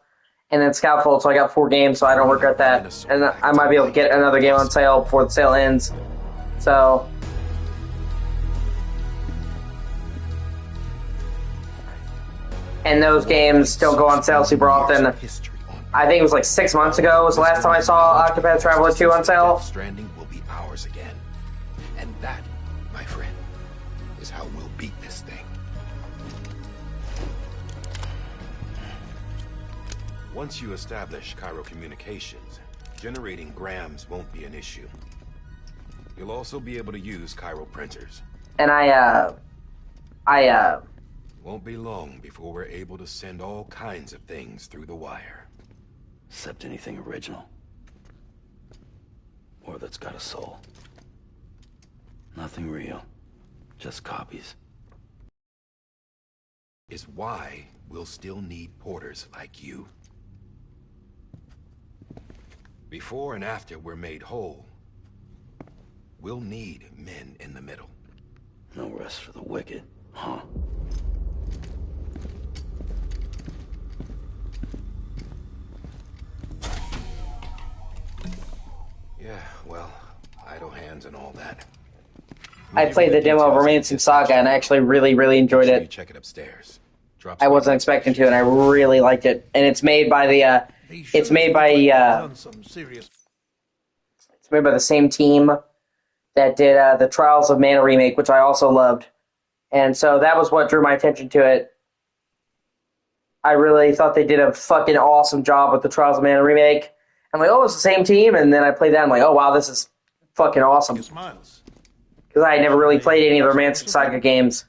And then Scoutfold, so I got 4 games, so I don't regret that. And I might be able to get another game on sale before the sale ends. So... and those games don't go on sale super often. I think it was like 6 months ago was the last time I saw Octopath Traveler 2 on sale. Stranding will be ours again. And that, my friend, is how we'll beat this thing. Once you establish Cairo communications, generating grams won't be an issue. You'll also be able to use Cairo printers. And Won't be long before we're able to send all kinds of things through the wire. Except anything original. Or that's got a soul. Nothing real. Just copies. Is why we'll still need porters like you. Before and after we're made whole, we'll need men in the middle. No rest for the wicked, huh? Yeah, well, idle hands and all that. I played the demo of Romancing Saga and I actually really enjoyed it. Check it upstairs. I wasn't expecting to, and I really liked it. And it's made by the it's made by the same team that did the Trials of Mana remake, which I also loved. And so that was what drew my attention to it. I really thought they did a fucking awesome job with the Trials of Mana remake. I'm like, oh, it's the same team, and then I played that, and I'm like, oh wow, this is fucking awesome. Because because I never really played any of the Romantic Saga games.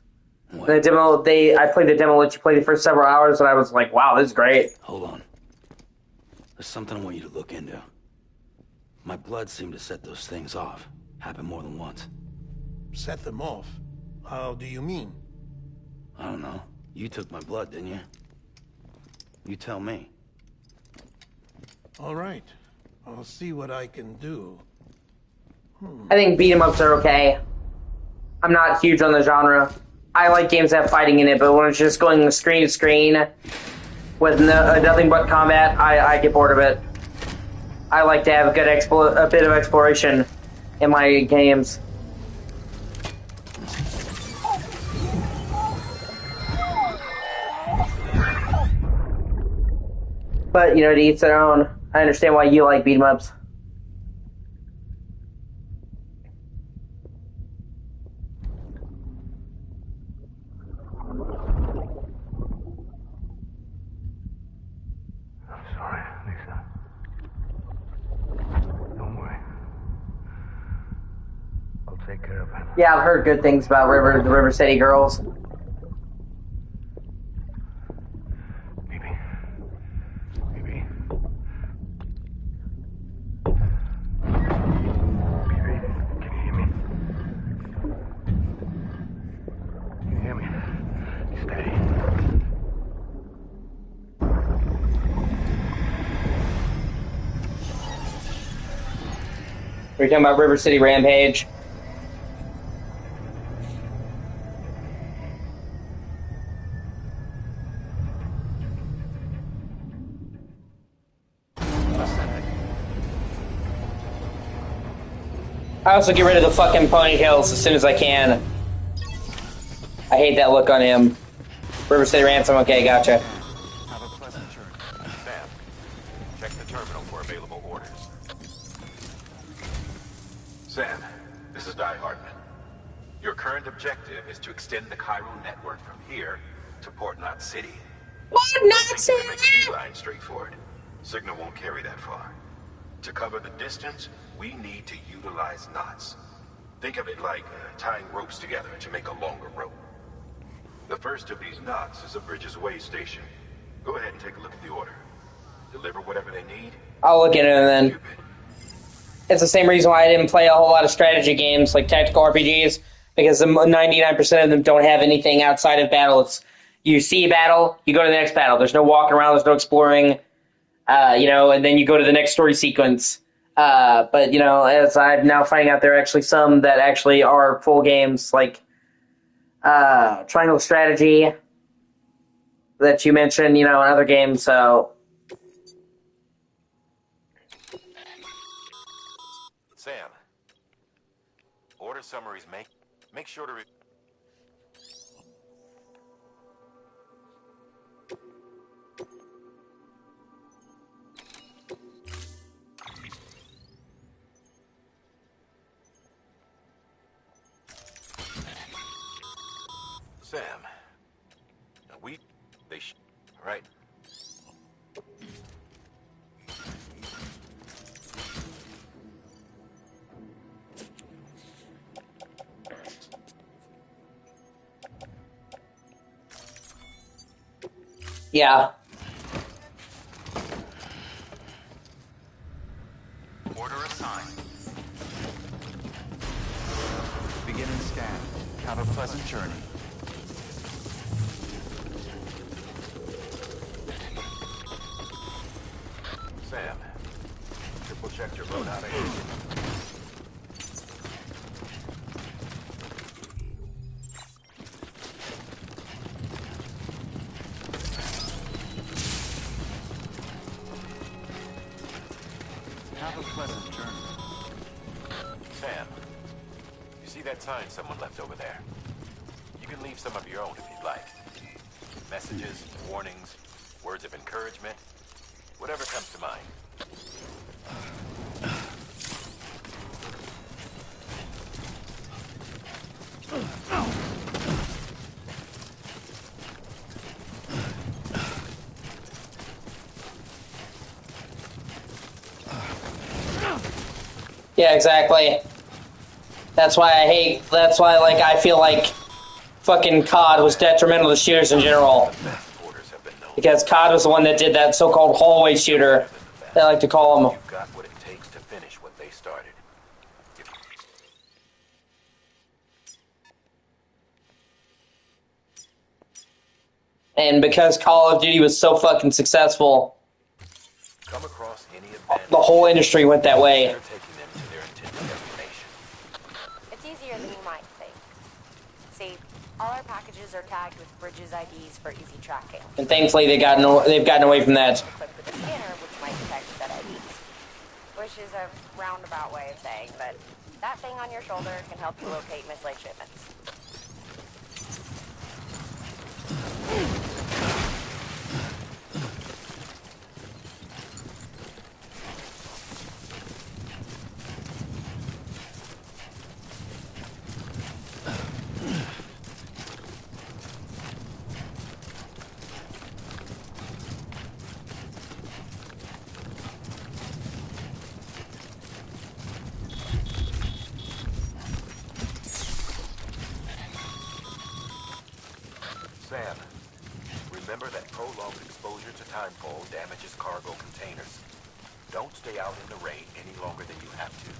The demo, I played the demo, let you play the first several hours, and I was like, wow, this is great. Hold on. There's something I want you to look into. My blood seemed to set those things off. Happened more than once. Set them off? How do you mean? I don't know. You took my blood, didn't you? You tell me. All right. I'll see what I can do. I think beat 'em ups are okay. I'm not huge on the genre. I like games that have fighting in it, but when it's just going screen to screen with nothing but combat, I get bored of it. I like to have a bit of exploration in my games. But, you know, to each their own. I understand why you like beat 'em ups. I'm sorry, Lisa. Don't worry. I'll take care of it. Yeah, I've heard good things about the River City Girls. Are you talking about River City Rampage? I also get rid of the fucking ponytails as soon as I can. I hate that look on him. River City Ransom, okay, gotcha. Have a pleasant journey. Sam, check the terminal for available orders. Sam, this is Di Hartman. Your current objective is to extend the Cairo network from here to Port Knot City. Port Knot City! Line straight forward. Signal won't carry that far. To cover the distance, we need to utilize knots. Think of it like tying ropes together to make a longer rope. The first of these knots is a Bridges Way station. Go ahead and take a look at the order. Deliver whatever they need. I'll look at it then. It's the same reason why I didn't play a whole lot of strategy games like tactical RPGs, because 99% of them don't have anything outside of battle. It's you see a battle, you go to the next battle. There's no walking around, there's no exploring, and then you go to the next story sequence. But, as I'm now finding out, there are actually some that actually are full games, like Triangle Strategy that you mentioned, in other games, so... Sam, order summaries make sure to... Sam, right? Yeah. Order assigned. Beginning scan. Have a pleasant journey. Sam, triple check your loadout agent. Have a pleasant journey. Sam, you see that sign someone left over there? You can leave some of your own if you'd like. Messages, warnings, words of encouragement, whatever comes to mind. Yeah, exactly. That's why I hate. That's why, like, I feel like fucking COD was detrimental to shooters in general. Because COD was the one that did that so-called hallway shooter. They like to call them. You've got what it takes to finish what they started. And because Call of Duty was so fucking successful, Come across any abandoned the whole industry went that way. taking them to their intended destination. It's easier than you might think. See, all our packages are tagged with Bridges IDs for easy tracking. And thankfully, they've gotten away from that. Equipped with a scanner, which might detect set IDs. Which is a roundabout way of saying that that thing on your shoulder can help you locate mislaid shipments. Sam, remember that prolonged exposure to timefall damages cargo containers. Don't stay out in the rain any longer than you have to.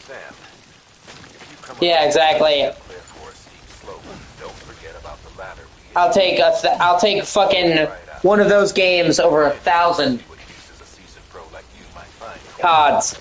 Sam, if you come Yeah, exactly. don't forget about the ladder. I'll take fucking one of those games over 1,000 CODs.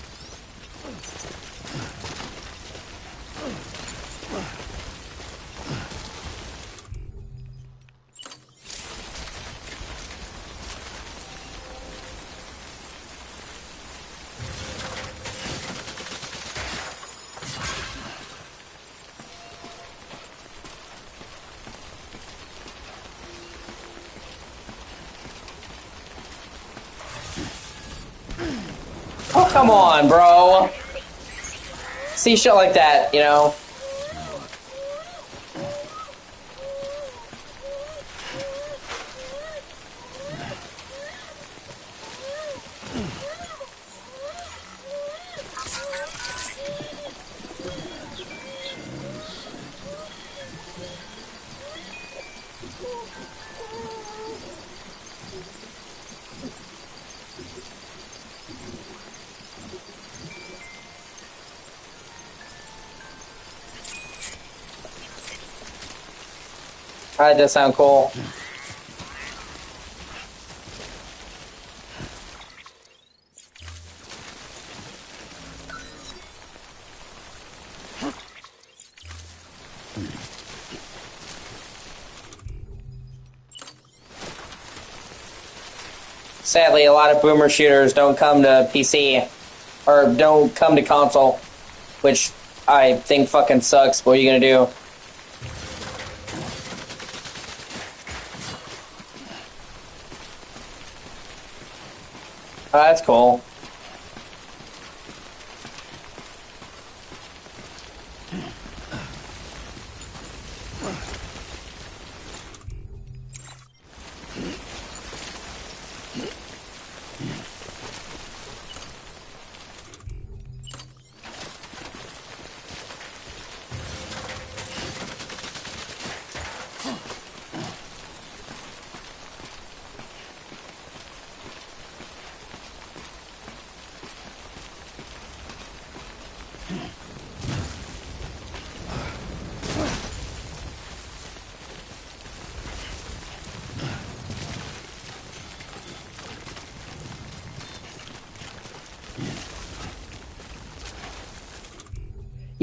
Oh, come on, bro. See shit like that, you know? That does sound cool. Sadly, a lot of boomer shooters don't come to PC, or don't come to console, which I think fucking sucks. What are you gonna do? Oh, that's cool.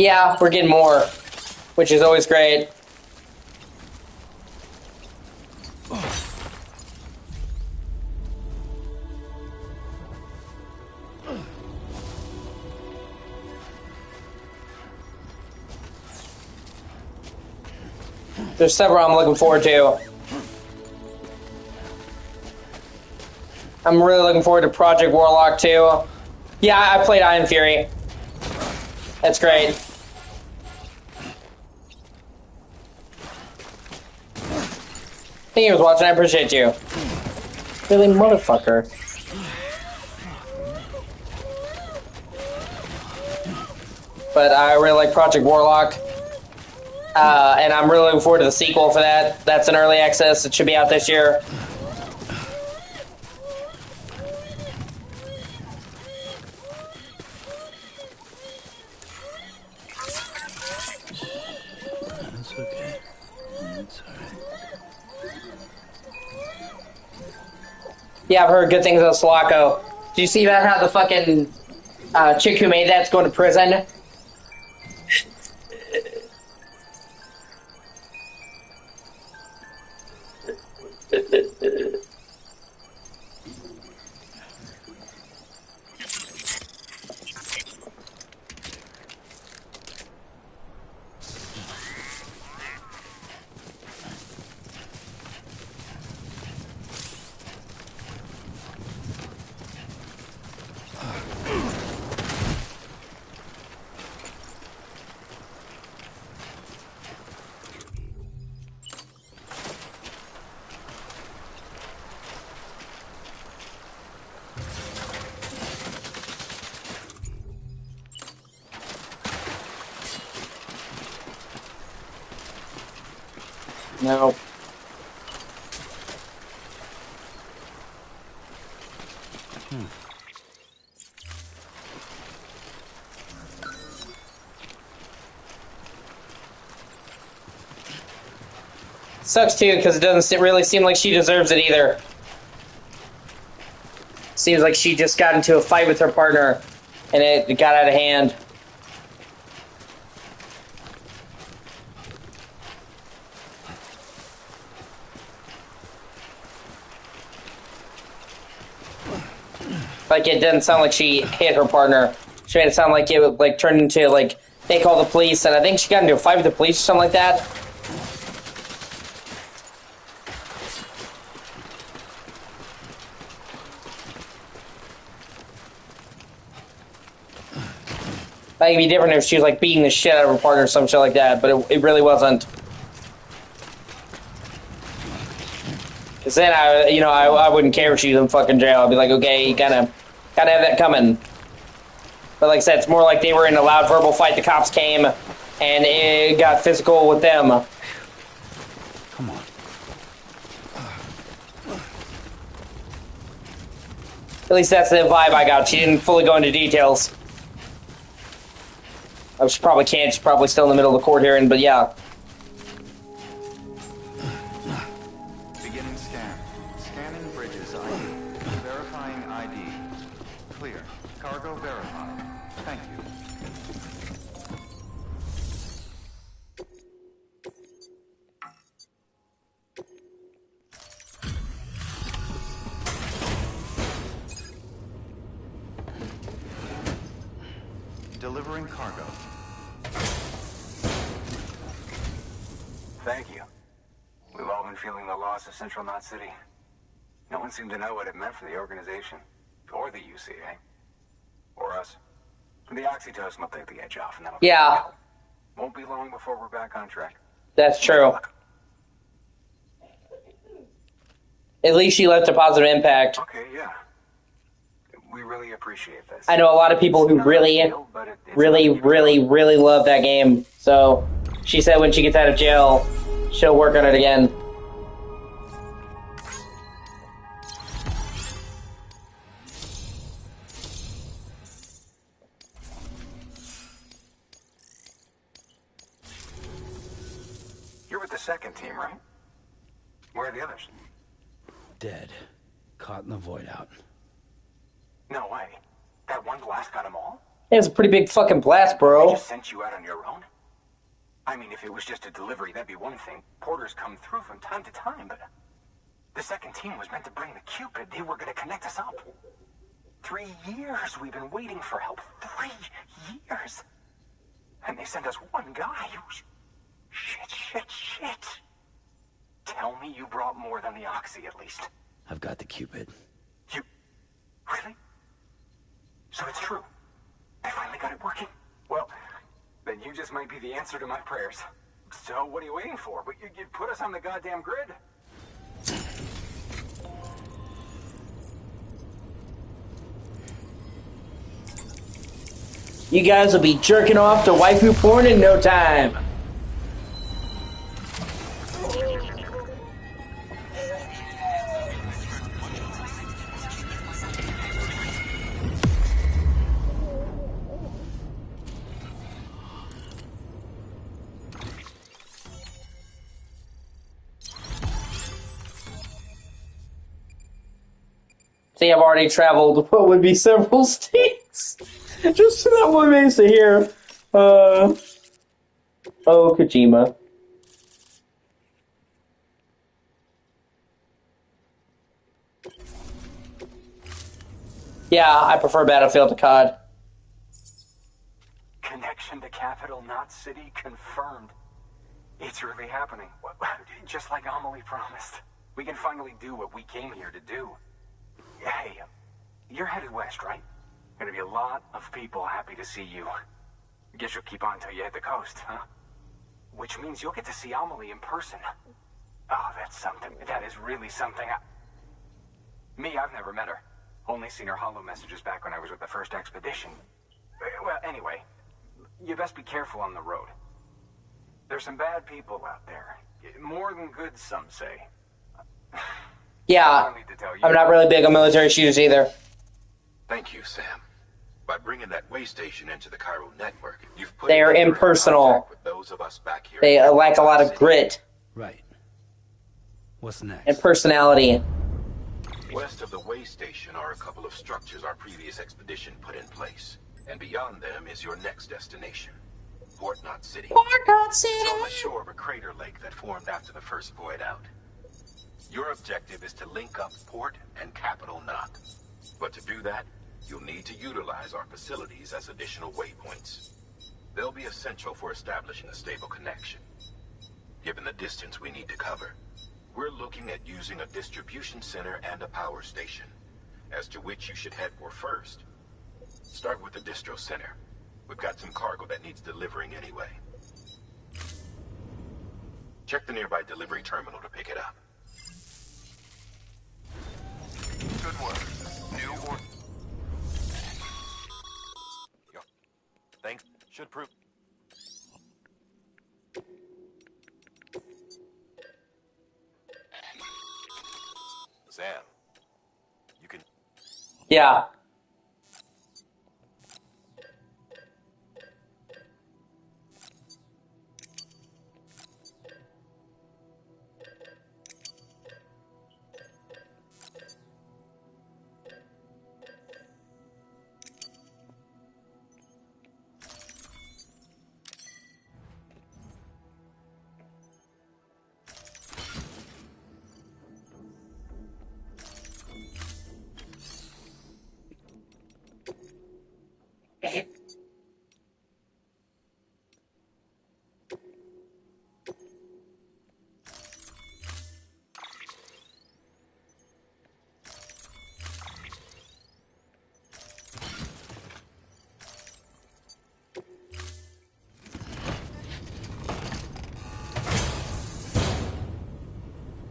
Yeah, we're getting more, which is always great. There's several I'm looking forward to. I'm really looking forward to Project Warlock 2. Yeah, I played Iron Fury. That's great. Thank you for watching. I appreciate you. Really, motherfucker. But I really like Project Warlock. And I'm really looking forward to the sequel for that. That's in early access. It should be out this year. That's okay. That's alright. Yeah, I've heard good things about Sulaco. Do you see about how the fucking chick who made that's going to prison? No. Sucks too, because it doesn't really seem like she deserves it either. Seems like she just got into a fight with her partner, and it got out of hand. Like, it didn't sound like she hit her partner. She made it sound like it would, like, turn into, like, they called the police, and I think she got into a fight with the police or something like that. Like, it'd be different if she was, like, beating the shit out of her partner or some shit like that, but it really wasn't. Because then, I wouldn't care if she was in fucking jail. I'd be like, okay, you gotta have that coming. But like I said, it's more like they were in a loud verbal fight, the cops came, and it got physical with them. Come on. At least that's the vibe I got. She didn't fully go into details. She probably can't. She's probably still in the middle of the court hearing, but yeah. Beginning scan. Scanning bridges ID. Verifying ID. Clear. Cargo verified. Thank you. Delivering cargo. Thank you. We've all been feeling the loss of Central Knot City. No one seemed to know what it meant for the organization, or the UCA, or us. The oxytocin will take the edge off, and that'll be Yeah. Won't be long before we're back on track. That's true. At least she left a positive impact. Okay, yeah. We really appreciate this. I know a lot of people who really love that game. So she said when she gets out of jail, she'll work on it again. You're with the second team, right? Where are the others? Dead. Caught in the void out. No way. That one blast got them all? It was a pretty big fucking blast, They bro. just sent you out on your own? I mean, if it was just a delivery, that'd be one thing. Porters come through from time to time, but the second team was meant to bring the Cupid. They were going to connect us up. 3 years we've been waiting for help. 3 years. And they sent us one guy. Shit. Tell me you brought more than the Oxy, at least. I've got the Cupid. You... Really? So it's true. They finally got it working. Well, then you just might be the answer to my prayers. So what are you waiting for? You put us on the goddamn grid. You guys will be jerking off to waifu porn in no time. See, I've already traveled what would be several states just to that one mesa here. Oh, Kojima. Yeah, I prefer Battlefield to COD. Connection to capital, not city, confirmed. It's really happening. Just like Amelie promised. We can finally do what we came here to do. Hey, you're headed west, right? Gonna be a lot of people happy to see you. Guess you'll keep on until you hit the coast, huh? Which means you'll get to see Amelie in person. Oh, that's something. That is really something. Me, I've never met her. Only seen her holo messages back when I was with the first expedition. Well, anyway, you best be careful on the road. There's some bad people out there. More than good, some say. Yeah, I'm not really big on military shooters either. Thank you, Sam. By bringing that way station into the Cairo network, you've put They are impersonal. with those of us back here. They lack a lot of grit. Right. What's next? And personality. West of the way station are a couple of structures our previous expedition put in place. And beyond them is your next destination, Port Knot City. Port Knot City! It's on the shore of a crater lake that formed after the first void out. Your objective is to link up Port and Capital Knot. But to do that, you'll need to utilize our facilities as additional waypoints. They'll be essential for establishing a stable connection. Given the distance we need to cover, we're looking at using a distribution center and a power station, as to which you should head for first. Start with the distro center. We've got some cargo that needs delivering anyway. Check the nearby delivery terminal to pick it up. Good work. New or... Thanks. Should prove... Sam. You can... Yeah.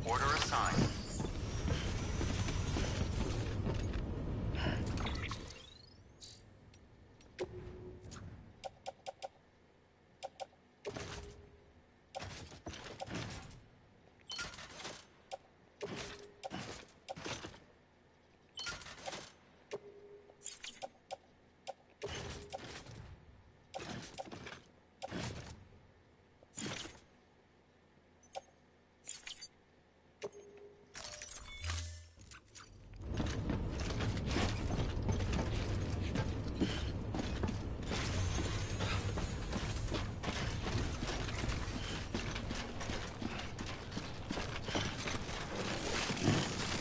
Order assigned.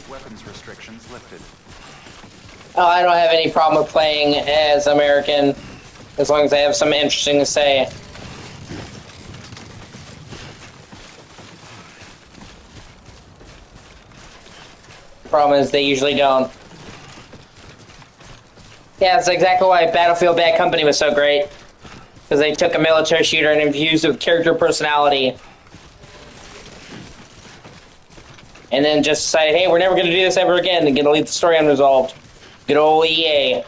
Weapons restrictions lifted. Oh, I don't have any problem with playing as American, as long as I have something interesting to say. Problem is, they usually don't. Yeah, that's exactly why Battlefield Bad Company was so great. Because they took a military shooter and infused it with character personality. And then just decided, hey, we're never going to do this ever again. They're going to leave the story unresolved. Good old EA.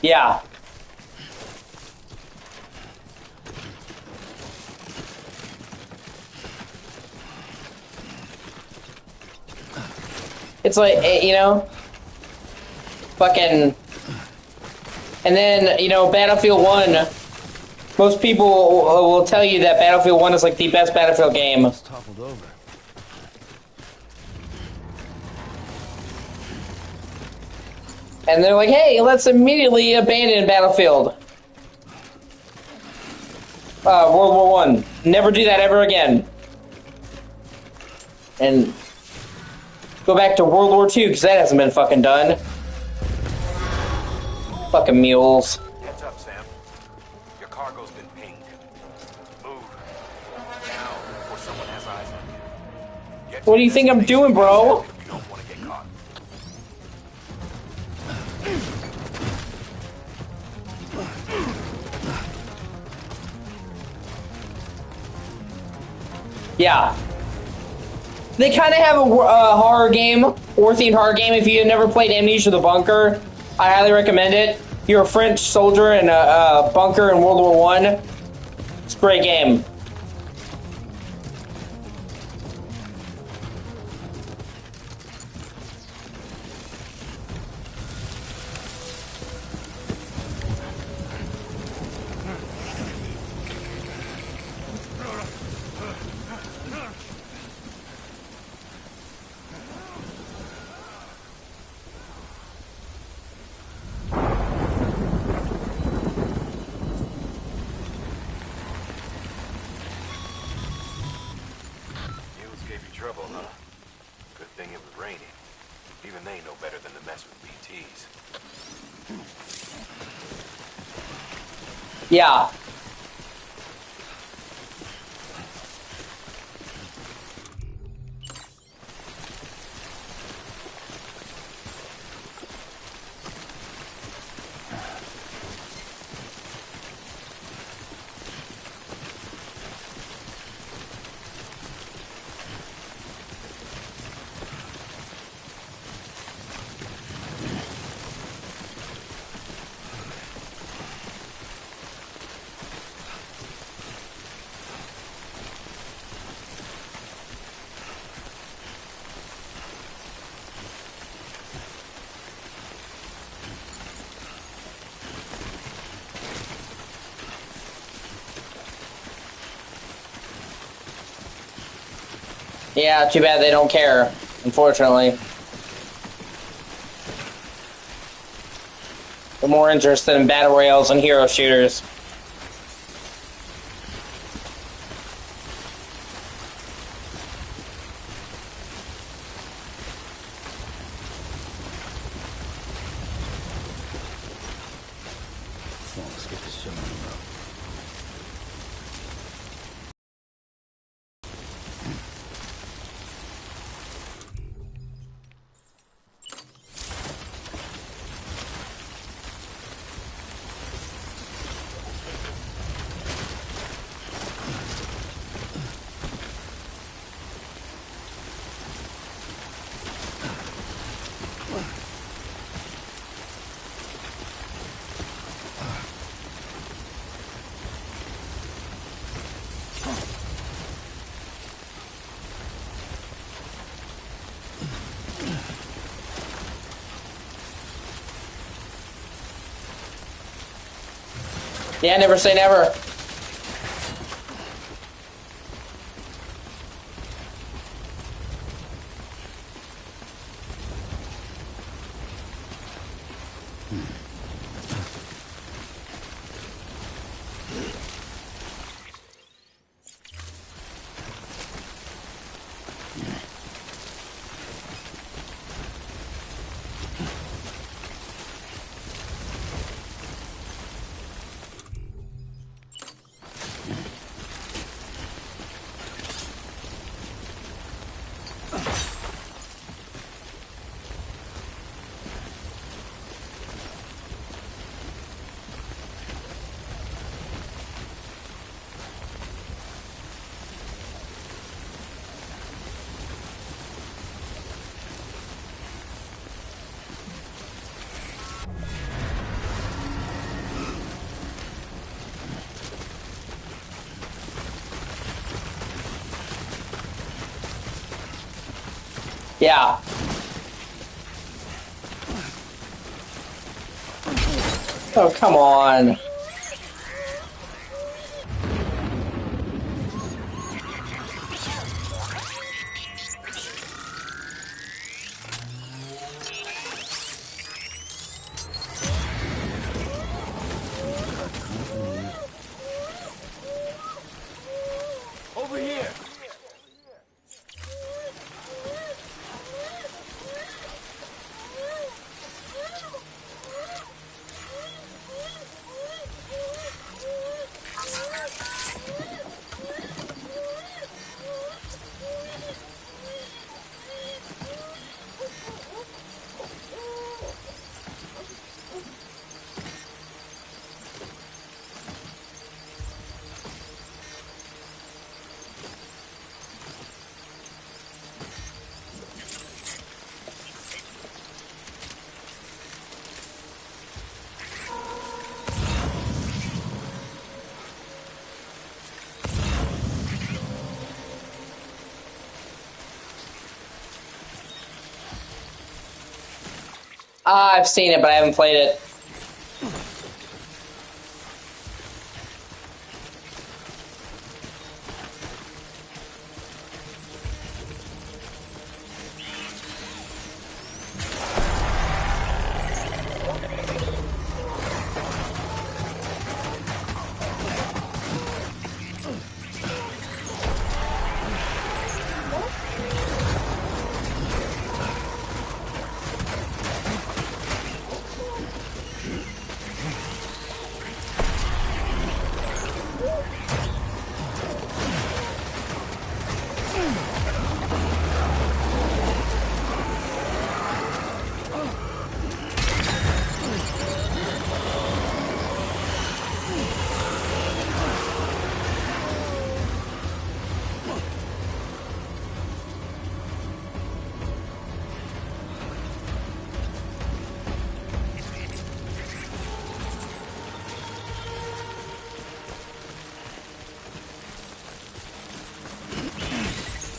Yeah. It's like, you know, fucking, and then, you know, Battlefield 1, most people will tell you that Battlefield 1 is like the best Battlefield game. It's toppled over. And they're like, hey, let's immediately abandon Battlefield. World War 1. Never do that ever again. And go back to World War 2, because that hasn't been fucking done. Fucking mules. Heads up, Sam. Your cargo's been pinged. Move. Now, before someone has eyes on you. What do you think I'm doing, bro? You don't want to get caught. Yeah. They kind of have a horror game, war-themed horror game. If you've never played Amnesia the Bunker, I highly recommend it. You're a French soldier in a bunker in World War One. It's a great game. Trouble, huh? Good thing it was raining. Even they know better than to mess with BTs. Yeah. Yeah, too bad they don't care, unfortunately. They're more interested in battle royales and hero shooters. Come on, let's get this show on the road. Yeah, never say never. Yeah. Oh, come on. Over here! I've seen it, but I haven't played it.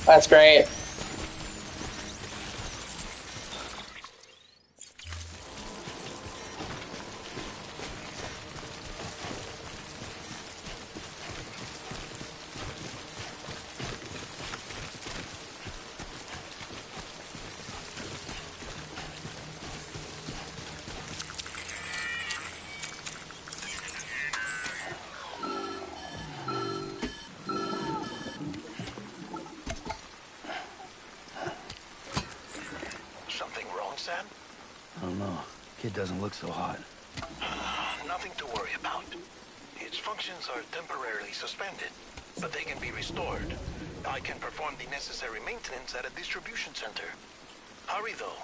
That's great. Something wrong, Sam? I don't know. Kid doesn't look so hot. Nothing to worry about. Its functions are temporarily suspended, but they can be restored. I can perform the necessary maintenance at a distribution center. Hurry, though.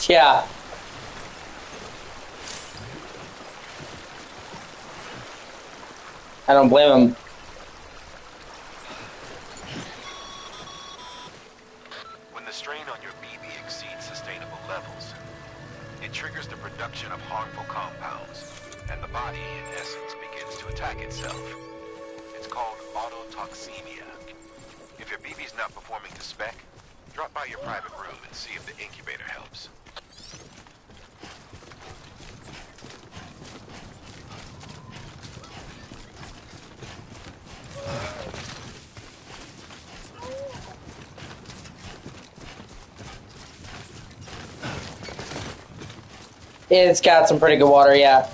Yeah. I don't blame him. When the strain on your BB exceeds sustainable levels, it triggers the production of harmful compounds, and the body, in essence, begins to attack itself. It's called autotoxemia. If your BB's not performing to spec, drop by your private room and see if the incubator helps. It's got some pretty good water, yeah.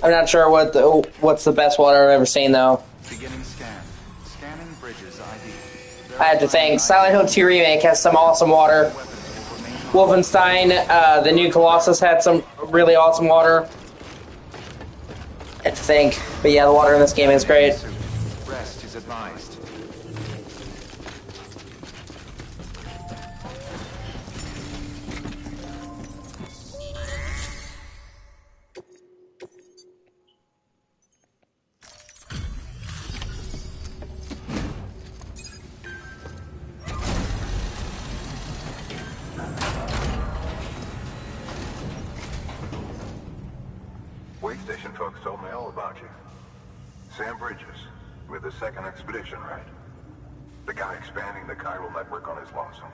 I'm not sure what's the best water I've ever seen, though. Beginning scan. Scanning Bridges ID. I have to think, Silent Hill 2 Remake has some awesome water. Wolfenstein, the new Colossus had some really awesome water. I have to think. But yeah, the water in this game is great. Rest is advised. folks told me all about you. Sam Bridges, with the second expedition, right? The guy expanding the chiral network on his lonesome,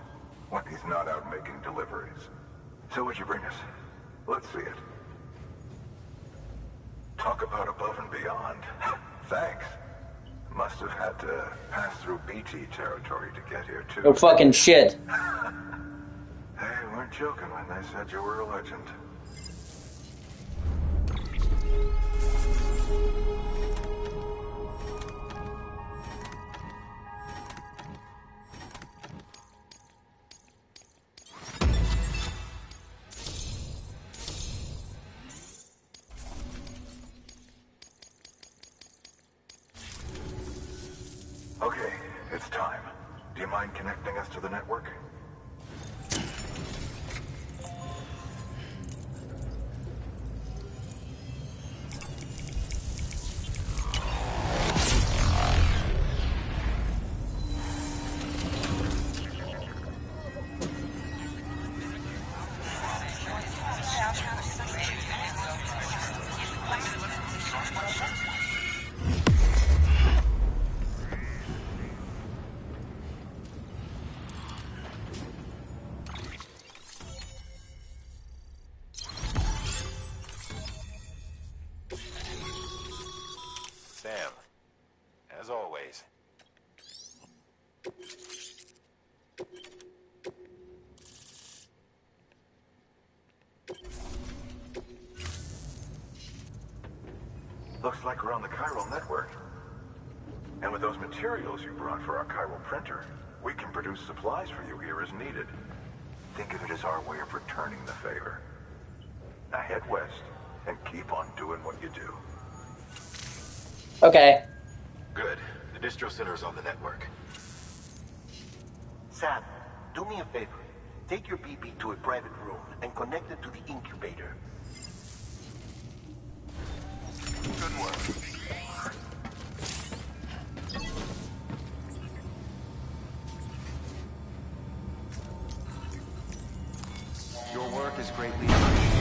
when he's not out making deliveries. So what'd you bring us? Let's see it. Talk about above and beyond. Thanks. Must have had to pass through BT territory to get here, too. No fucking shit. They weren't joking when they said you were a legend. Okay, it's time. Do you mind connecting us to the network? Sam, as always. Looks like we're on the chiral network. And with those materials you brought for our chiral printer, we can produce supplies for you here as needed. Think of it as our way of returning the favor. Now head west and keep on doing what you do. Okay. Good. The distro center is on the network. Sam, do me a favor. Take your BB to a private room and connect it to the incubator. Good work. Your work is greatly appreciated.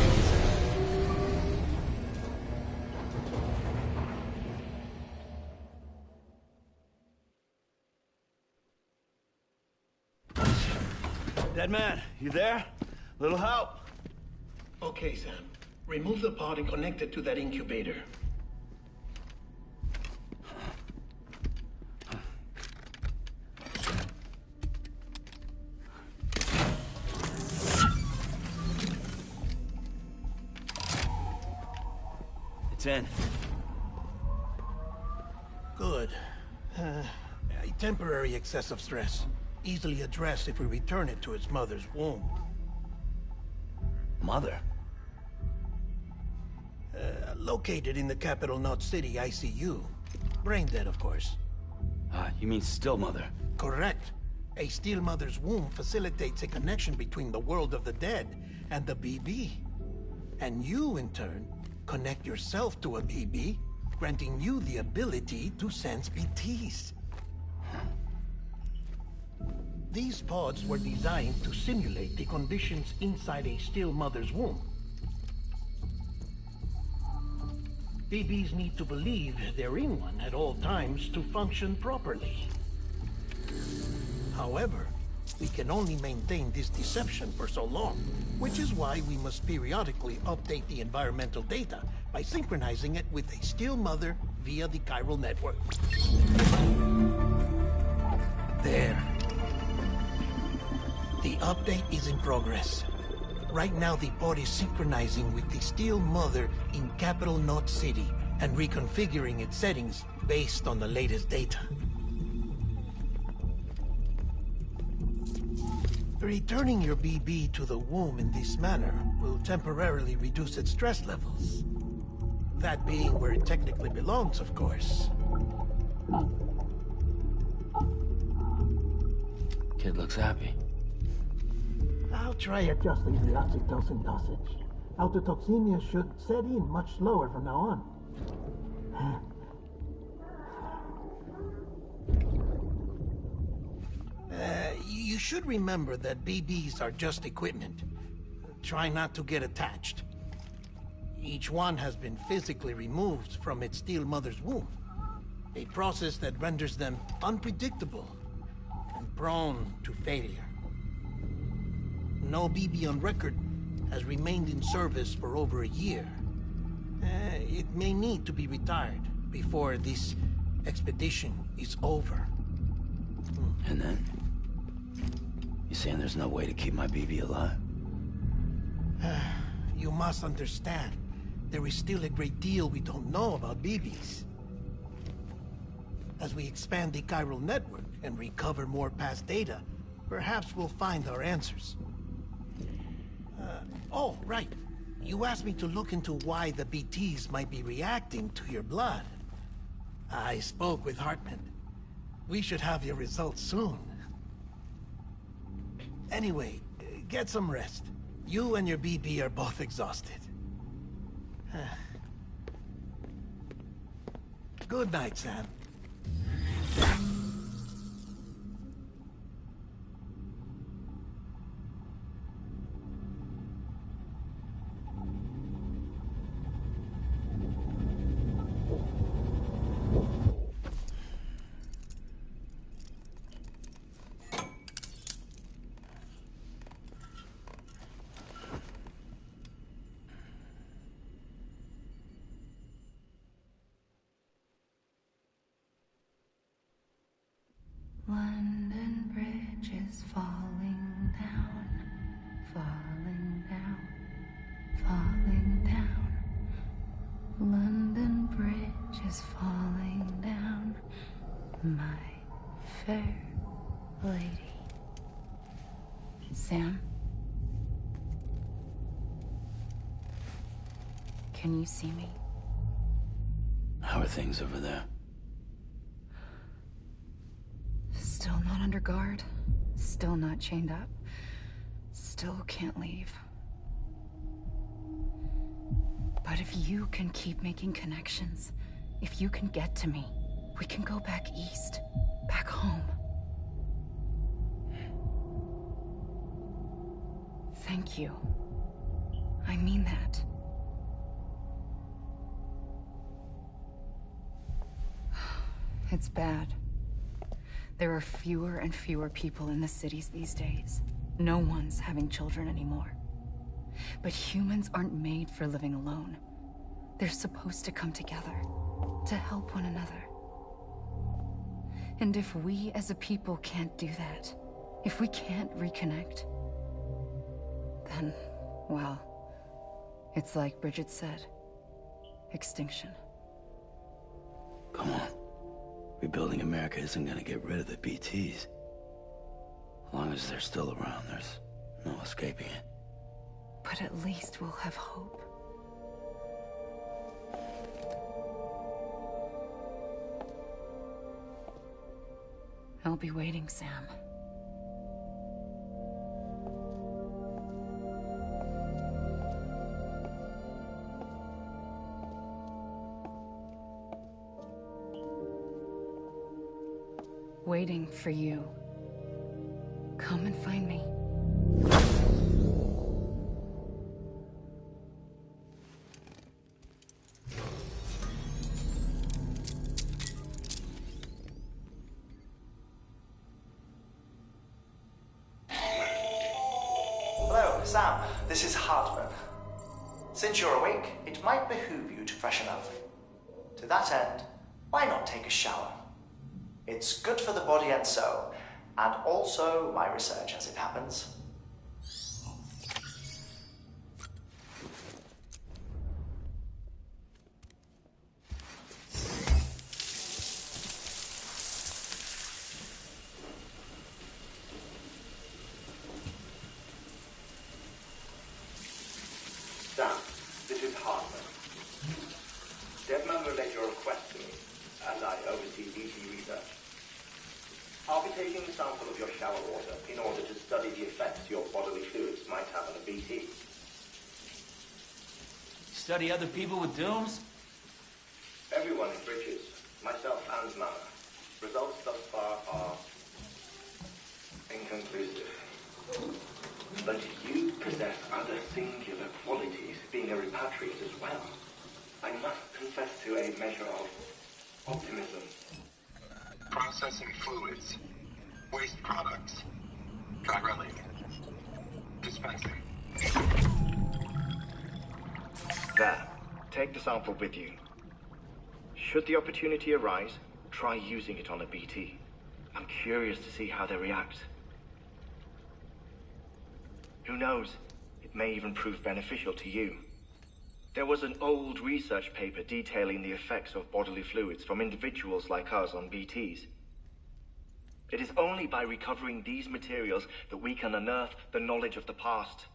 Dead man, you there? Little help? Okay, Sam. Remove the pod and connect it to that incubator. It's in. Good. A temporary excessive stress. Easily addressed if we return it to its mother's womb. Mother? Located in the capital Knot City ICU. Brain dead, of course. You mean still mother? Correct. A still mother's womb facilitates a connection between the world of the dead and the BB. And you, in turn, connect yourself to a BB, granting you the ability to sense BTs. These pods were designed to simulate the conditions inside a still mother's womb. BBs need to believe they're in one at all times to function properly. However, we can only maintain this deception for so long, which is why we must periodically update the environmental data by synchronizing it with a still mother via the chiral network. There. The update is in progress. Right now, the pod is synchronizing with the still mother in capital Knot City and reconfiguring its settings based on the latest data. Returning your BB to the womb in this manner will temporarily reduce its stress levels. That being where it technically belongs, of course. Kid looks happy. I'll try adjusting the oxytocin dosage. Autotoxemia should set in much slower from now on. You should remember that BBs are just equipment. Try not to get attached. Each one has been physically removed from its steel mother's womb. A process that renders them unpredictable and prone to failure. No BB on record has remained in service for over a year. It may need to be retired before this expedition is over. And then? You saying there's no way to keep my BB alive? You must understand, there is still a great deal we don't know about BBs. As we expand the chiral network and recover more past data, perhaps we'll find our answers. Oh, right. You asked me to look into why the BTs might be reacting to your blood. I spoke with Hartman. We should have your results soon. Anyway, get some rest. You and your BB are both exhausted. Good night, Sam. London Bridge is falling down, falling down, falling down. London Bridge is falling down, my fair lady. Sam? Can you see me? How are things over there? Still not under guard, still not chained up, still can't leave. But if you can keep making connections, if you can get to me, we can go back east, back home. Thank you. I mean that. It's bad. There are fewer and fewer people in the cities these days. No one's having children anymore. But humans aren't made for living alone. They're supposed to come together, to help one another. And if we as a people can't do that, if we can't reconnect, then, well, it's like Bridget said, extinction. Come on. Rebuilding America isn't gonna get rid of the BTs. As long as they're still around, there's no escaping it. But at least we'll have hope. I'll be waiting, Sam. Waiting for you. Come and find me. Hello, Sam. This is Hartman. Since you're awake, it might behoove you to freshen up. To that end, why not take a shower? It's good for the body and soul, and also my research as it happens. Sam, this is Hartman. Deadman relayed your request to me, and I oversee BT research. I'll be taking a sample of your shower water in order to study the effects your bodily fluids might have on a BT. Study other people with dooms? Everyone in Bridges, myself and Mama. Results thus far are inconclusive. But you possess other singular qualities being being a repatriate as well, I must confess to a measure of optimism. Processing fluids. Waste products. Try running. Dispensing. There. Take the sample with you. Should the opportunity arise, try using it on a BT. I'm curious to see how they react. Who knows? It may even prove beneficial to you. There was an old research paper detailing the effects of bodily fluids from individuals like us on BTs. It is only by recovering these materials that we can unearth the knowledge of the past.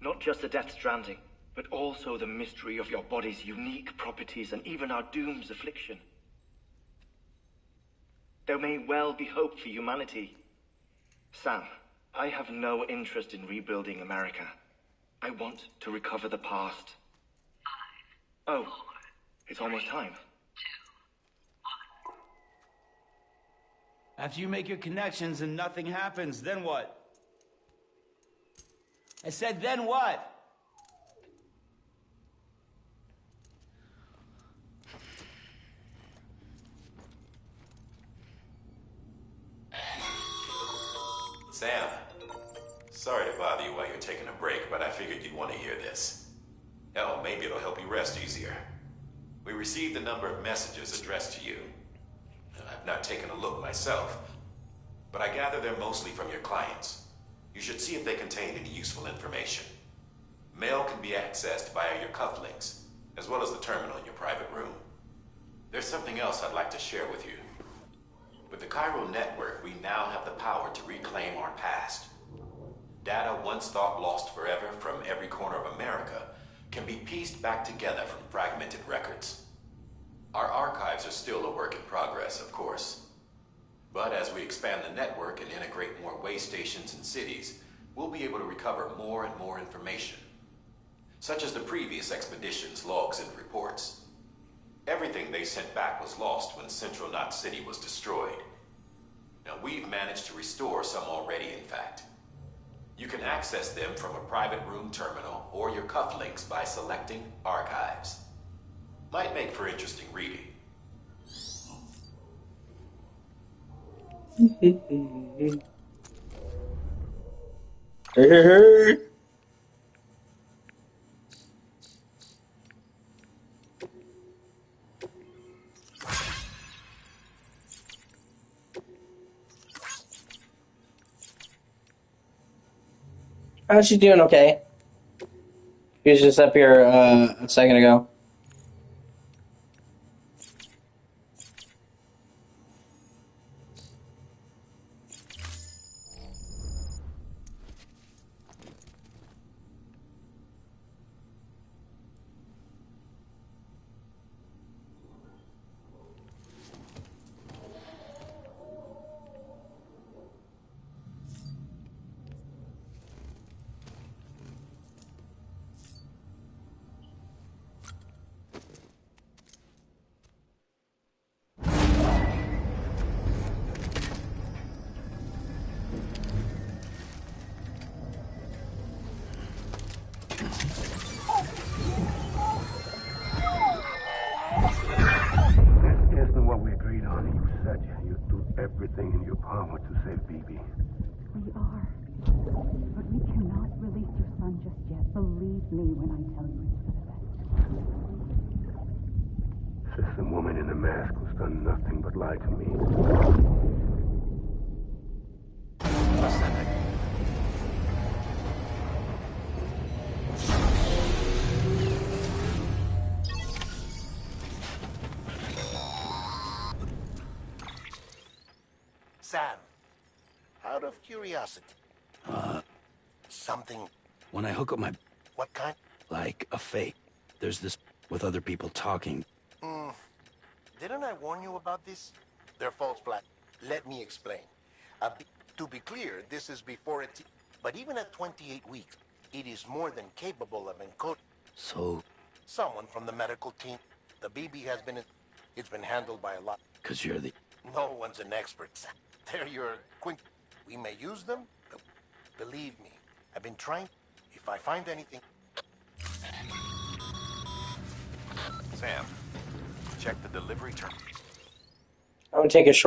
Not just the Death Stranding, but also the mystery of your body's unique properties and even our doom's affliction. There may well be hope for humanity. Sam, I have no interest in rebuilding America. I want to recover the past. Oh, it's almost time. After you make your connections and nothing happens, then what? I said, then what? Sam, sorry to bother you while you're taking a break, but I figured you'd want to hear this. Hell, maybe it'll help you rest easier. We received a number of messages addressed to you. I've not taken a look myself, but I gather they're mostly from your clients. You should see if they contain any useful information. Mail can be accessed via your cufflinks, as well as the terminal in your private room. There's something else I'd like to share with you. With the Chiral network, we now have the power to reclaim our past. Data once thought lost forever from every corner of America can be pieced back together from fragmented records. Our archives are still a work in progress, of course. But as we expand the network and integrate more way stations and cities, we'll be able to recover more and more information, such as the previous expedition's logs and reports. Everything they sent back was lost when Central Knot City was destroyed. Now, we've managed to restore some already, in fact. You can access them from a private room terminal or your cufflinks by selecting Archives. Might make for interesting reading. How's she doing? Okay. He was just up here a second ago. Everything in your power to save BB. We are. But we cannot release your son just yet. Believe me when I tell you it's for the best. System woman in the mask who's done nothing but lie to me. Sam, out of curiosity. Something... When I hook up my... What kind? Like a fake. There's this with other people talking. Didn't I warn you about this? They're false flag. Let me explain. To be clear, this is before it... But even at 28 weeks, it is more than capable of encoding. So... Someone from the medical team. The BB has been... It's been handled by a lot. 'Cause you're the... No one's an expert. They're your quint. We may use them. Believe me, I've been trying. If I find anything... Sam, check the delivery terminal. I'm gonna take a short